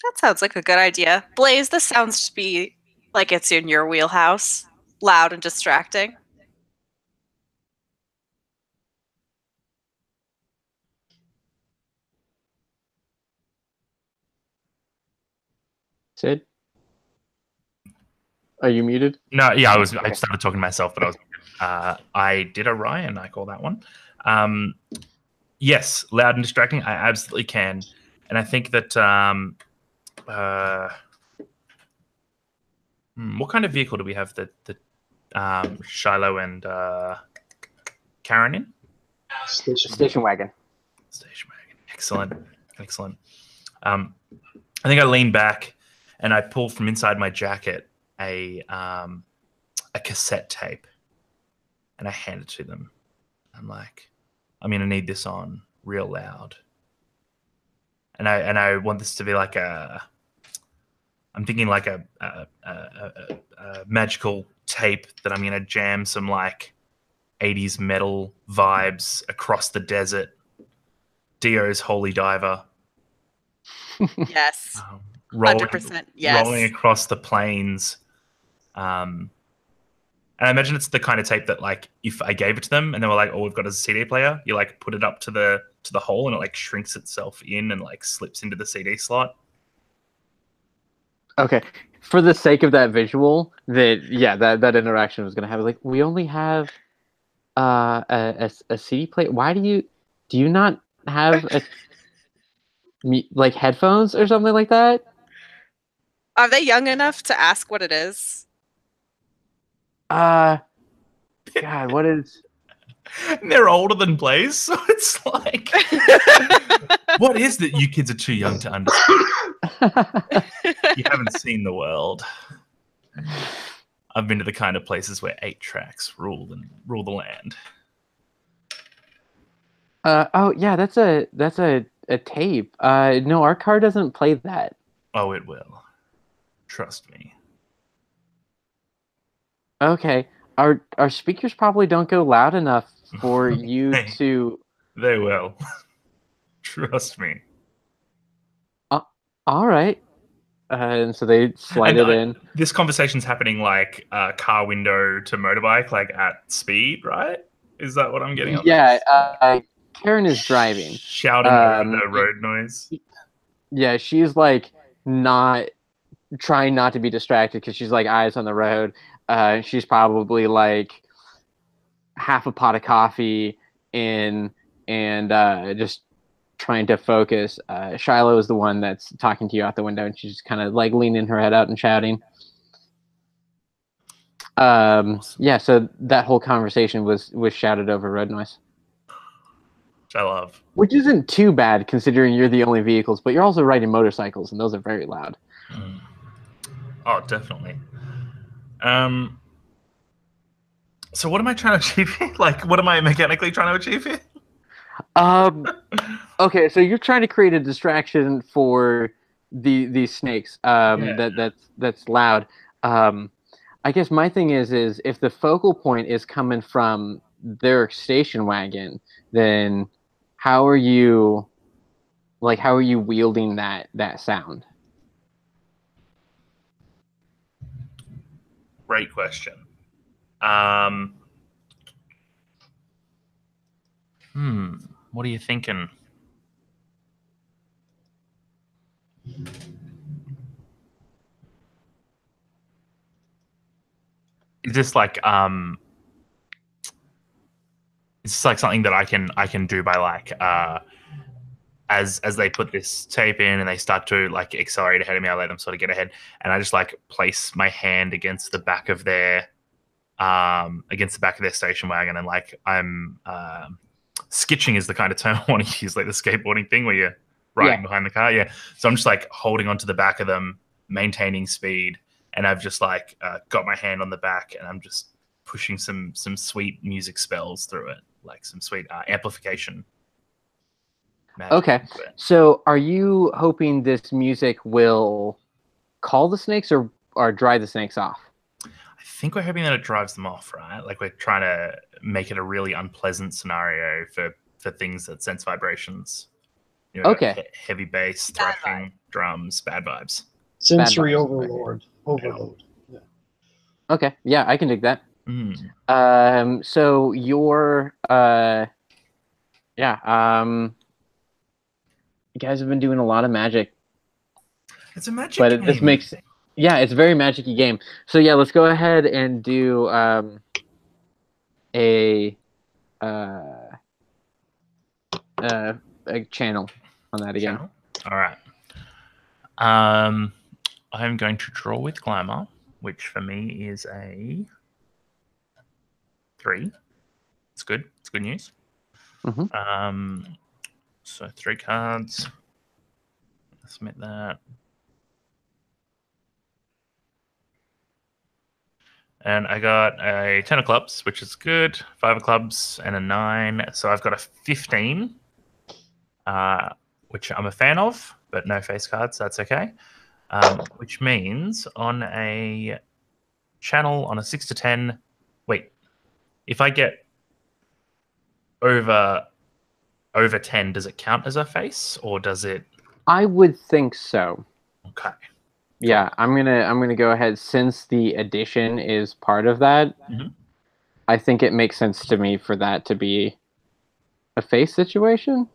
That sounds like a good idea. Blaze, this sounds to be like it's in your wheelhouse. Loud and distracting. Sid? Are you muted? No, yeah, I started talking to myself, but I did a Ryan, I call that one. Yes, loud and distracting. I absolutely can, and I think that what kind of vehicle do we have that Shiloh and Karen in? Station wagon. Station wagon. Excellent. I think I lean back and I pull from inside my jacket a cassette tape, and I hand it to them. I'm like, I'm gonna need this on real loud, and I want this to be like I'm thinking like a magical tape that I'm gonna jam some like 80s metal vibes across the desert. Dio's Holy Diver. Yes. 100%. Yes. Rolling across the plains. And I imagine it's the kind of tape that, like, if I gave it to them and they were like, "Oh, we've got a CD player," you like put it up to the hole and it like shrinks itself in and like slips into the CD slot. Okay. For the sake of that visual, that interaction was gonna have like, we only have a CD player. Why do you not have like headphones or something like that? Are they young enough to ask what it is? God, what is? And they're older than Blaze, so it's like, what is that? You kids are too young to understand. You haven't seen the world. I've been to the kind of places where 8 tracks rule the land. Oh yeah, that's a tape. No, our car doesn't play that. Oh, it will. Trust me. Okay, our speakers probably don't go loud enough for you to. They will. Trust me. All right. And so they slide it in. This conversation's happening like car window to motorbike, like at speed, right? Is that what I'm getting? Yeah. Karen is driving, shouting over the road noise. Yeah, she's like not trying not to be distracted because she's like eyes on the road. She's probably like half a pot of coffee in and just trying to focus. Shiloh is the one that's talking to you out the window, and she's just kind of like leaning her head out and shouting. Yeah, so that whole conversation was shouted over road noise. Which I love. Which isn't too bad considering you're the only vehicles, but you're also riding motorcycles, and those are very loud. Oh, definitely. So what am I trying to achieve here? Like, what am I mechanically trying to achieve here? Okay, so you're trying to create a distraction for these snakes. That's loud. I guess my thing is if the focal point is coming from their station wagon, then how are you wielding that sound? Great question. What are you thinking? Is this like something that I can do by like as they put this tape in and they start to like accelerate ahead of me, I let them sort of get ahead, and I just like place my hand against the back of their station wagon, and like I'm skitching is the kind of term I want to use, like the skateboarding thing where you're riding behind the car. Yeah. So I'm just like holding onto the back of them, maintaining speed, and I've just like got my hand on the back, and I'm just pushing some sweet music spells through it, like some sweet amplification. Okay. So are you hoping this music will call the snakes or drive the snakes off? I think we're hoping that it drives them off, right? Like we're trying to make it a really unpleasant scenario for things that sense vibrations. You know, okay. Heavy bass, thrashing, drums, bad vibes. Sensory overload. Yeah. Okay. Yeah, I can dig that. So you're you guys have been doing a lot of magic. It's a magic game. This makes it's a very magic-y game. So yeah, let's go ahead and do a channel on that again. Channel? All right. I'm going to draw with Glamour, which for me is a 3. It's good. It's good news. So 3 cards. Submit that. And I got a 10 of clubs, which is good. 5 of clubs and a 9. So I've got a 15, which I'm a fan of, but no face cards. That's okay. Which means on a channel on a 6 to 10. Wait, if I get over 10, does it count as a face or does it? I would think so. Okay. Yeah, I'm gonna go ahead since the addition is part of that. Mhm. I think it makes sense to me for that to be a face situation.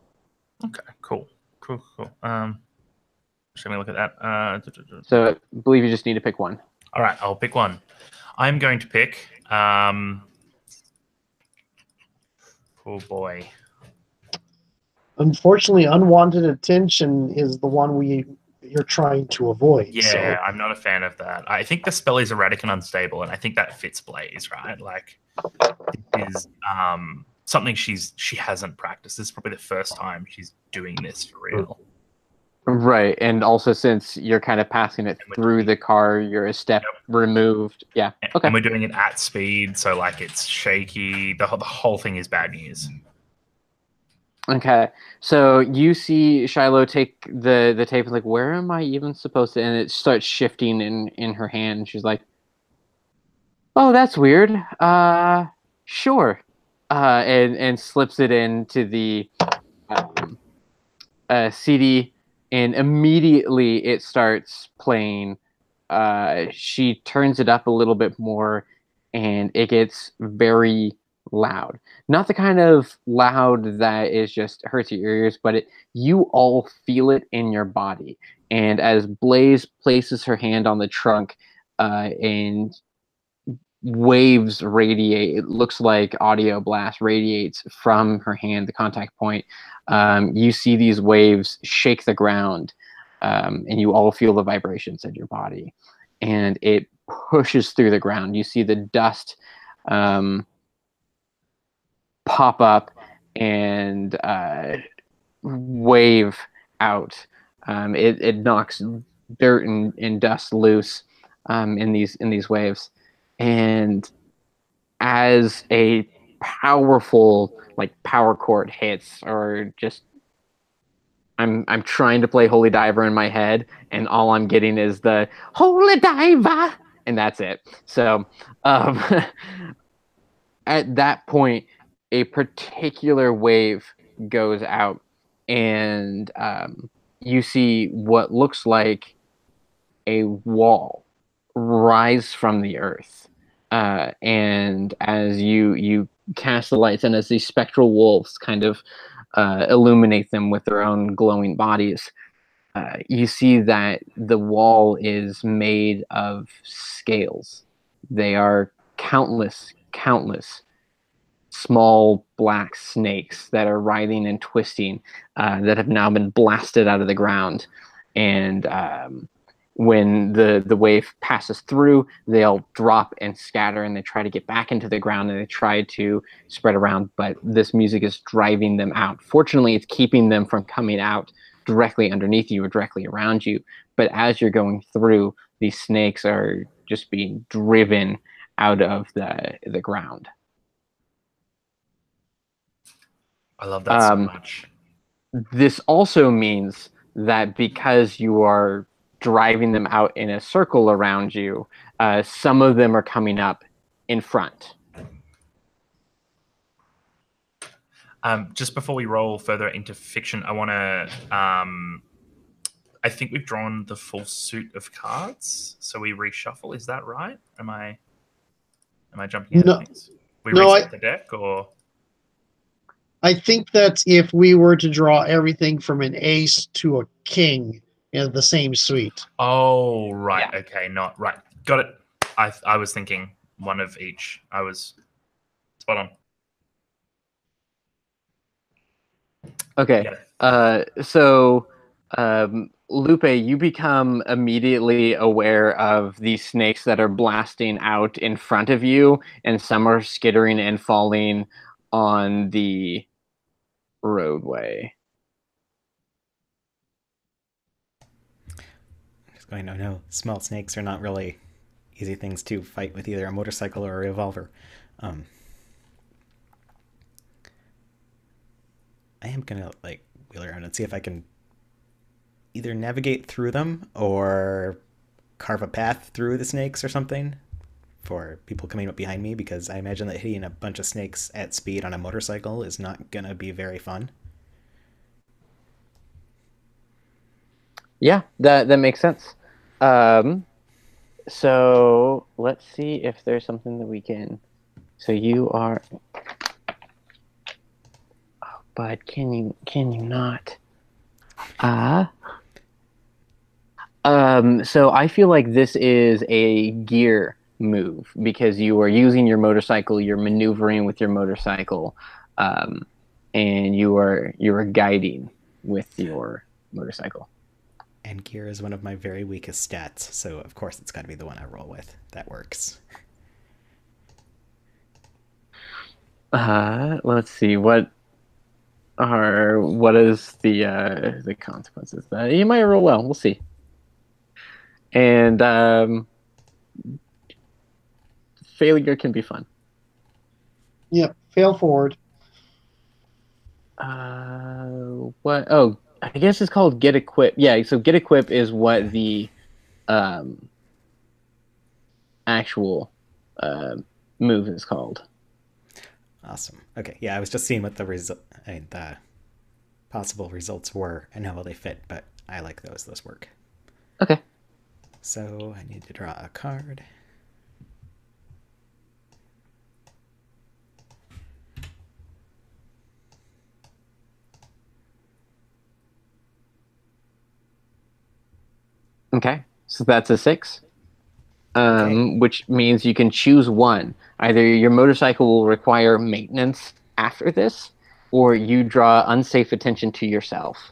Okay, cool. Just let me look at that. So I believe you just need to pick one. All right, I'll pick one. I'm going to pick. Oh boy. Unfortunately, unwanted attention is the one you're trying to avoid. Yeah, So. I'm not a fan of that. I think the spell is erratic and unstable, and I think that fits Blaze, right? Like, it is something she hasn't practiced. This is probably the first time she's doing this for real. Right, and also since you're kind of passing it through the car, you're a step removed. Yeah, okay. And we're doing it at speed, so like it's shaky. The whole thing is bad news. Okay, so you see Shiloh take the tape and like, where am I even supposed to? And it starts shifting in her hand. She's like, oh, that's weird. Sure. And slips it into the CD, and immediately it starts playing. She turns it up a little bit more, and it gets very loud. Not the kind of loud that is just hurts your ears, but you all feel it in your body. And as Blaze places her hand on the trunk, and waves radiate. It looks like audio blast radiates from her hand, the contact point. You see these waves shake the ground, and you all feel the vibrations in your body. And it pushes through the ground. You see the dust pop up and wave out. It knocks dirt and dust loose in these waves. And as a powerful like power chord hits, or just I'm trying to play Holy Diver in my head, and all I'm getting is the Holy Diver, and that's it. So at that point, a particular wave goes out, and you see what looks like a wall rise from the earth. And as you cast the lights, and as these spectral wolves kind of illuminate them with their own glowing bodies, you see that the wall is made of scales. They are countless small black snakes that are writhing and twisting, that have now been blasted out of the ground. And when the wave passes through, they'll drop and scatter, and they try to get back into the ground, and they try to spread around, but this music is driving them out. Fortunately, it's keeping them from coming out directly underneath you or directly around you. But as you're going through, these snakes are just being driven out of the ground. I love that so much. This also means that because you are driving them out in a circle around you, some of them are coming up in front. Just before we roll further into fiction, I want to. I think we've drawn the full suit of cards, so we reshuffle. Is that right? Am I jumping ahead of things? We reset the deck, or I think that if we were to draw everything from an ace to a king in the same suite. Oh, right. Yeah. Okay, not right. Got it. I was thinking one of each. I was spot on. Okay. Yeah. So, Lupe, you become immediately aware of these snakes that are blasting out in front of you, and some are skittering and falling on the roadway. I'm just going, no, small snakes are not really easy things to fight with either a motorcycle or a revolver. I am gonna like wheel around and see if I can either navigate through them or carve a path through the snakes or something for people coming up behind me, because I imagine that hitting a bunch of snakes at speed on a motorcycle is not gonna be very fun. Yeah, that makes sense. So let's see if there's something that we can. So you are. Oh, but can you not? So I feel like this is a gear move because you are using your motorcycle, you're maneuvering with your motorcycle, and you are guiding with your motorcycle. And gear is one of my very weakest stats, so of course it's got to be the one I roll with. That works. Let's see what is the consequences. You might roll well. We'll see. And failure can be fun. Yep, fail forward. What? Oh, I guess it's called Get Equip. Yeah, so Get Equip is what the actual move is called. Awesome. Okay, yeah, I was just seeing what the the possible results were and how well they fit, but I like those. Those work. Okay. So I need to draw a card. Okay, so that's a 6, Okay. which means you can choose one. Either your motorcycle will require maintenance after this, or you draw unsafe attention to yourself.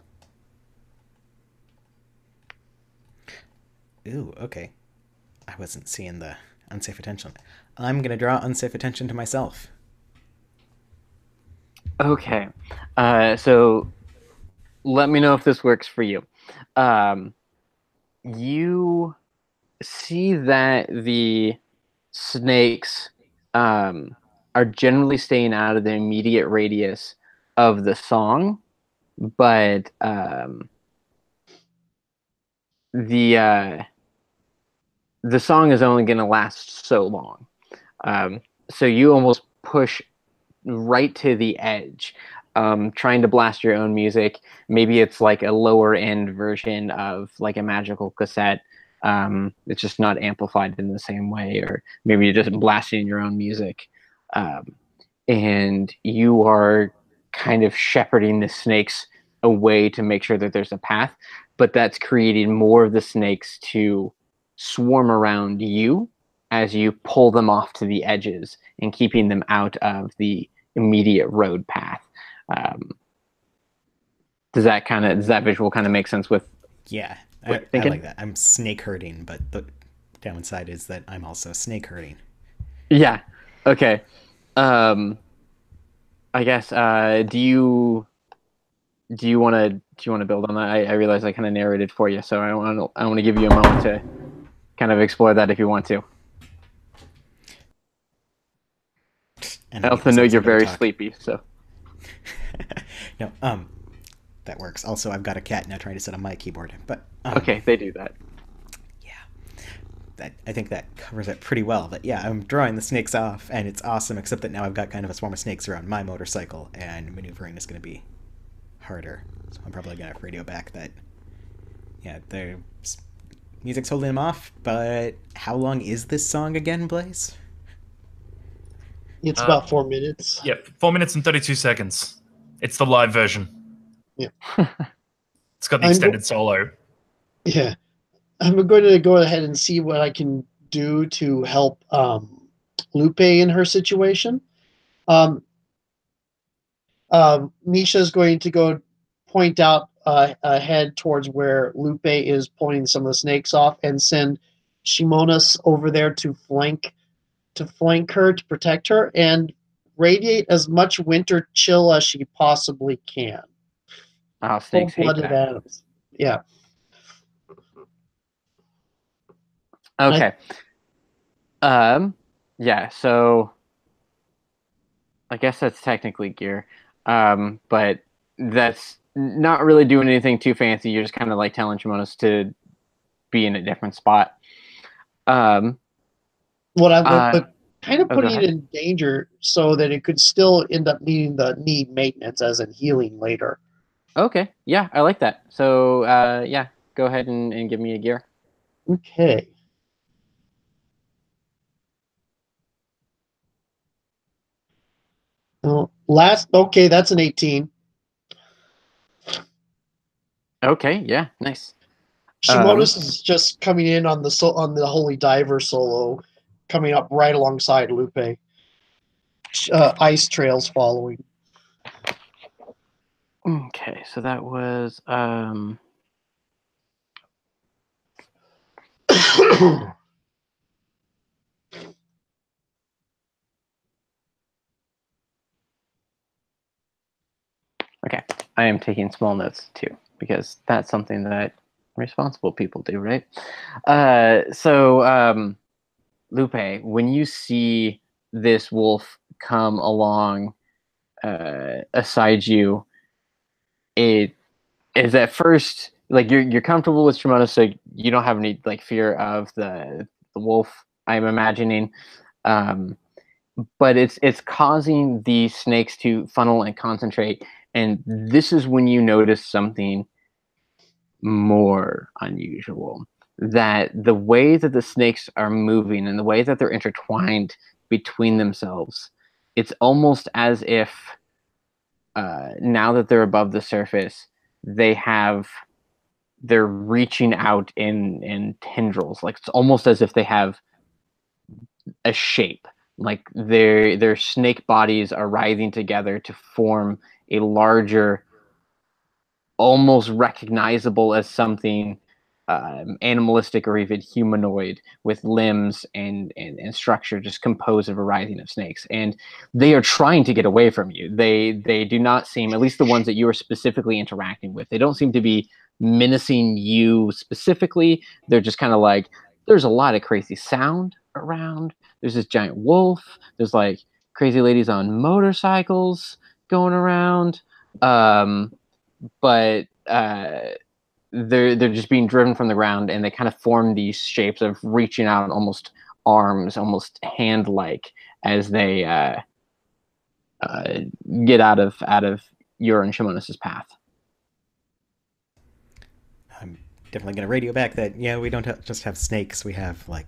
Ooh, okay. I wasn't seeing the unsafe attention. I'm going to draw unsafe attention to myself. Okay, so let me know if this works for you. You see that the snakes are generally staying out of the immediate radius of the song, but the song is only going to last so long. So you almost push right to the edge, trying to blast your own music. Maybe it's like a lower end version of like a magical cassette. It's just not amplified in the same way, or maybe you're just blasting your own music. And you are kind of shepherding the snakes away to make sure that there's a path, but that's creating more of the snakes to swarm around you as you pull them off to the edges and keeping them out of the immediate road path. Does that visual kind of make sense with? Yeah, what I you're like that. I'm snake herding, but the downside is that I'm also snake herding. Yeah. Okay. I guess. Do you want to build on that? I realize I kind of narrated for you, so I want to give you a moment to kind of explore that if you want to. And I also know you're very sleepy, so. No, that works. Also, I've got a cat now trying to sit on my keyboard, but Okay, they do that. Yeah, I think that covers it pretty well. But yeah, I'm drawing the snakes off, and it's awesome. Except that now I've got kind of a swarm of snakes around my motorcycle, and maneuvering is going to be harder. So I'm probably going to radio back that. Yeah, the music's holding them off. But how long is this song again, Blaze? It's about 4 minutes. Yep, 4 minutes and 32 seconds. It's the live version. Yeah. It's got the extended solo. Yeah. I'm going to go ahead and see what I can do to help Lupe in her situation. Misha's going to go point out ahead towards where Lupe is pulling some of the snakes off and send Shimonas over there to flank her, to protect her, and radiate as much winter chill as she possibly can. Oh, snakes hate Cold-blooded that. animals. Yeah. Okay. Yeah, so I guess that's technically gear. But that's not really doing anything too fancy. You're just kind of like telling Shimonos to be in a different spot. What I'm but kind of go putting it ahead. in danger so that it could still end up need maintenance as in healing later. Okay, yeah, I like that. So yeah, go ahead and give me a gear. Okay. Oh, okay, that's an 18. Okay, yeah, nice. Shimonis is just coming in on the Holy Diver solo, coming up right alongside Lupe. Ice trails following. Okay, so that was okay. I am taking small notes too, because that's something that responsible people do, right? Lupe, when you see this wolf come along aside you, it is at first like you're comfortable with Shimano, so you don't have any like fear of the wolf. I'm imagining, but it's causing the snakes to funnel and concentrate, and this is when you notice something more unusual. That the way that the snakes are moving and the way that they're intertwined between themselves, it's almost as if now that they're above the surface, they're reaching out in tendrils. Like it's almost as if they have a shape. Like their snake bodies are writhing together to form a larger, almost recognizable as something animalistic or even humanoid with limbs and structure just composed of a writhing of snakes. And they are trying to get away from you. They do not seem, at least the ones that you are specifically interacting with, they don't seem to be menacing you specifically. They're just kind of like, there's a lot of crazy sound around. There's this giant wolf. There's like crazy ladies on motorcycles going around. But they're just being driven from the ground, and they kind of form these shapes of reaching out, almost arms, almost hand-like, as they get out of your and Shimonis's path. I'm definitely going to radio back that, yeah, we don't just have snakes, we have, like,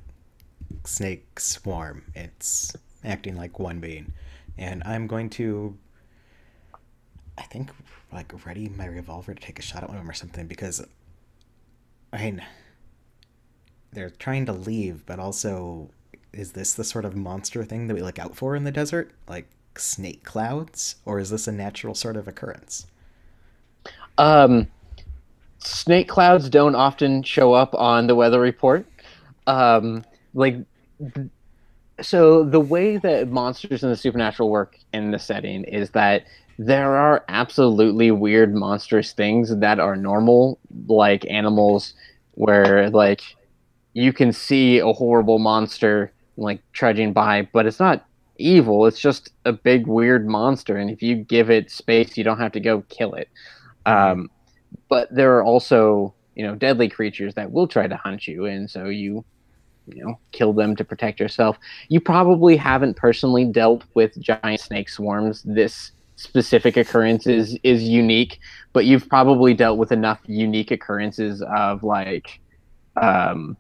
snake swarm. It's acting like one being. And I'm going to, I think, like, ready my revolver to take a shot at one of them or something, because, I mean, they're trying to leave, but also, is this the sort of monster thing that we look out for in the desert? Like, snake clouds? Or is this a natural sort of occurrence? Snake clouds don't often show up on the weather report. So the way that monsters in the supernatural work in the setting is that there are absolutely weird monstrous things that are normal, like animals, where like you can see a horrible monster like trudging by, but it's not evil. It's just a big weird monster, and if you give it space, you don't have to go kill it. But there are also, deadly creatures that will try to hunt you, and so you kill them to protect yourself. You probably haven't personally dealt with giant snake swarms. This specific occurrence is unique, but you've probably dealt with enough unique occurrences of like the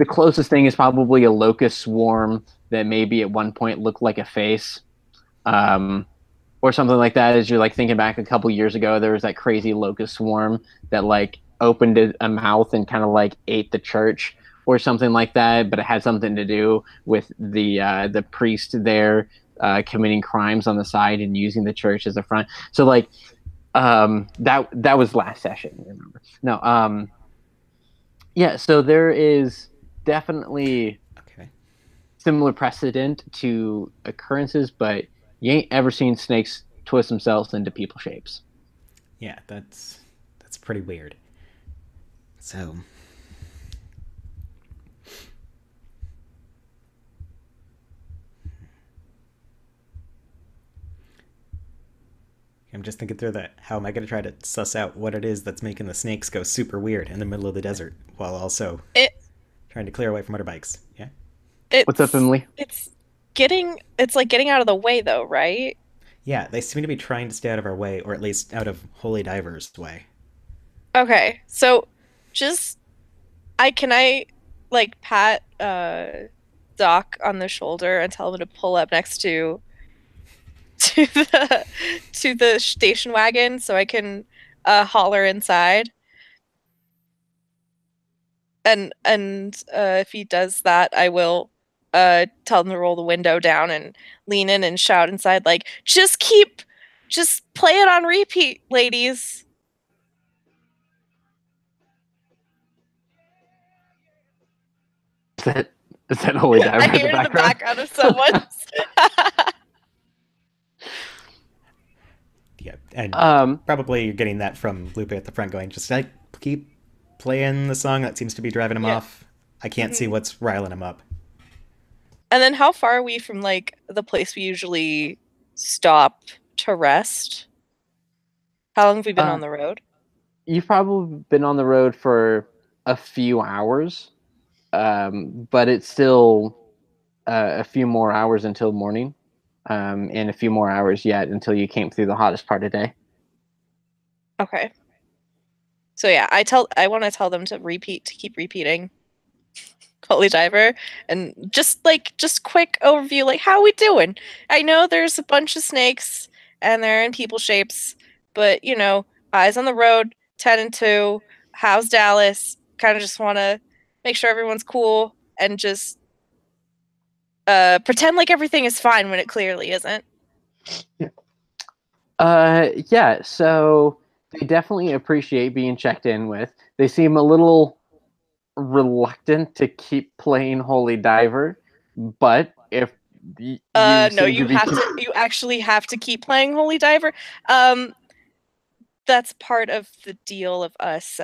closest thing is probably a locust swarm that maybe at one point looked like a face. Or something like that. As you're like thinking back a couple years ago, there was that crazy locust swarm that like opened a mouth and kind of like ate the church or something like that. But it had something to do with the priest there committing crimes on the side and using the church as a front. So like that was last session. Remember? No. Yeah. So there is definitely similar precedent to occurrences, but you ain't ever seen snakes twist themselves into people shapes. Yeah, that's pretty weird. So I'm just thinking through that. How am I going to try to suss out what it is that's making the snakes go super weird in the middle of the desert while also trying to clear away from motorbikes? Yeah. What's up, Emily? It's like getting out of the way, though, right? Yeah, they seem to be trying to stay out of our way, or at least out of Holy Diver's way. Okay, so just Can I like pat Doc on the shoulder and tell him to pull up next to the station wagon so I can holler inside. And if he does that, I will tell him to roll the window down and lean in and shout inside like, just play it on repeat, ladies. Is that Holy Diver I in hear the it in the background? background of someone. Yeah, and Um, probably you're getting that from Lupe at the front going, just like, keep playing the song that seems to be driving him off. I can't see what's riling him up. And then how far are we from like the place we usually stop to rest? How long have we been on the road? You've probably been on the road for a few hours, but it's still a few more hours until morning, and a few more hours yet until you came through the hottest part of day. Okay. So yeah, I want to tell them to keep repeating Holy Diver, and just quick overview, like, how we doing? I know there's a bunch of snakes and they're in people shapes, but you know, eyes on the road, 10 and 2, how's Dallas? Kind of just want to make sure everyone's cool and just pretend like everything is fine when it clearly isn't. Yeah, so they definitely appreciate being checked in with. They seem a little reluctant to keep playing Holy Diver, but if you No, seem you to be have to. You actually have to keep playing Holy Diver. That's part of the deal of us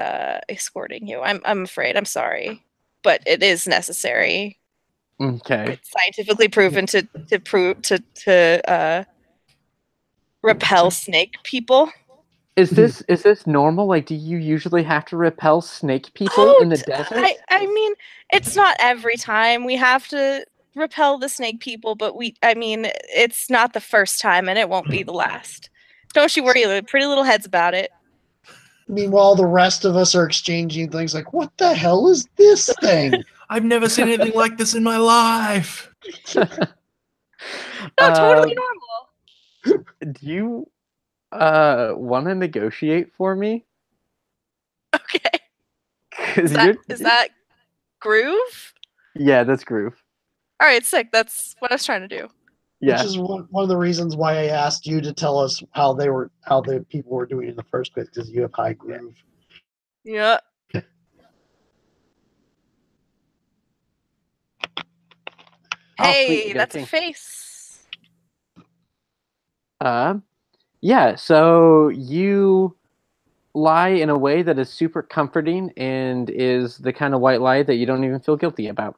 escorting you. I'm afraid. I'm sorry, but it is necessary. Okay. It's scientifically proven to repel snake people. Is this normal? Like, do you usually have to repel snake people in the desert? I mean, it's not every time we have to repel the snake people, but it's not the first time, and it won't be the last. Don't you worry, pretty little heads about it. Meanwhile, the rest of us are exchanging things like, what the hell is this thing? I've never seen anything like this in my life. No, totally normal. Do you want to negotiate for me? Okay. 'Cause Is that Groove? Yeah, that's Groove. All right, sick. That's what I was trying to do. Yeah. Which is one of the reasons why I asked you to tell us how the people were doing in the first place, because you have high groove. Yeah. Hey, that's a face. Yeah, so you lie in a way that is super comforting and is the kind of white lie that you don't even feel guilty about.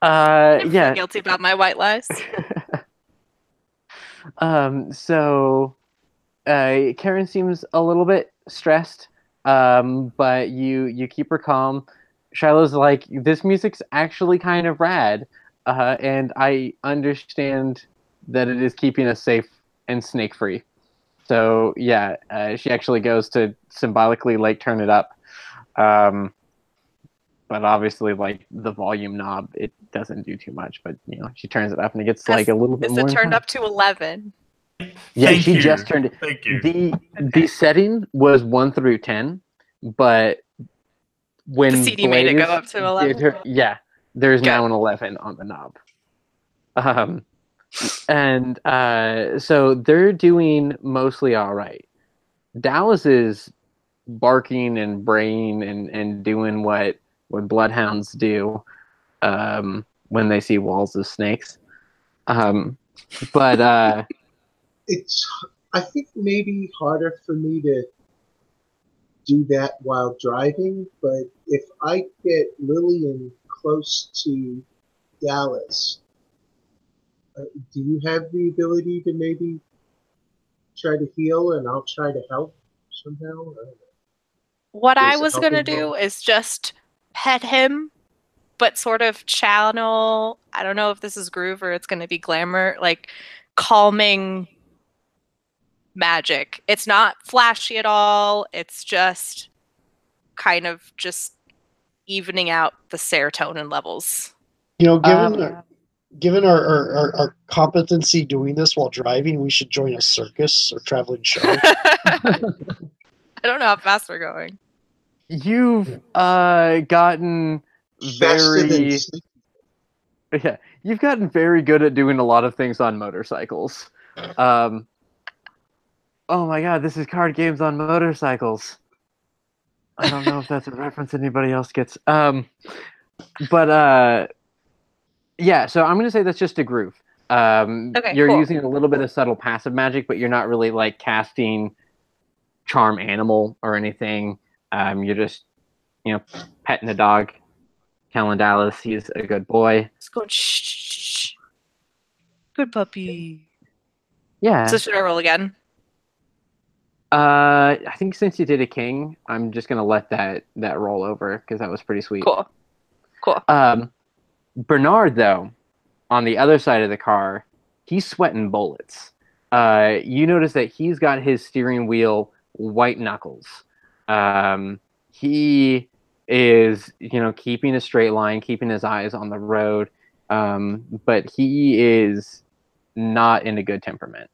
I never Yeah. feel guilty about my white lies. So Karen seems a little bit stressed, but you keep her calm. Shiloh's like, this music's actually kind of rad, and I understand that it is keeping us safe and snake free. So yeah, she actually goes to symbolically like turn it up, but obviously like the volume knob, it doesn't do too much. But you know, she turns it up and it gets like a little bit more. Is it turned up to 11? Yeah, Thank she you. just turned it. Thank you. The setting was 1 through 10, but when The CD made it go up to 11. There's Good. now an 11 on the knob. And so they're doing mostly all right. Dallas is barking and braying and doing what bloodhounds do when they see walls of snakes. But It's, I think, maybe harder for me to do that while driving, but if I get Lillian close to Dallas, do you have the ability to maybe try to heal and I'll try to help somehow? I don't know. What I There's a was going to helping do role. is just pet him, but sort of channel, I don't know if this is groove or it's going to be glamour, like calming magic. It's not flashy at all. It's just kind of just evening out the serotonin levels. You know, given our competency doing this while driving, we should join a circus or traveling show. I don't know how fast we're going. You've gotten Festive and very sneaky. yeah, you've gotten very good at doing a lot of things on motorcycles. Oh my god, this is card games on motorcycles. I don't know if that's a reference anybody else gets. But yeah, so I'm gonna say that's just a groove. Okay, you're cool. using a little bit of subtle passive magic, but you're not really like casting charm animal or anything. You're just, petting a dog. Callan Dallas, he's a good boy. It's going shh. Good puppy. Yeah. So should I roll again? I think since you did a king, I'm just gonna let that roll over because that was pretty sweet. Cool. Bernard, though, on the other side of the car, he's sweating bullets. You notice that he's got his steering wheel white knuckles. He is, keeping a straight line, keeping his eyes on the road, but he is not in a good temperament.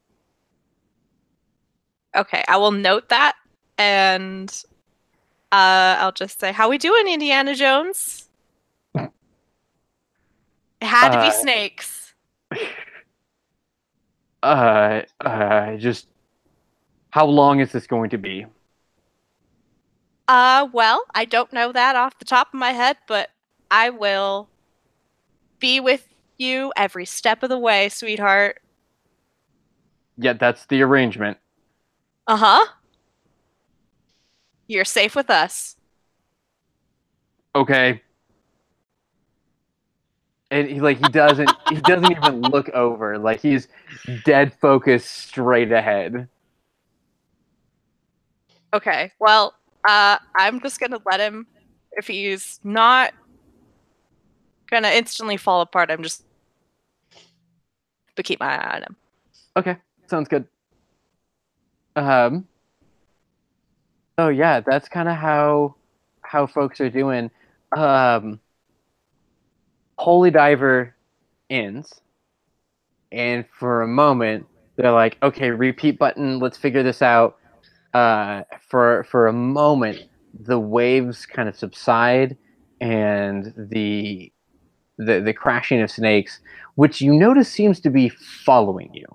Okay, I will note that, and I'll just say, how we doing, Indiana Jones? It had to be snakes. Just how long is this going to be? Well, I don't know that off the top of my head, but I will be with you every step of the way, sweetheart. Yeah, that's the arrangement. Uh-huh. You're safe with us. Okay. And he doesn't even look over. Like, he's dead focused straight ahead. Okay, well, I'm just gonna let him, if he's not gonna instantly fall apart, but keep my eye on him. Okay, sounds good. Oh yeah, that's kind of how folks are doing. Holy Diver ends, and for a moment they're like, okay, repeat button, let's figure this out. For a moment the waves kind of subside, and the crashing of snakes, which you notice seems to be following you.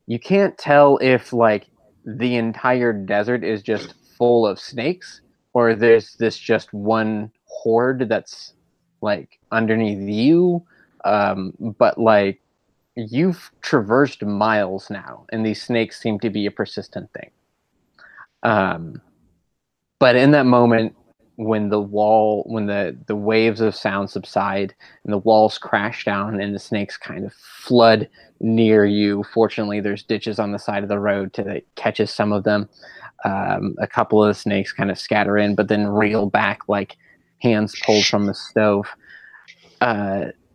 You can't tell if like the entire desert is just full of snakes, or there's this just one horde that's like underneath you. But like, you've traversed miles now, and these snakes seem to be a persistent thing. But in that moment, when the waves of sound subside and the walls crash down and the snakes kind of flood near you, fortunately there's ditches on the side of the road that catches some of them. A couple of the snakes kind of scatter in, but then reel back like hands pulled from the stove.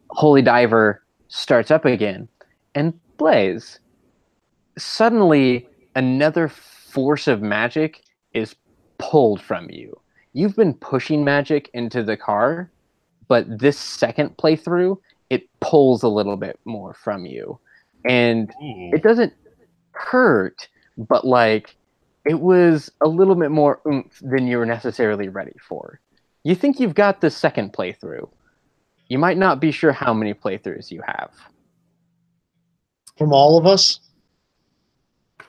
Holy Diver starts up again, and Blaze, suddenly another force of magic is pulled from you. You've been pushing magic into the car, but this second playthrough, it pulls a little bit more from you. And it doesn't hurt, but like, it was a little bit more oomph than you were necessarily ready for. You think you've got the second playthrough. You might not be sure how many playthroughs you have. From all of us?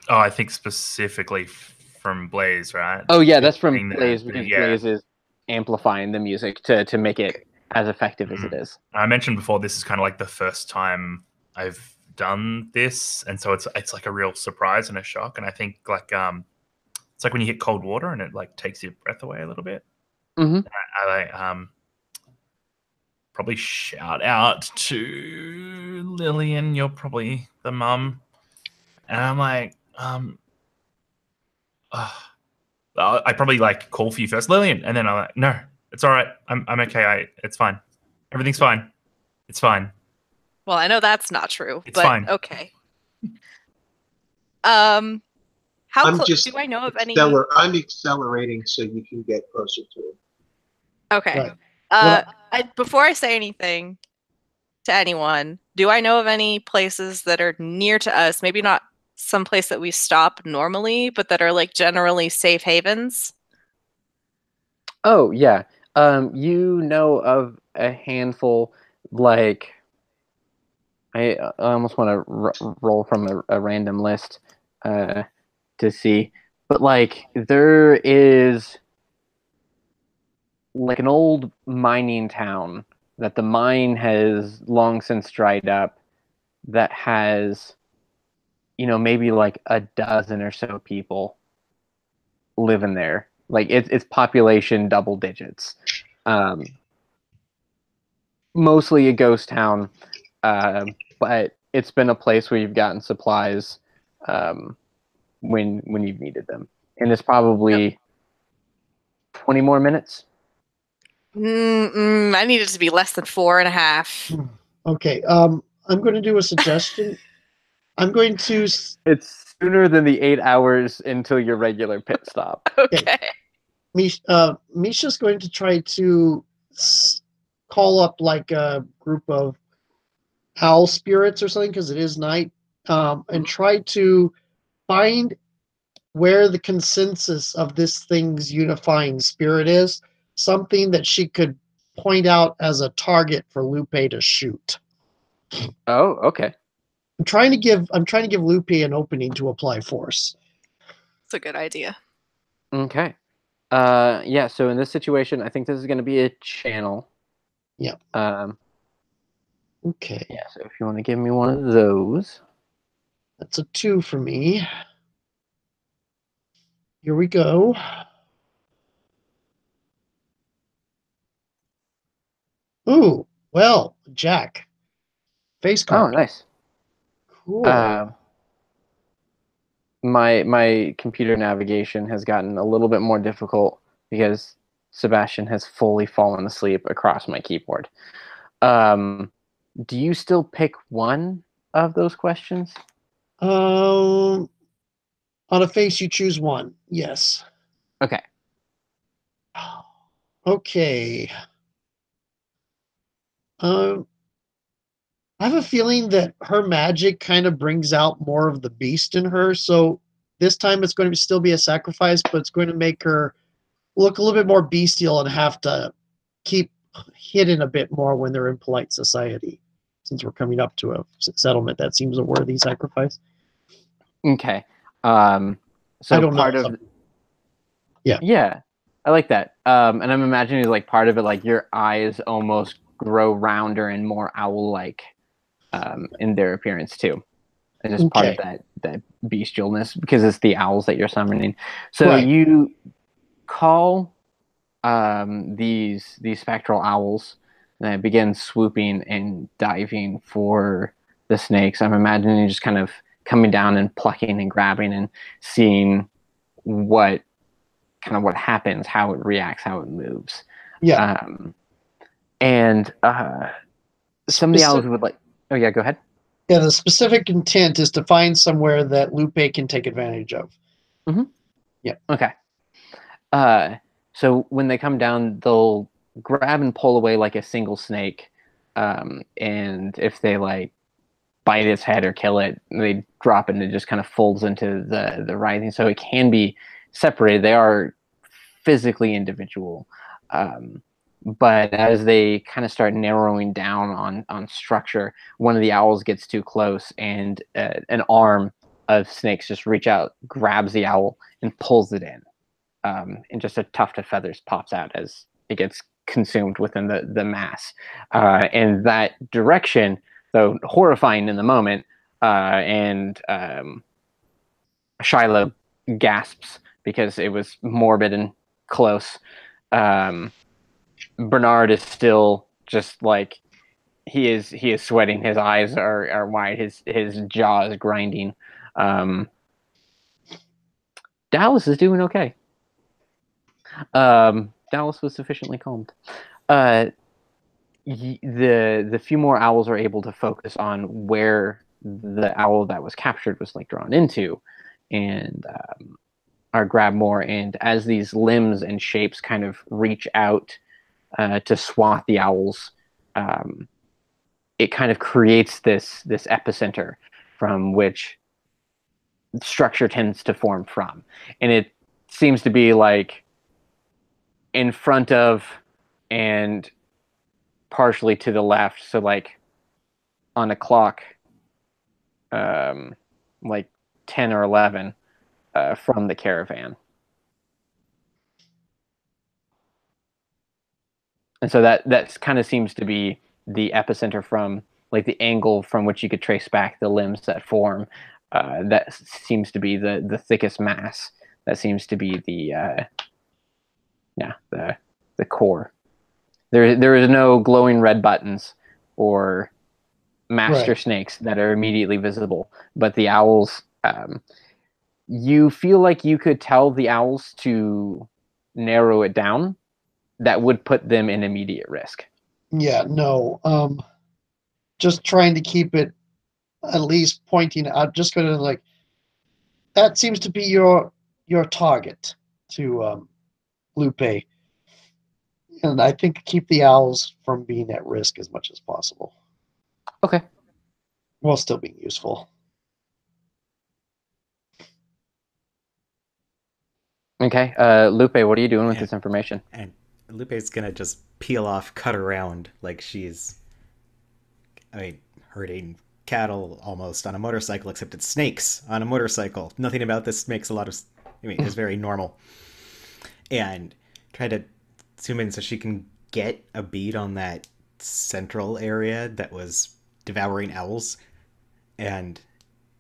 Oh, I think specifically from Blaze, right? Oh yeah, that's from Blaze, the- because yeah. Blaze is amplifying the music to make it as effective as it is. I mentioned before, this is kind of like the first time I've done this, and so it's like a real surprise and a shock. And I think like it's like when you hit cold water and it like takes your breath away a little bit. Mm-hmm. I probably shout out to Lillian. You're probably the mum, and I'm like, I probably like call for you first, Lillian, and then I'm like, no, it's all right. I'm okay. It's fine. Everything's fine. It's fine. Well, I know that's not true, It's but fine. Okay. How close do I know of any? I'm accelerating so you can get closer to it. Okay. Right. Before I say anything to anyone, do I know of any places that are near to us? Maybe not some place that we stop normally, but that are like generally safe havens? Oh yeah. You know of a handful, like I almost want to roll from a random list to see, but like there is like an old mining town that the mine has long since dried up, that has, maybe like a dozen or so people living there. Like its population double digits. Mostly a ghost town, but it's been a place where you've gotten supplies when you've needed them, and it's probably 20 more minutes. I need it to be less than 4.5. Okay. I'm going to do a suggestion. I'm going to. It's sooner than the 8 hours until your regular pit stop. Okay. Misha's going to try to call up like a group of owl spirits or something, because it is night, and try to find where the consensus of this thing's unifying spirit is, something that she could point out as a target for Lupe to shoot. Oh, okay. I'm trying to give Lupe an opening to apply force. It's a good idea. Okay. Yeah, so in this situation, I think this is going to be a channel. Yeah. Okay. Yeah, so if you want to give me one of those. That's a 2 for me. Here we go. Ooh, well, Jack. Face card. Oh, nice. Cool. My computer navigation has gotten a little bit more difficult because Sebastian has fully fallen asleep across my keyboard. Do you still pick one of those questions? On a face, you choose one. Yes. Okay. Okay. I have a feeling that her magic kind of brings out more of the beast in her. So this time it's going to still be a sacrifice, but it's going to make her look a little bit more bestial and have to keep hidden a bit more when they're in polite society. Since we're coming up to a settlement, that seems a worthy sacrifice. Okay. So I don't part know. of Yeah, I like that. And I'm imagining like part of it, like your eyes almost grow rounder and more owl-like in their appearance too, and just part of that bestialness, because it's the owls that you're summoning. So right. You call these spectral owls that begin swooping and diving for the snakes. I'm imagining just kind of coming down and plucking and grabbing and seeing what happens, how it reacts, how it moves. Yeah. And some of the owls would like. Oh yeah, go ahead. Yeah, the specific intent is to find somewhere that Lupe can take advantage of. Mm-hmm. Yeah. Okay. So when they come down, they'll grab and pull away like a single snake, and if they like bite its head or kill it, they drop it and it just kind of folds into the writhing. So it can be separated. They are physically individual. But as they kind of start narrowing down on structure, one of the owls gets too close, and an arm of snakes just reach out, grabs the owl, and pulls it in. And just a tuft of feathers pops out as it gets consumed within the mass. And that direction, though horrifying in the moment, and Shiloh gasps because it was morbid and close. Bernard is still just like he is sweating. His eyes are wide. His jaw is grinding. Dallas is doing okay. Dallas was sufficiently calmed. The few more owls are able to focus on where the owl that was captured was like drawn into, and are grabbed more. And as these limbs and shapes kind of reach out to swat the owls, it kind of creates this epicenter from which structure tends to form from. And it seems to be like in front of and partially to the left. So like on a clock, like 10 or 11 from the caravan. And so that kind of seems to be the epicenter from like the angle from which you could trace back the limbs that form. That seems to be the thickest mass. That seems to be the core. There is no glowing red buttons or master snakes that are immediately visible, but the owls. You feel like you could tell the owls to narrow it down. That would put them in immediate risk. Yeah, no. Just trying to keep it at least pointing out. Just going to like, that seems to be your target to Lupe. And I think keep the owls from being at risk as much as possible. Okay. While still being useful. Okay. Lupe, what are you doing with this information? And Lupe's gonna just peel off, cut around like she's, herding cattle almost on a motorcycle, except it's snakes on a motorcycle. Nothing about this makes a lot of, it's very normal. And try to zoom in so she can get a bead on that central area that was devouring owls and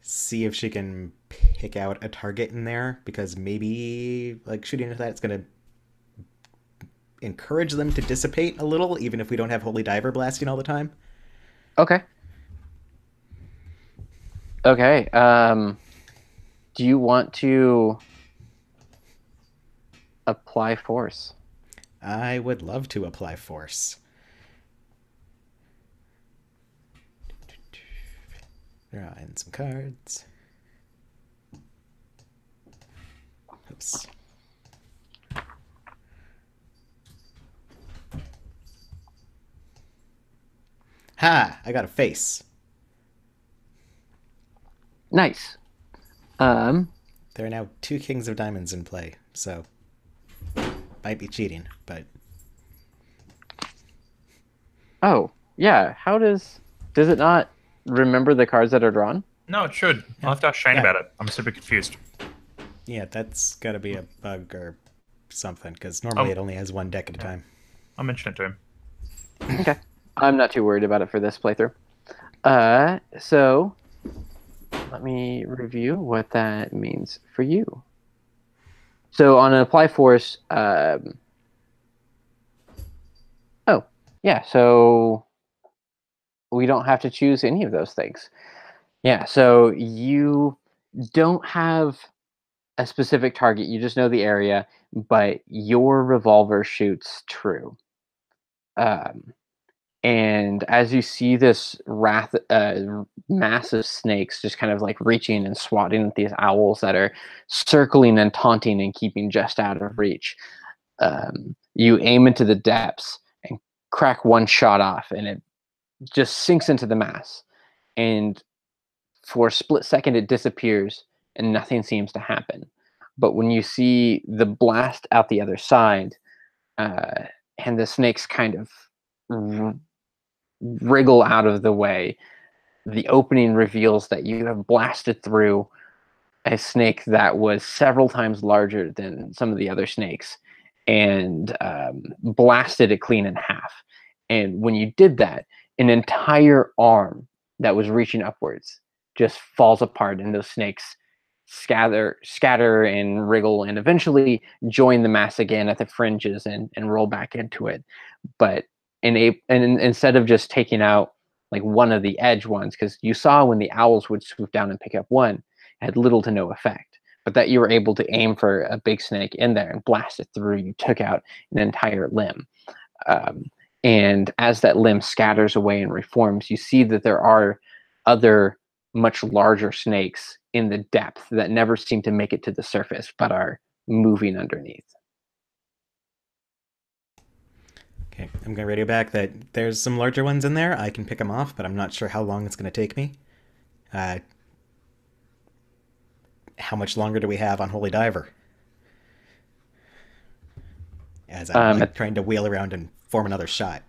see if she can pick out a target in there, because maybe like shooting into that, it's going to encourage them to dissipate a little, even if we don't have Holy Diver blasting all the time. Okay. Okay. Do you want to apply force? I would love to apply force. Draw in some cards. Oops. Ha! I got a face. Nice. There are now 2 kings of diamonds in play, so might be cheating, but... Oh, yeah. How does it not remember the cards that are drawn? No, it should. I'll have to ask Shane about it. I'm super confused. Yeah, that's got to be a bug or something, because normally it only has 1 deck at a time. I'll mention it to him. Okay. I'm not too worried about it for this playthrough. So let me review what that means for you. So on an apply force, oh, yeah, so we don't have to choose any of those things. Yeah, so you don't have a specific target. You just know the area, but your revolver shoots true. And as you see this mass of snakes just kind of like reaching and swatting at these owls that are circling and taunting and keeping just out of reach, you aim into the depths and crack one shot off, and it just sinks into the mass. And for a split second, it disappears and nothing seems to happen. But when you see the blast out the other side, and the snakes kind of wriggle out of the way, the opening reveals that you have blasted through a snake that was several times larger than some of the other snakes, and blasted it clean in half. And when you did that, an entire arm that was reaching upwards just falls apart, and those snakes scatter and wriggle and eventually join the mass again at the fringes and roll back into it. But instead of just taking out like one of the edge ones, because you saw when the owls would swoop down and pick up one, it had little to no effect. But that you were able to aim for a big snake in there and blast it through, you took out an entire limb. And as that limb scatters away and reforms, you see that there are other much larger snakes in the depth that never seem to make it to the surface, but are moving underneath. Okay, I'm going to radio back that there's some larger ones in there. I can pick them off, but I'm not sure how long it's going to take me. How much longer do we have on Holy Diver? As I'm trying to wheel around and form another shot.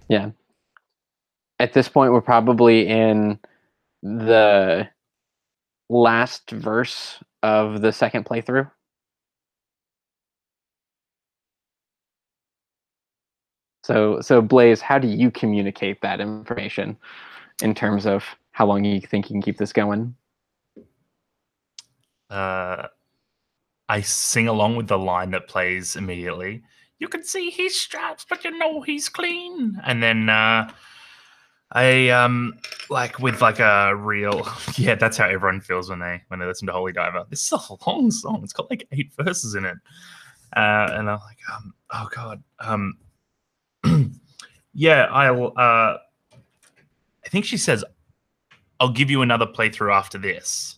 Yeah. At this point, we're probably in the last verse of the second playthrough. So Blaze, how do you communicate that information in terms of how long you think you can keep this going? I sing along with the line that plays immediately. You can see his straps, but you know he's clean. And then I like with like a real yeah, that's how everyone feels when they listen to Holy Diver. This is a long song. It's got like 8 verses in it. And I'm like, oh god. Yeah, I think she says, I'll give you another playthrough after this.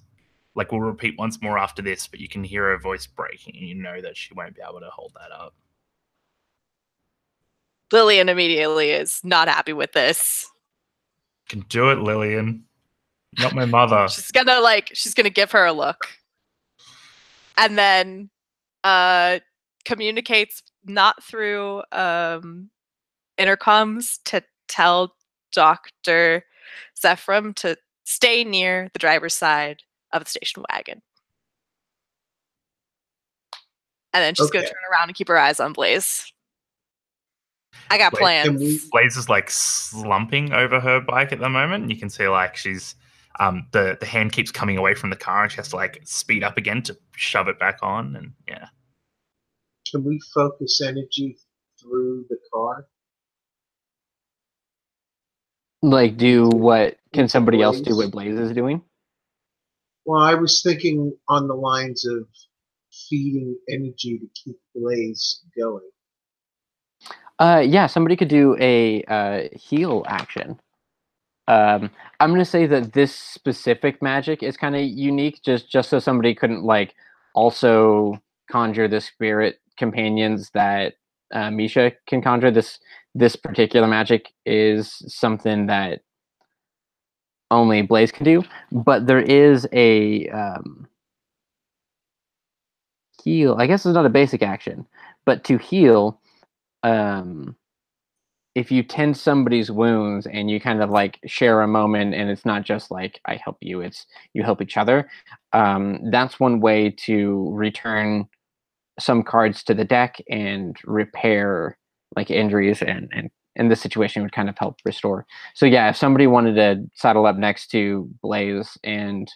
Like, we'll repeat once more after this, but you can hear her voice breaking, and you know that she won't be able to hold that up. Lillian immediately is not happy with this. Can do it, Lillian. Not my mother. She's gonna give her a look. And then communicates not through intercoms to tell Dr. Zephram to stay near the driver's side of the station wagon. And then she's going to turn around and keep her eyes on Blaze. I got plans. Blaze is like slumping over her bike at the moment. You can see like she's the hand keeps coming away from the car and she has to like speed up again to shove it back on. And yeah. Can we focus energy through the car? Like, can somebody else do what Blaze is doing? Well, I was thinking on the lines of feeding energy to keep Blaze going. Yeah, somebody could do a heal action. I'm going to say that this specific magic is kind of unique, just so somebody couldn't like also conjure the spirit companions that Misha can conjure. This particular magic is something that only Blaze can do, but there is a heal. I guess it's not a basic action, but to heal, if you tend somebody's wounds and you kind of like share a moment, and it's not just like I help you, it's you help each other. That's one way to return some cards to the deck and repair like injuries, and in this situation would kind of help restore. So yeah, if somebody wanted to saddle up next to Blaze and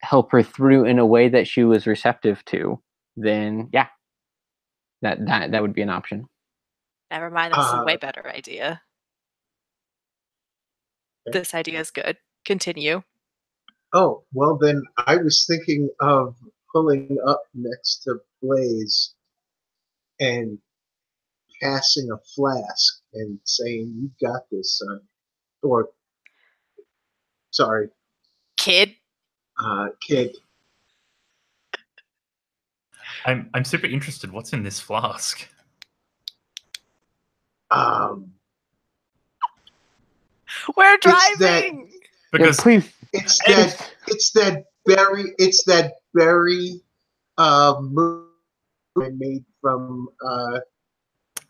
help her through in a way that she was receptive to, then yeah, that would be an option. Never mind, that's a way better idea. This idea is good. Continue. Oh, well then I was thinking of pulling up next to Blaze and passing a flask and saying, "You got this, son." Or, sorry. Kid. Kid. I'm super interested. What's in this flask? We're driving. Because yeah, please. It's that berry movie made from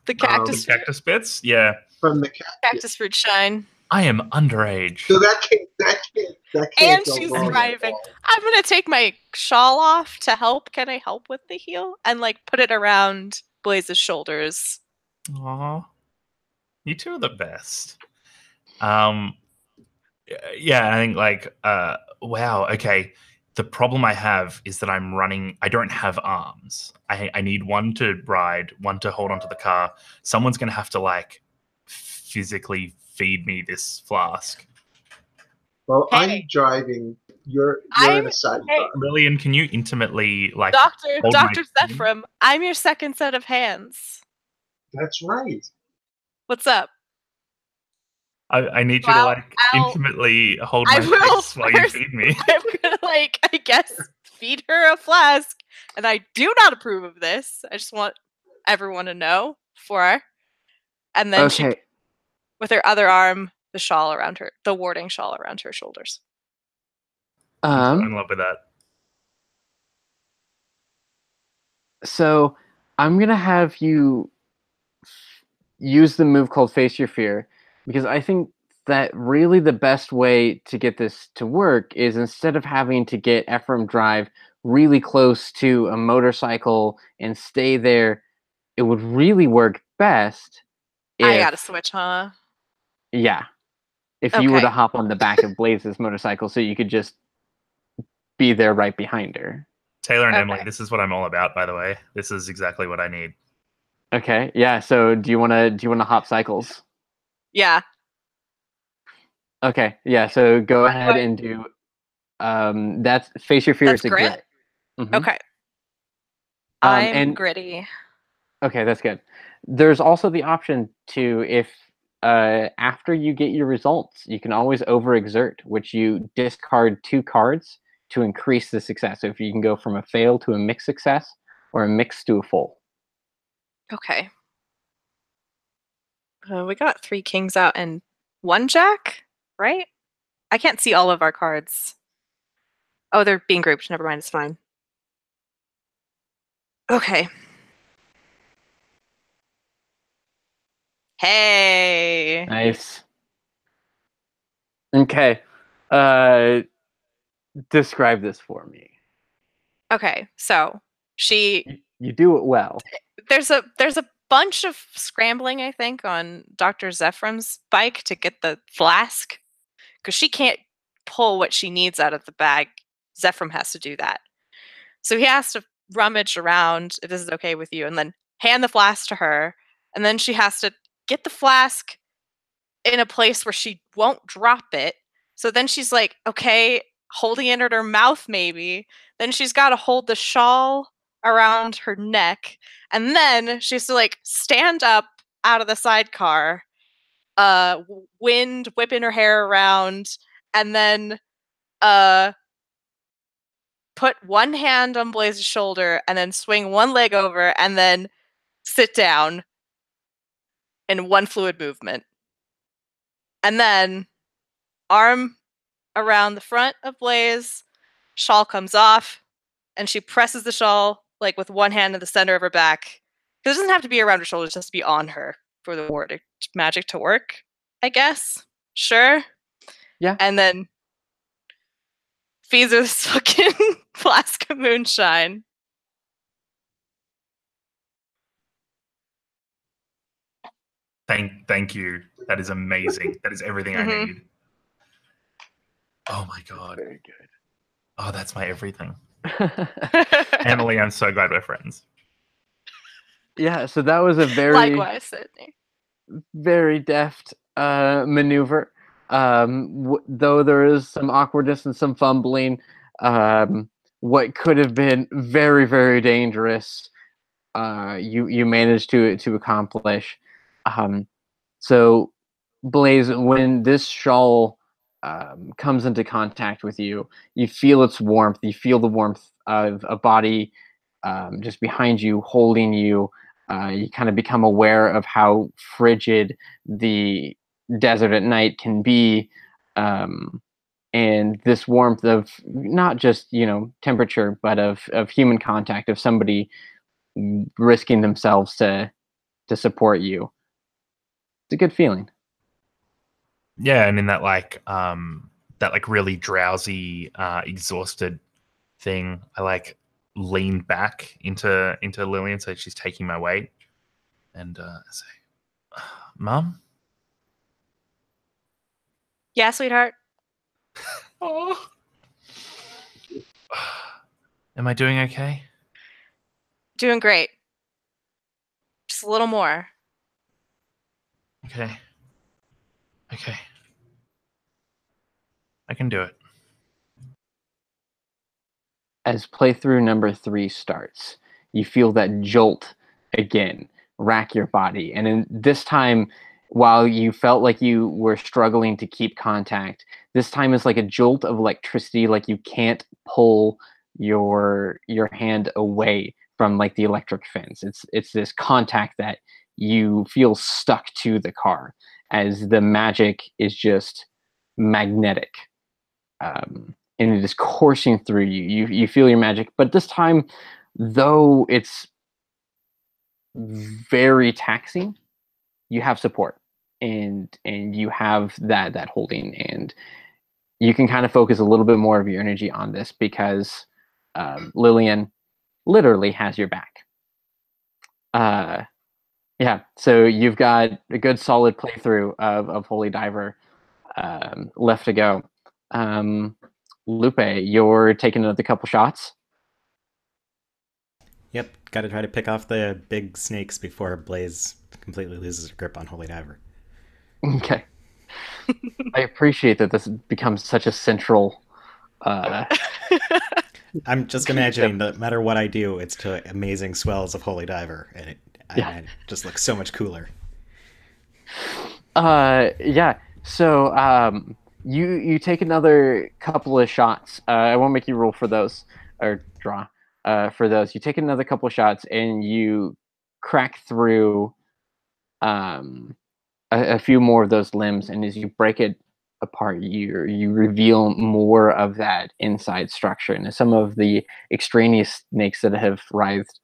the cactus cactus bits. Yeah, from the cactus fruit shine. I am underage. So that can't And go she's wrong. driving. I'm gonna take my shawl off to help. Can I help with the heal? And like put it around Blaze's shoulders. Aw, you two are the best. Yeah, I think like wow, okay. The problem I have is that I don't have arms. I need one to ride, one to hold onto the car. Someone's gonna have to like physically feed me this flask. Well, I'm driving. You're in a sidecar. Lillian, can you intimately like Dr. Zephram, I'm your second set of hands. That's right. What's up? I need you to like intimately hold my face while you feed me. I'm gonna like, I guess, feed her a flask. And I do not approve of this. I just want everyone to know. for her. And then she, Okay. with her other arm, the shawl around her, the warding shawl around her shoulders. I'm so in love with that. So I'm gonna have you use the move called Face Your Fear, because I think that really the best way to get this to work is, instead of having to get Ephraim Drive really close to a motorcycle and stay there, it would really work best if, I gotta switch, huh? yeah, if you were to Okay. hop on the back of Blaze's motorcycle so you could just be there right behind her. Taylor and Okay. Emily, this is what I'm all about, by the way. This is exactly what I need. Okay, yeah. So do you wanna hop cycles? Yeah. Okay, yeah. So go ahead and do. That's Face Your Fear That's is a grit? grit. Mhm. Okay. I'm And gritty. okay, that's good. There's also the option to, if after you get your results, you can always overexert, which you discard 2 cards to increase the success. So if you can go from a fail to a mixed success, or a mix to a full. Okay. We got 3 kings out and 1 jack, right? I can't see all of our cards. Oh, they're being grouped. Never mind, it's fine. Okay. Hey. Nice. Okay. Describe this for me. Okay, so You do it well. there's a bunch of scrambling, I think, on Dr. Zephram's bike to get the flask, because she can't pull what she needs out of the bag. Zephram has to do that. So he has to rummage around, if this is okay with you, and then hand the flask to her. And then she has to get the flask in a place where she won't drop it. So then she's like, okay, holding it at her mouth, maybe. Then she's got to hold the shawl around her neck. And then she has to like stand up out of the sidecar, wind whipping her hair around, and then put one hand on Blaze's shoulder and then swing one leg over and then sit down in one fluid movement. And then arm around the front of Blaze, shawl comes off, and she presses the shawl like with one hand in the center of her back. It doesn't have to be around her shoulders, it has to be on her for the ward magic to work, I guess. Sure. Yeah. And then feeds her this fucking flask of moonshine. Thank you. That is amazing. That is everything I need. Oh my god. Very good. Oh, that's my everything. Emily, I'm so glad we're friends. Yeah, so that was a very Likewise, Sydney. very deft maneuver. Though there is some awkwardness and some fumbling, what could have been very, very dangerous, you managed to accomplish. So, Blaze, when this shawl comes into contact with you, you feel its warmth. You feel the warmth of a body just behind you, holding you. You kind of become aware of how frigid the desert at night can be, and this warmth of not just temperature, but of human contact, of somebody risking themselves to support you. It's a good feeling. Yeah, and in that really drowsy, exhausted thing, I like lean back into Lillian, so she's taking my weight, and say, "Mom." Yeah, sweetheart. Oh. Am I doing okay? Doing great. Just a little more. Okay. I can do it. As playthrough number 3 starts, you feel that jolt again rack your body. And in this time, while you felt like you were struggling to keep contact, this time is like a jolt of electricity, like you can't pull your hand away from like the electric fence. It's this contact that you feel stuck to the car as the magic is just magnetic. And it is coursing through you. You feel your magic, but this time, though it's very taxing, you have support, and you have that holding, and you can kind of focus a little bit more of your energy on this because Lillian literally has your back. Yeah, so you've got a good solid playthrough of Holy Diver left to go. Lupe, you're taking another couple shots. Yep, got to try to pick off the big snakes before Blaze completely loses her grip on Holy Diver. Okay. I appreciate that this becomes such a central... I'm just imagining that no matter what I do, it's to amazing swells of Holy Diver, and it just looks so much cooler. Yeah, so you take another couple of shots. I won't make you roll for those, or draw for those. You take another couple of shots, and you crack through a few more of those limbs, and as you break it apart, you reveal more of that inside structure, and some of the extraneous snakes that have writhed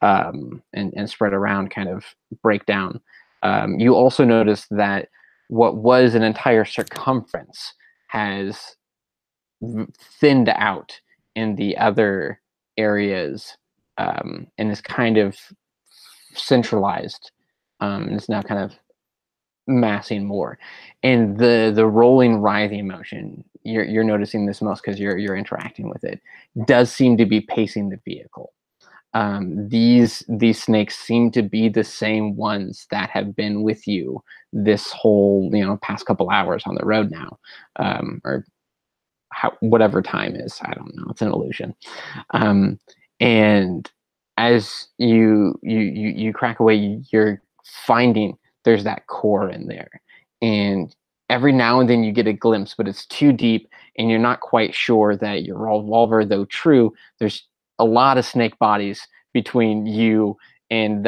and spread around kind of break down. You also notice that what was an entire circumference has thinned out in the other areas, and is kind of centralized. It's now kind of massing more, and the rolling writhing motion, you're noticing this most because you're interacting with it, does seem to be pacing the vehicle. These snakes seem to be the same ones that have been with you this whole past couple hours on the road now, or whatever time is, I don't know, it's an illusion. And as you crack away, you're finding there's that core in there, and every now and then you get a glimpse, but it's too deep and you're not quite sure that your revolver, though true, there's a lot of snake bodies between you and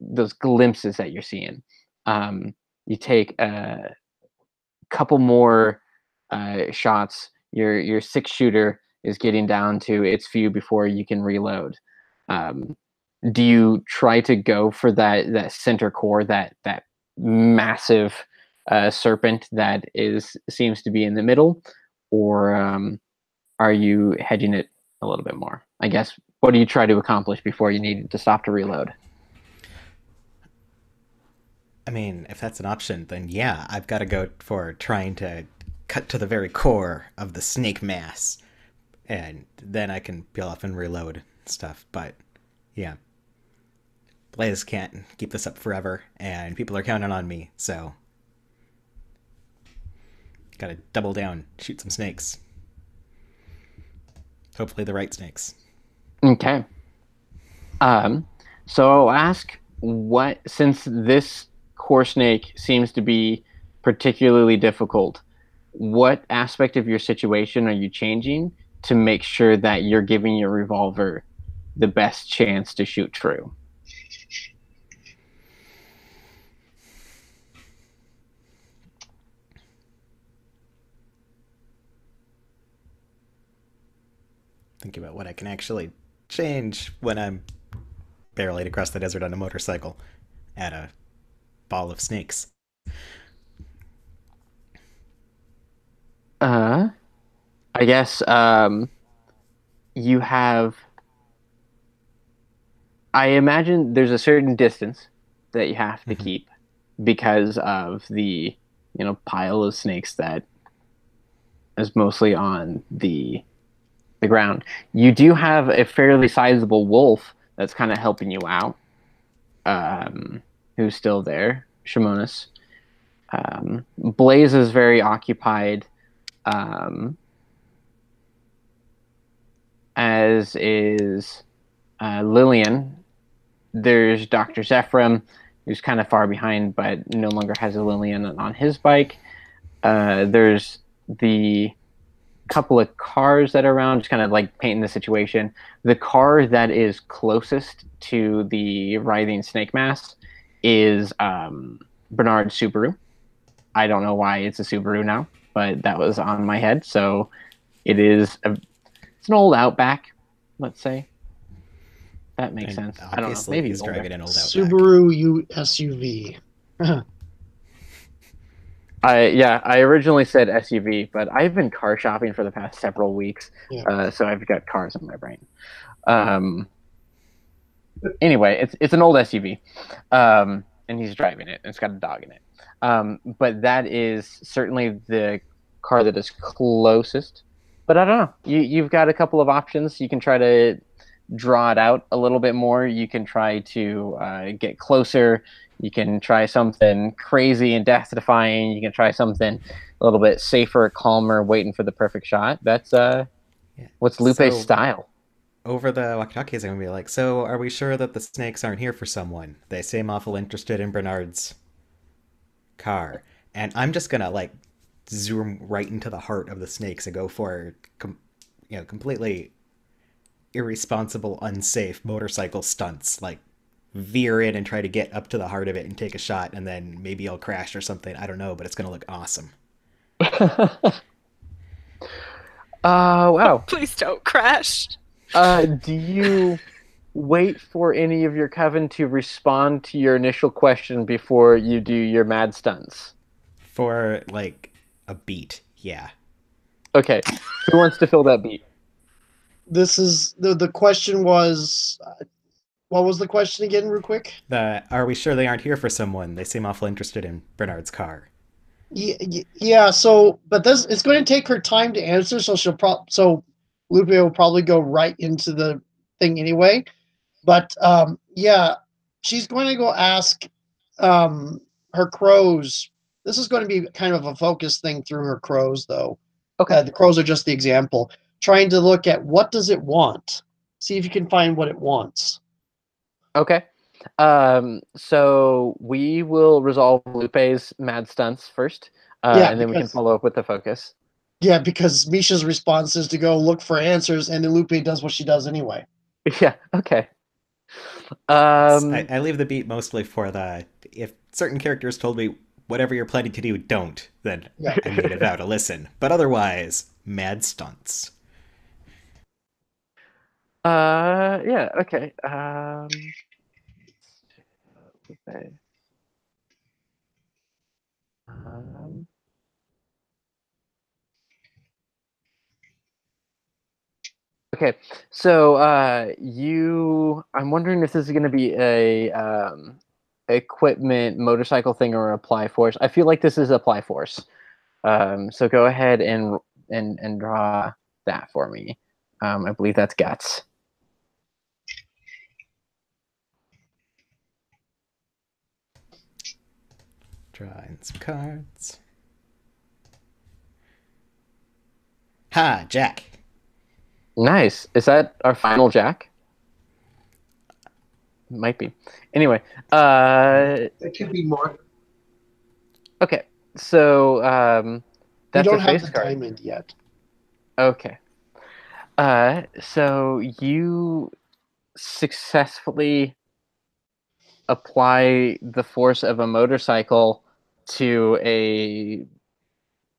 those glimpses that you're seeing. You take a couple more shots. Your 6-shooter is getting down to its few before you can reload. Do you try to go for that center core, that massive serpent that seems to be in the middle, or are you hedging it a little bit more? I guess, what do you try to accomplish before you need to stop to reload? I mean, if that's an option, then yeah, I've got to go for trying to cut to the very core of the snake mass, and then I can peel off and reload stuff. But yeah, Blaze can't keep this up forever, and people are counting on me, so gotta double down, shoot some snakes. Hopefully the right snakes. Okay. So I'll ask, since this core snake seems to be particularly difficult, what aspect of your situation are you changing to make sure that you're giving your revolver the best chance to shoot true? Think about what I can actually change when I'm barreling across the desert on a motorcycle at a ball of snakes. I guess you have... I imagine there's a certain distance that you have to keep because of the pile of snakes that is mostly on the ground. You do have a fairly sizable wolf that's kind of helping you out, who's still there, Shimonis. Blaze is very occupied, as is Lillian. There's Dr. Zephram, who's kind of far behind, but no longer has a Lillian on his bike. There's the couple of cars that are around, just kind of like painting the situation. The car that is closest to the writhing snake mass is Bernard's Subaru. I don't know why it's a Subaru now, but that was on my head. So it's an old Outback, let's say. That makes sense. I don't know. Maybe he's driving an old Outback. Subaru SUV. I originally said SUV, but I've been car shopping for the past several weeks, so I've got cars in my brain. Anyway, it's an old SUV, and he's driving it, and it's got a dog in it. But that is certainly the car that is closest. But I don't know. You've got a couple of options. You can try to draw it out a little bit more. You can try to get closer. You can try something crazy and death-defying. You can try something a little bit safer, calmer, waiting for the perfect shot. That's what's Lupe's style. Over the walkie-talkies, I'm going to be like, so are we sure that the snakes aren't here for someone? They seem awful interested in Bernard's car. And I'm just going to, like, zoom right into the heart of the snakes and go for, completely irresponsible, unsafe motorcycle stunts, like veer in and try to get up to the heart of it and take a shot, and then maybe I'll crash or something. I don't know, but it's gonna look awesome. Wow. Please don't crash. Do you wait for any of your coven to respond to your initial question before you do your mad stunts? For like a beat, yeah. Okay, who wants to fill that beat? This is the question was. What was the question again, real quick? Are we sure they aren't here for someone? They seem awful interested in Bernard's car. Yeah. So, but it's going to take her time to answer. So Lupe will probably go right into the thing anyway. But she's going to go ask her crows. This is going to be kind of a focus thing through her crows, though. Okay. The crows are just the example. Trying to look at what does it want. See if you can find what it wants. Okay. So we will resolve Lupe's mad stunts first, and then we can follow up with the focus. Yeah, because Misha's response is to go look for answers, and then Lupe does what she does anyway. Yeah, okay. I leave the beat mostly for if certain characters told me, whatever you're planning to do, don't, then I need a vow to listen. But otherwise, mad stunts. Yeah, okay. Okay, so I'm wondering if this is going to be a equipment motorcycle thing or apply force. I feel like this is apply force. So go ahead and draw that for me. I believe that's guts. Drawing some cards. Ha, Jack. Nice. Is that our final Jack? Might be. Anyway, It could be more. Okay, so that's we don't a face have the card. diamond yet. Okay. So you successfully apply the force of a motorcycle to a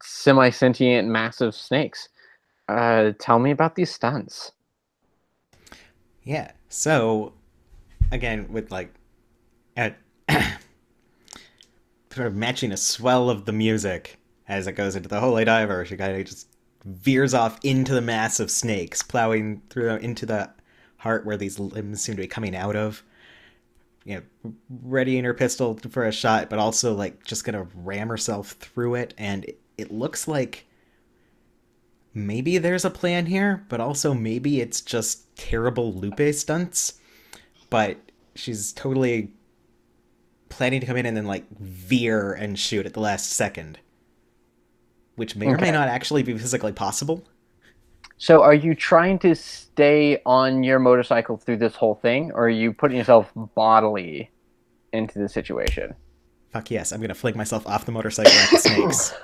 semi-sentient massive snakes. Tell me about these stunts. Yeah, so again, with like sort of matching a swell of the music as it goes into the Holy Diver, she kind of just veers off into the mass of snakes, plowing through into the heart where these limbs seem to be coming out of. Readying her pistol for a shot, but also like just gonna ram herself through it. And it looks like maybe there's a plan here, but also maybe it's just terrible Lupe stunts. But she's totally planning to come in and then like veer and shoot at the last second, which may or may not actually be physically possible. So are you trying to stay on your motorcycle through this whole thing, or are you putting yourself bodily into the situation? Fuck yes, I'm going to fling myself off the motorcycle at the snakes.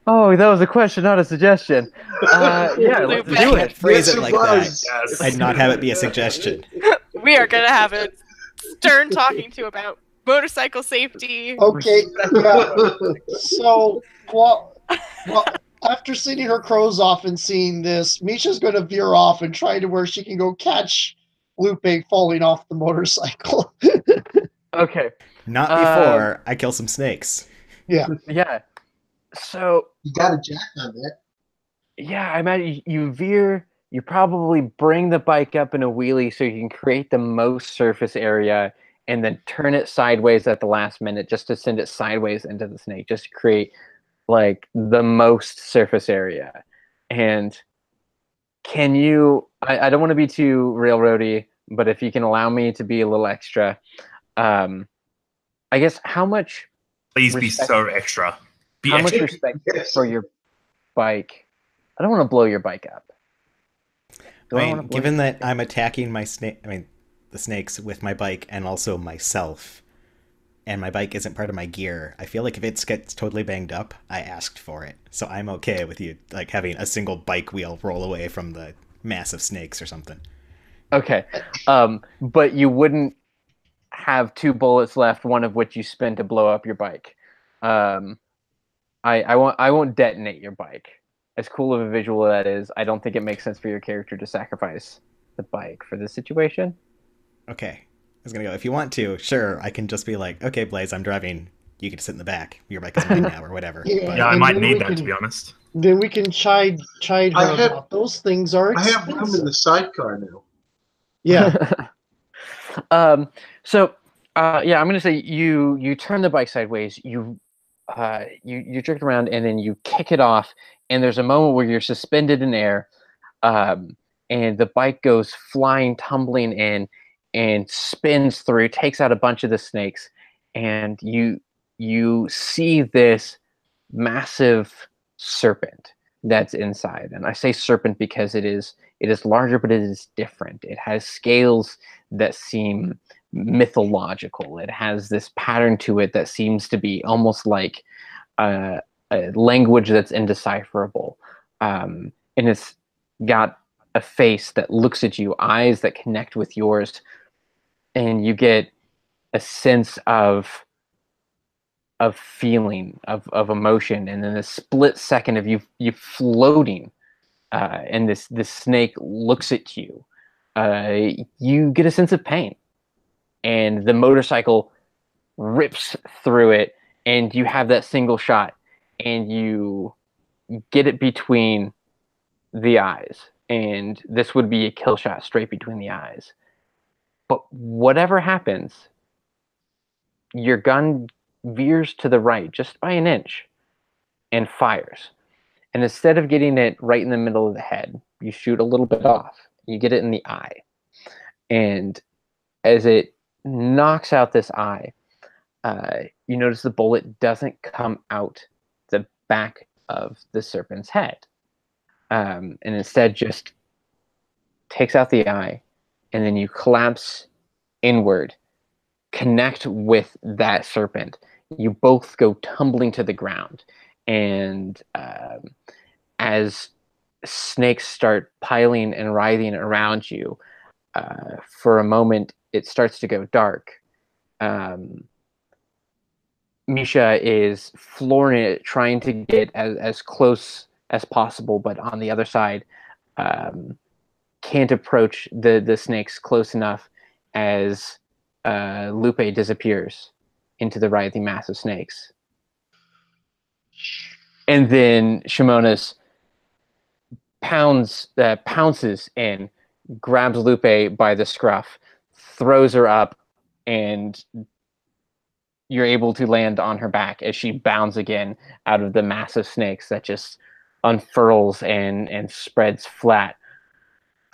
Oh, that was a question, not a suggestion. Yeah, let's do it. Phrase it like that and not have it be a suggestion. We are going to have it stern talking to about motorcycle safety. Okay, yeah. So, well, after seeing her crows off and seeing this, Misha's going to veer off and try to where she can go catch Lupe falling off the motorcycle. Okay. Not before I kill some snakes. Yeah. Yeah. So You got a jack on that. yeah, I imagine you veer. You probably bring the bike up in a wheelie so you can create the most surface area, and then turn it sideways at the last minute just to send it sideways into the snake, just to create like the most surface area. And can you? I don't want to be too railroady, but if you can allow me to be a little extra, I guess how much? Please be Respect- so extra. Be How much extra. respect Yes. for your bike? I don't want to blow your bike up. Do I wanna mean, blow given your that I'm attacking the snakes with my bike and also myself, and my bike isn't part of my gear, I feel like if it gets totally banged up, I asked for it. So I'm okay with you like having a single bike wheel roll away from the mass of snakes or something. Okay, but you wouldn't have 2 bullets left, one of which you spend to blow up your bike. I won't detonate your bike. As cool of a visual that is, I don't think it makes sense for your character to sacrifice the bike for this situation. Okay. I was gonna go, if you want to, sure, I can just be like, okay, Blaze, I'm driving. You can sit in the back. Your bike is mine now, or whatever. Yeah. But Yeah, I And might then need we that, can- to be honest. Then we can chide her I have- about those things are I expensive. have room in the sidecar now. Yeah. So yeah, I'm gonna say you turn the bike sideways, you jerk it around, and then you kick it off, and there's a moment where you're suspended in air, and the bike goes flying, tumbling in, and spins through, takes out a bunch of the snakes, and you see this massive serpent that's inside. And I say serpent because it is larger, but it is different. It has scales that seem mythological. It has this pattern to it that seems to be almost like a language that's indecipherable. And it's got a face that looks at you, eyes that connect with yours, and you get a sense of feeling, of emotion, and then a split second of you floating, and this snake looks at you. You get a sense of pain, and the motorcycle rips through it, and you have that single shot, and you get it between the eyes, and this would be a kill shot straight between the eyes. But whatever happens, your gun veers to the right just by an inch and fires. And instead of getting it right in the middle of the head, you shoot a little bit off. You get it in the eye. And as it knocks out this eye, you notice the bullet doesn't come out the back of the serpent's head. And instead just takes out the eye, and then you collapse inward, connect with that serpent. You both go tumbling to the ground. And as snakes start piling and writhing around you, for a moment, it starts to go dark. Misha is flooring it, trying to get as close as possible, but on the other side, can't approach the snakes close enough as Lupe disappears into the writhing mass of snakes. And then Shimona's pounces in, grabs Lupe by the scruff, throws her up, and you're able to land on her back as she bounds again out of the mass of snakes that just unfurls and spreads flat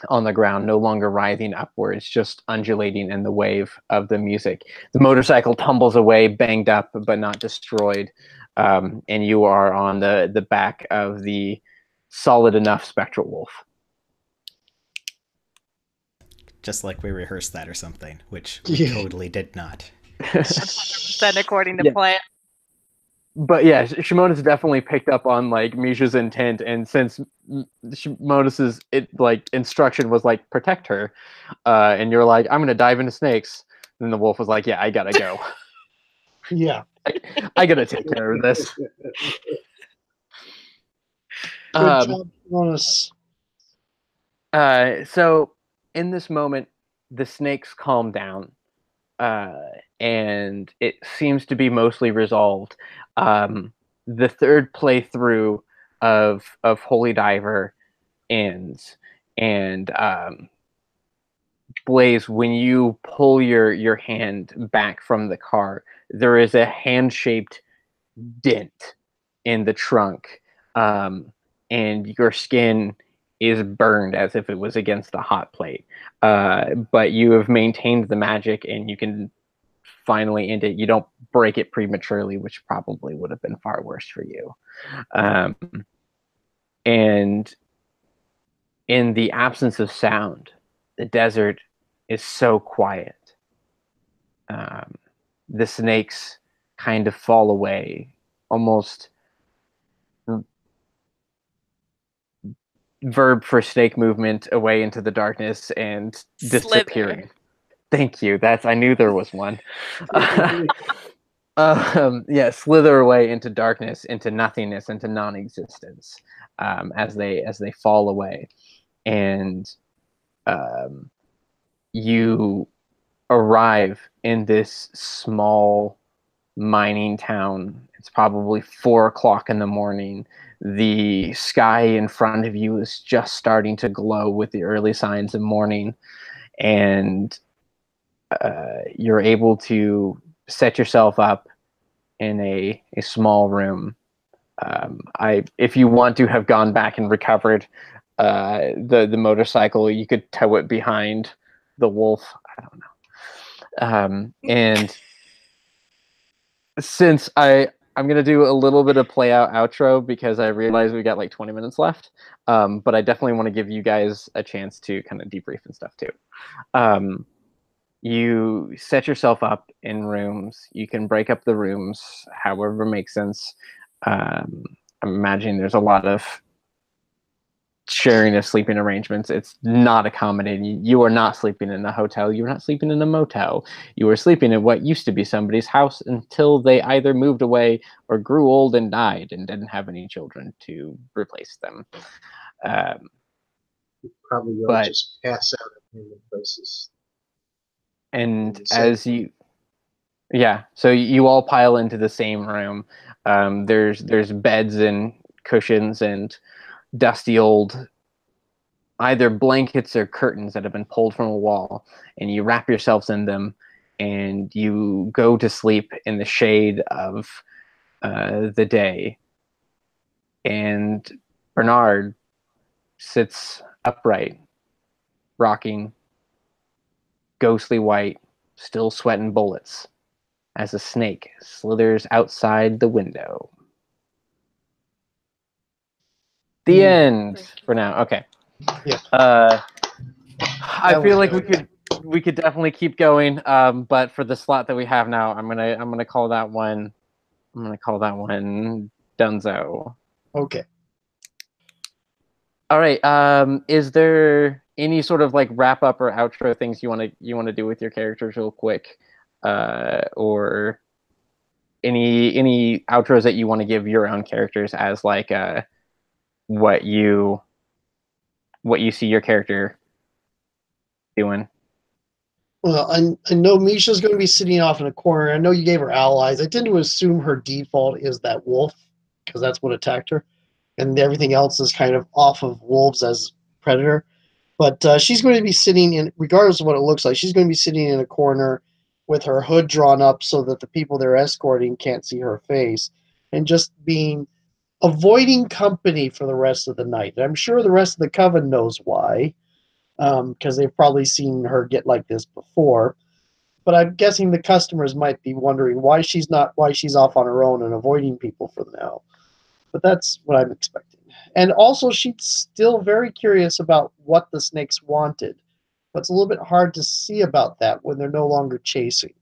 on the ground, no longer writhing upwards, just undulating in the wave of the music. The motorcycle tumbles away, banged up but not destroyed, and you are on the back of the solid enough spectral wolf. Just like we rehearsed that or something, which Yeah. we totally did not. Then according to Yeah. plan. But yeah, Shimoda's definitely picked up on like Misha's intent, and since Shimoda's instruction was like protect her, and you're like, I'm gonna dive into snakes, And the wolf was like, "Yeah, I gotta go. Yeah. I gotta take care of this." Good job on us. So in this moment, the snakes calm down, and it seems to be mostly resolved. The third playthrough of Holy Diver ends, and Blaze, when you pull your hand back from the car, there is a hand-shaped dent in the trunk, and your skin is burned as if it was against a hot plate. But you have maintained the magic, and you can finally end it. You don't break it prematurely, which probably would have been far worse for you. And in the absence of sound, the desert is so quiet. The snakes kind of fall away, almost verb for snake movement, away into the darkness and disappearing. Slither. Thank you. I knew there was one. Yeah, slither away into darkness, into nothingness, into non-existence, as they fall away, and you arrive in this small mining town. It's probably 4 o'clock in the morning. The sky in front of you is just starting to glow with the early signs of morning, and you're able to set yourself up in a small room. If you want to have gone back and recovered the motorcycle, you could tow it behind the wolf. I don't know. And since I'm gonna do a little bit of play out outro because I realize we got like 20 minutes left, but I definitely want to give you guys a chance to kind of debrief and stuff too. You set yourself up in rooms. You can break up the rooms however makes sense. I'm imagining there's a lot of sharing of sleeping arrangements. It's not accommodating. You are not sleeping in a hotel. You're not sleeping in a motel. You are sleeping in what used to be somebody's house until they either moved away or grew old and died and didn't have any children to replace them. Probably all just pass out in the places. And as you, yeah, so you all pile into the same room. There's beds and cushions and dusty old either blankets or curtains that have been pulled from a wall, and you wrap yourselves in them, and you go to sleep in the shade of the day. And Bernard sits upright, rocking, ghostly white, still sweating bullets, as a snake slithers outside the window. The end for now. Okay. Yeah. I feel like we could definitely keep going, but for the slot that we have now, I'm gonna call that one. I'm gonna call that one Dunzo. Okay. All right. Is there any sort of like wrap up or outro things you wanna do with your characters real quick, or any outros that you want to give your own characters as like what you see your character doing? Well, I know Misha's going to be sitting off in a corner. I know you gave her allies. I tend to assume her default is that wolf because that's what attacked her, and everything else is kind of off of wolves as predator. But she's going to be sitting in, regardless of what it looks like, she's going to be sitting in a corner with her hood drawn up so that the people they're escorting can't see her face, and just avoiding company for the rest of the night. And I'm sure the rest of the coven knows why, because they've probably seen her get like this before. But I'm guessing the customers might be wondering why she's off on her own and avoiding people for now. But that's what I'm expecting. And also, she's still very curious about what the snakes wanted. But it's a little bit hard to see about that when they're no longer chasing.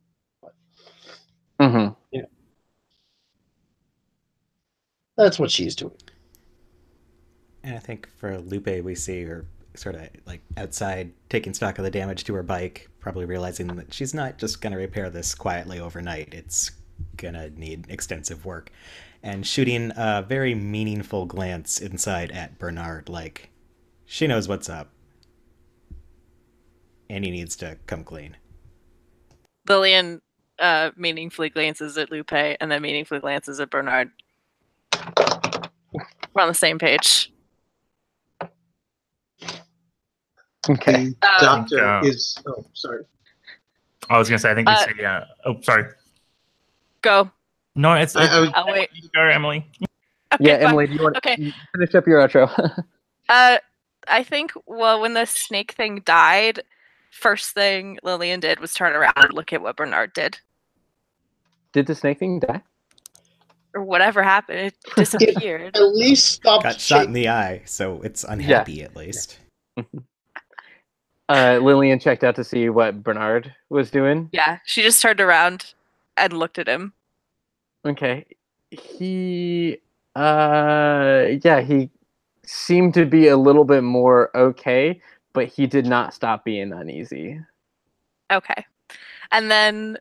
Mm-hmm. Yeah. That's what she's doing. And I think for Lupe, we see her sort of like outside taking stock of the damage to her bike, probably realizing that she's not just going to repair this quietly overnight. It's going to need extensive work. And shooting a very meaningful glance inside at Bernard, like, she knows what's up. And he needs to come clean. Lillian meaningfully glances at Lupe and then meaningfully glances at Bernard. We're on the same page. Okay. The doctor is. Oh, sorry. I was going to say, I think we see. Oh, sorry. Go. No, it's. I'll wait. Go, Emily. Okay, Yeah, fine. Emily, do you want Okay. to finish up your outro? I think, well, when the snake thing died, first thing Lillian did was turn around and look at what Bernard did. Did the snake thing die? Or whatever happened. It disappeared. At least stopped. Got shot in the eye, so it's unhappy at least. Lillian checked out to see what Bernard was doing. Yeah, she just turned around and looked at him. Okay. He seemed to be a little bit more okay, but he did not stop being uneasy. Okay. And then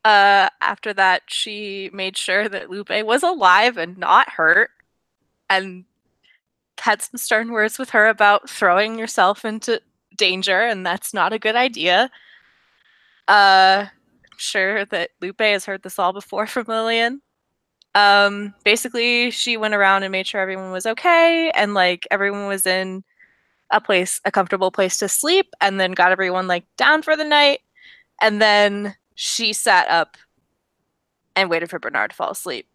after that, she made sure that Lupe was alive and not hurt, and had some stern words with her about throwing yourself into danger, and that's not a good idea. I'm sure that Lupe has heard this all before from Lillian. Basically, she went around and made sure everyone was okay, and like everyone was in a comfortable place to sleep, and then got everyone like down for the night, and then she sat up and waited for Bernard to fall asleep.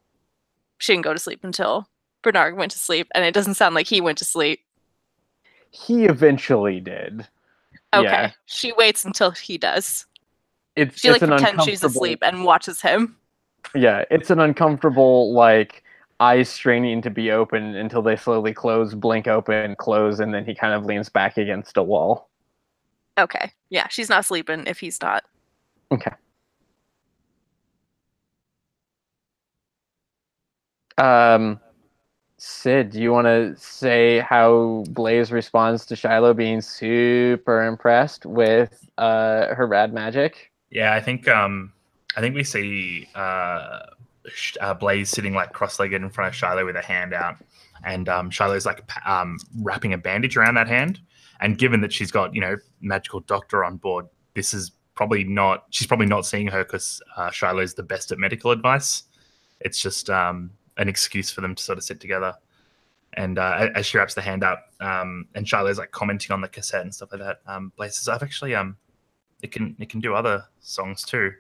She didn't go to sleep until Bernard went to sleep, and it doesn't sound like he went to sleep. He eventually did. Okay. Yeah. She waits until he does. She like pretends she's asleep and watches him. Yeah, it's an uncomfortable, like, eyes straining to be open until they slowly close, blink open, close, and then he kind of leans back against a wall. Okay. Yeah, she's not sleeping if he's not. Okay. Sid, do you want to say how Blaze responds to Shiloh being super impressed with her rad magic? Yeah, I think we see Blaze sitting like cross-legged in front of Shiloh with a hand out, and Shiloh's like wrapping a bandage around that hand. And given that she's got magical doctor on board, this is probably not seeing her because Shiloh's the best at medical advice. It's just an excuse for them to sort of sit together. And as she wraps the hand up, and Shiloh's like commenting on the cassette and stuff like that, Blaze says, "I've actually it can do other songs too."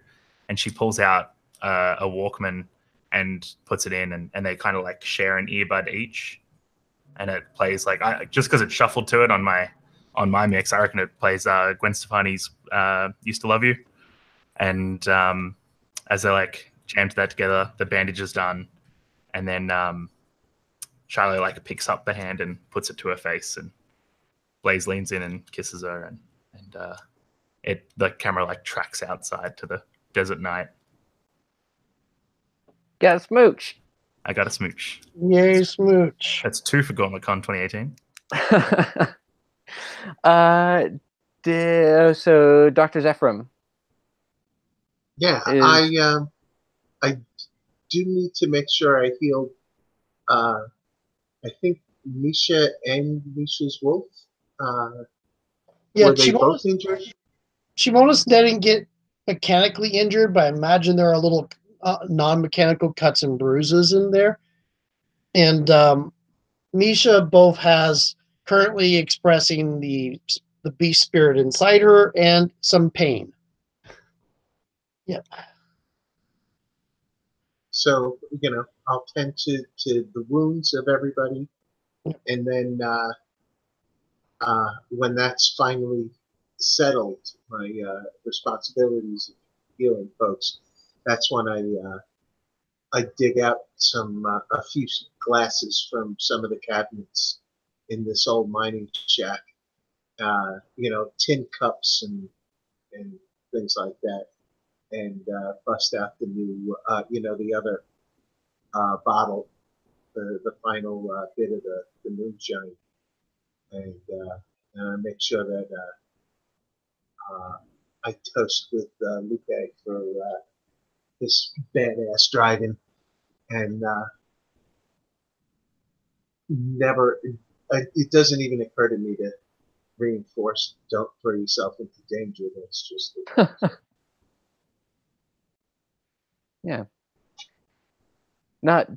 And she pulls out a Walkman and puts it in, and they kind of like share an earbud each, and it plays like just because it's shuffled to it on my mix, I reckon it plays Gwen Stefani's "Used to Love You," and as they like jam to that together, the bandage is done, and then Shiloh like picks up the hand and puts it to her face, and Blaze leans in and kisses her, and the camera like tracks outside to the desert night. Got a smooch. I got a smooch. Yay, smooch. That's 2 for GauntletCon 2018. So Dr. Zephram. Yeah, I do need to make sure I healed. I think Misha and Misha's wolf. Yeah, were they both injured? Shimoda's didn't get mechanically injured, but I imagine there are little non-mechanical cuts and bruises in there. And Misha both has currently expressing the beast spirit inside her and some pain. Yep. So, I'll tend to the wounds of everybody. And then when that's finally settled, my responsibilities of healing folks, that's when I dig out a few glasses from some of the cabinets in this old mining shack. Tin cups and things like that, and bust out the new, the other bottle, the final bit of the moonshine, and and I make sure that I toast with Lupe for his badass driving, and never. It doesn't even occur to me to reinforce. Don't throw yourself into danger. That's just. Yeah. Not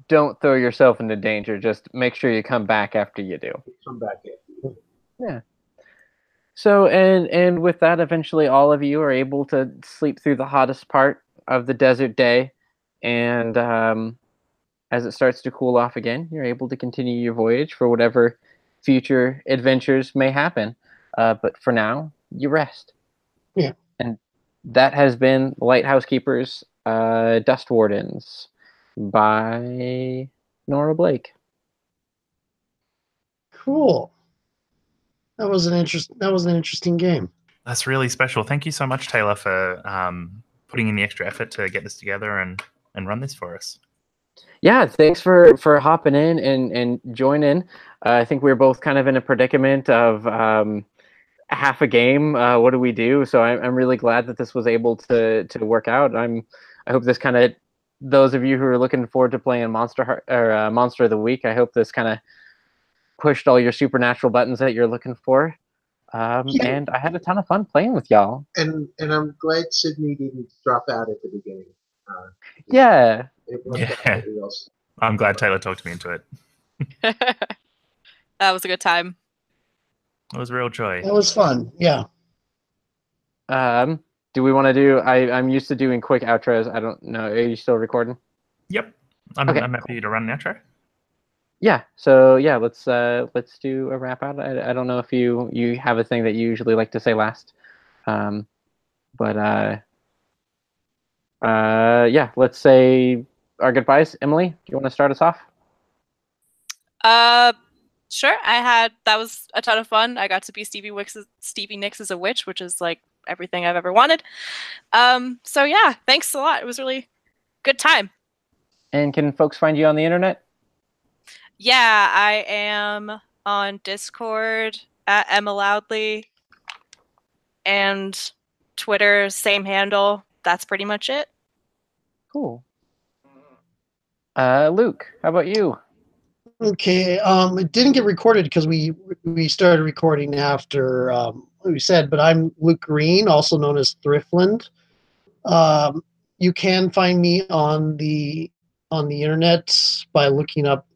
don't throw yourself into danger. Just make sure you come back after you do. Come back after you. Yeah. So and with that, eventually all of you are able to sleep through the hottest part of the desert day, and as it starts to cool off again, you're able to continue your voyage for whatever future adventures may happen. But for now, you rest. Yeah. And that has been Lighthouse Keepers, Dust Wardens by Nora Blake. Cool. That was an interesting game. That's really special. Thank you so much, Taylor, for putting in the extra effort to get this together and run this for us. Yeah, thanks for hopping in and joining. I think we were both kind of in a predicament of half a game. What do we do? So I'm really glad that this was able to work out. I hope this kind of, those of you who are looking forward to playing Monster of the Week, I hope this kind of pushed all your supernatural buttons that you're looking for. And I had a ton of fun playing with y'all. And I'm glad Sydney didn't drop out at the beginning. Yeah. It worked out really well. I'm glad Taylor talked me into it. That was a good time. It was a real joy. That was fun. Yeah. Do we want to do? I'm used to doing quick outros. I don't know. Are you still recording? Yep. I'm happy to run an outro. Yeah. So yeah, let's do a wrap out. I don't know if you have a thing that you usually like to say last, but yeah, let's say our goodbyes. Emily, do you want to start us off? Sure. That was a ton of fun. I got to be Stevie Nicks as a witch, which is like everything I've ever wanted. So yeah, thanks a lot. It was really good time. And can folks find you on the internet? Yeah, I am on Discord at Emma Loudly, and Twitter, same handle. That's pretty much it. Cool. Luke, how about you? Okay. It didn't get recorded because we started recording after we said, but I'm Luke Green, also known as Thriftland. You can find me on the internet by looking up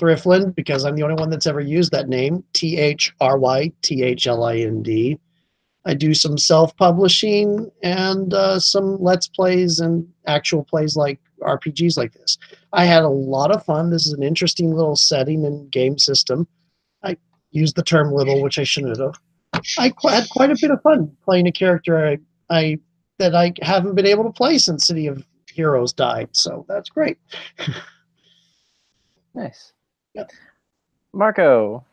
Thriftland, because I'm the only one that's ever used that name. ThryThlind. I do some self-publishing and some Let's Plays and actual plays like RPGs like this. I had a lot of fun. This is an interesting little setting and game system. I used the term little, which I shouldn't have. I had quite a bit of fun playing a character that I haven't been able to play since City of Heroes died, so that's great. Nice. Yep. Marco.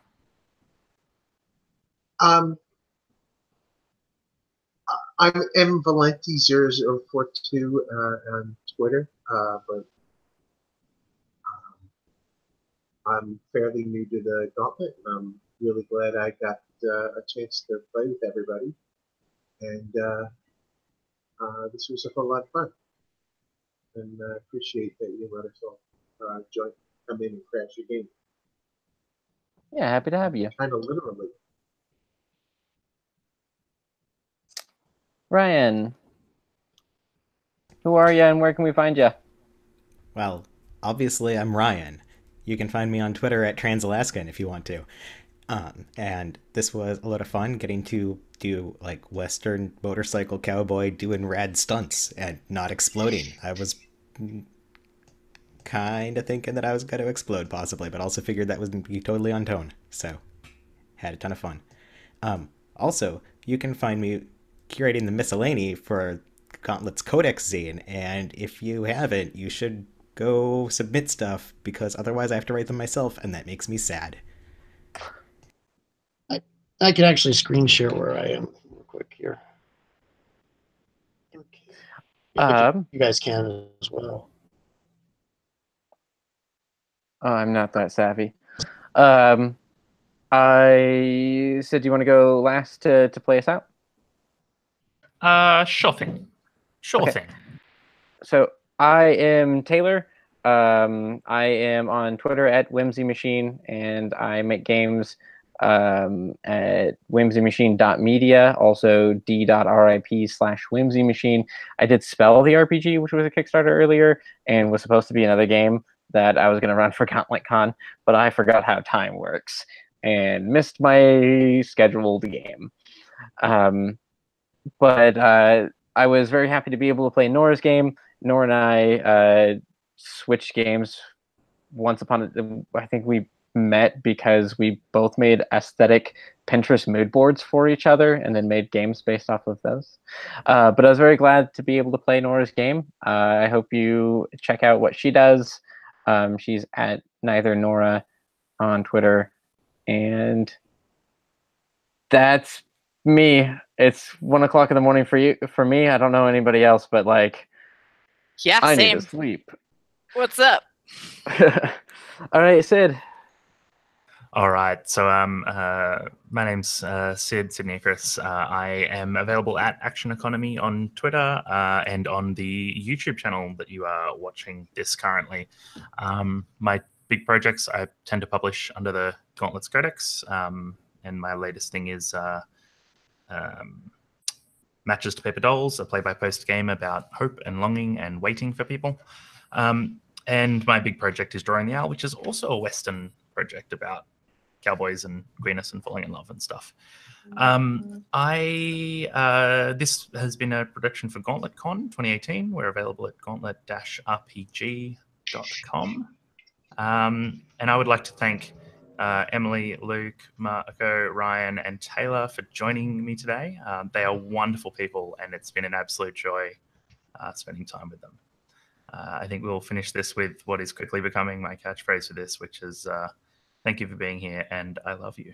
I'm mvalenti0042 on Twitter, but I'm fairly new to the Gauntlet. I'm really glad I got a chance to play with everybody, and this was a whole lot of fun. And I appreciate that you let us all come in and crash your game. Yeah, happy to have you. Kind of literally. Ryan, who are you and where can we find you? Well, obviously I'm Ryan. You can find me on Twitter at Transalaskan if you want to. And this was a lot of fun getting to do like Western motorcycle cowboy doing rad stunts and not exploding. I was kind of thinking that I was going to explode possibly, but also figured that was going to be totally on tone. So had a ton of fun. Also, you can find me curating the miscellany for Gauntlet's Codex zine, and if you haven't, you should go submit stuff, because otherwise I have to write them myself, and that makes me sad. I can actually screen share where I am real quick here. Okay. You guys can as well. Oh, I'm not that savvy. Sid, do you want to go last to play us out? Sure thing. Sure Okay. thing. So I am Taylor. I am on Twitter at Whimsy Machine, and I make games at whimsymachine.media, also d.rip/Whimsy Machine. I did Spell the RPG, which was a Kickstarter earlier, and was supposed to be another game that I was going to run for GauntletCon, but I forgot how time works and missed my scheduled game. But I was very happy to be able to play Nora's game. Nora and I switched games once upon a. I think we met because we both made aesthetic Pinterest mood boards for each other and then made games based off of those. But I was very glad to be able to play Nora's game. I hope you check out what she does. She's at Neither Nora on Twitter, and that's me. It's 1 o'clock in the morning for you. For me, I don't know anybody else, but like, Yeah, I same. need to sleep. What's up? All right, Sid. All right. So my name's Sid Nicholas. I am available at Action Economy on Twitter and on the YouTube channel that you are watching this currently. My big projects I tend to publish under the Gauntlets Codex, and my latest thing is Matches to Paper Dolls, a play-by-post game about hope and longing and waiting for people. And my big project is Drawing the Owl, which is also a Western project about cowboys and queerness and falling in love and stuff. This has been a production for GauntletCon 2018. We're available at gauntlet-rpg.com. And I would like to thank Emily, Luke, Marco, Ryan, and Taylor for joining me today. They are wonderful people, and it's been an absolute joy spending time with them. I think we'll finish this with what is quickly becoming my catchphrase for this, which is thank you for being here, and I love you.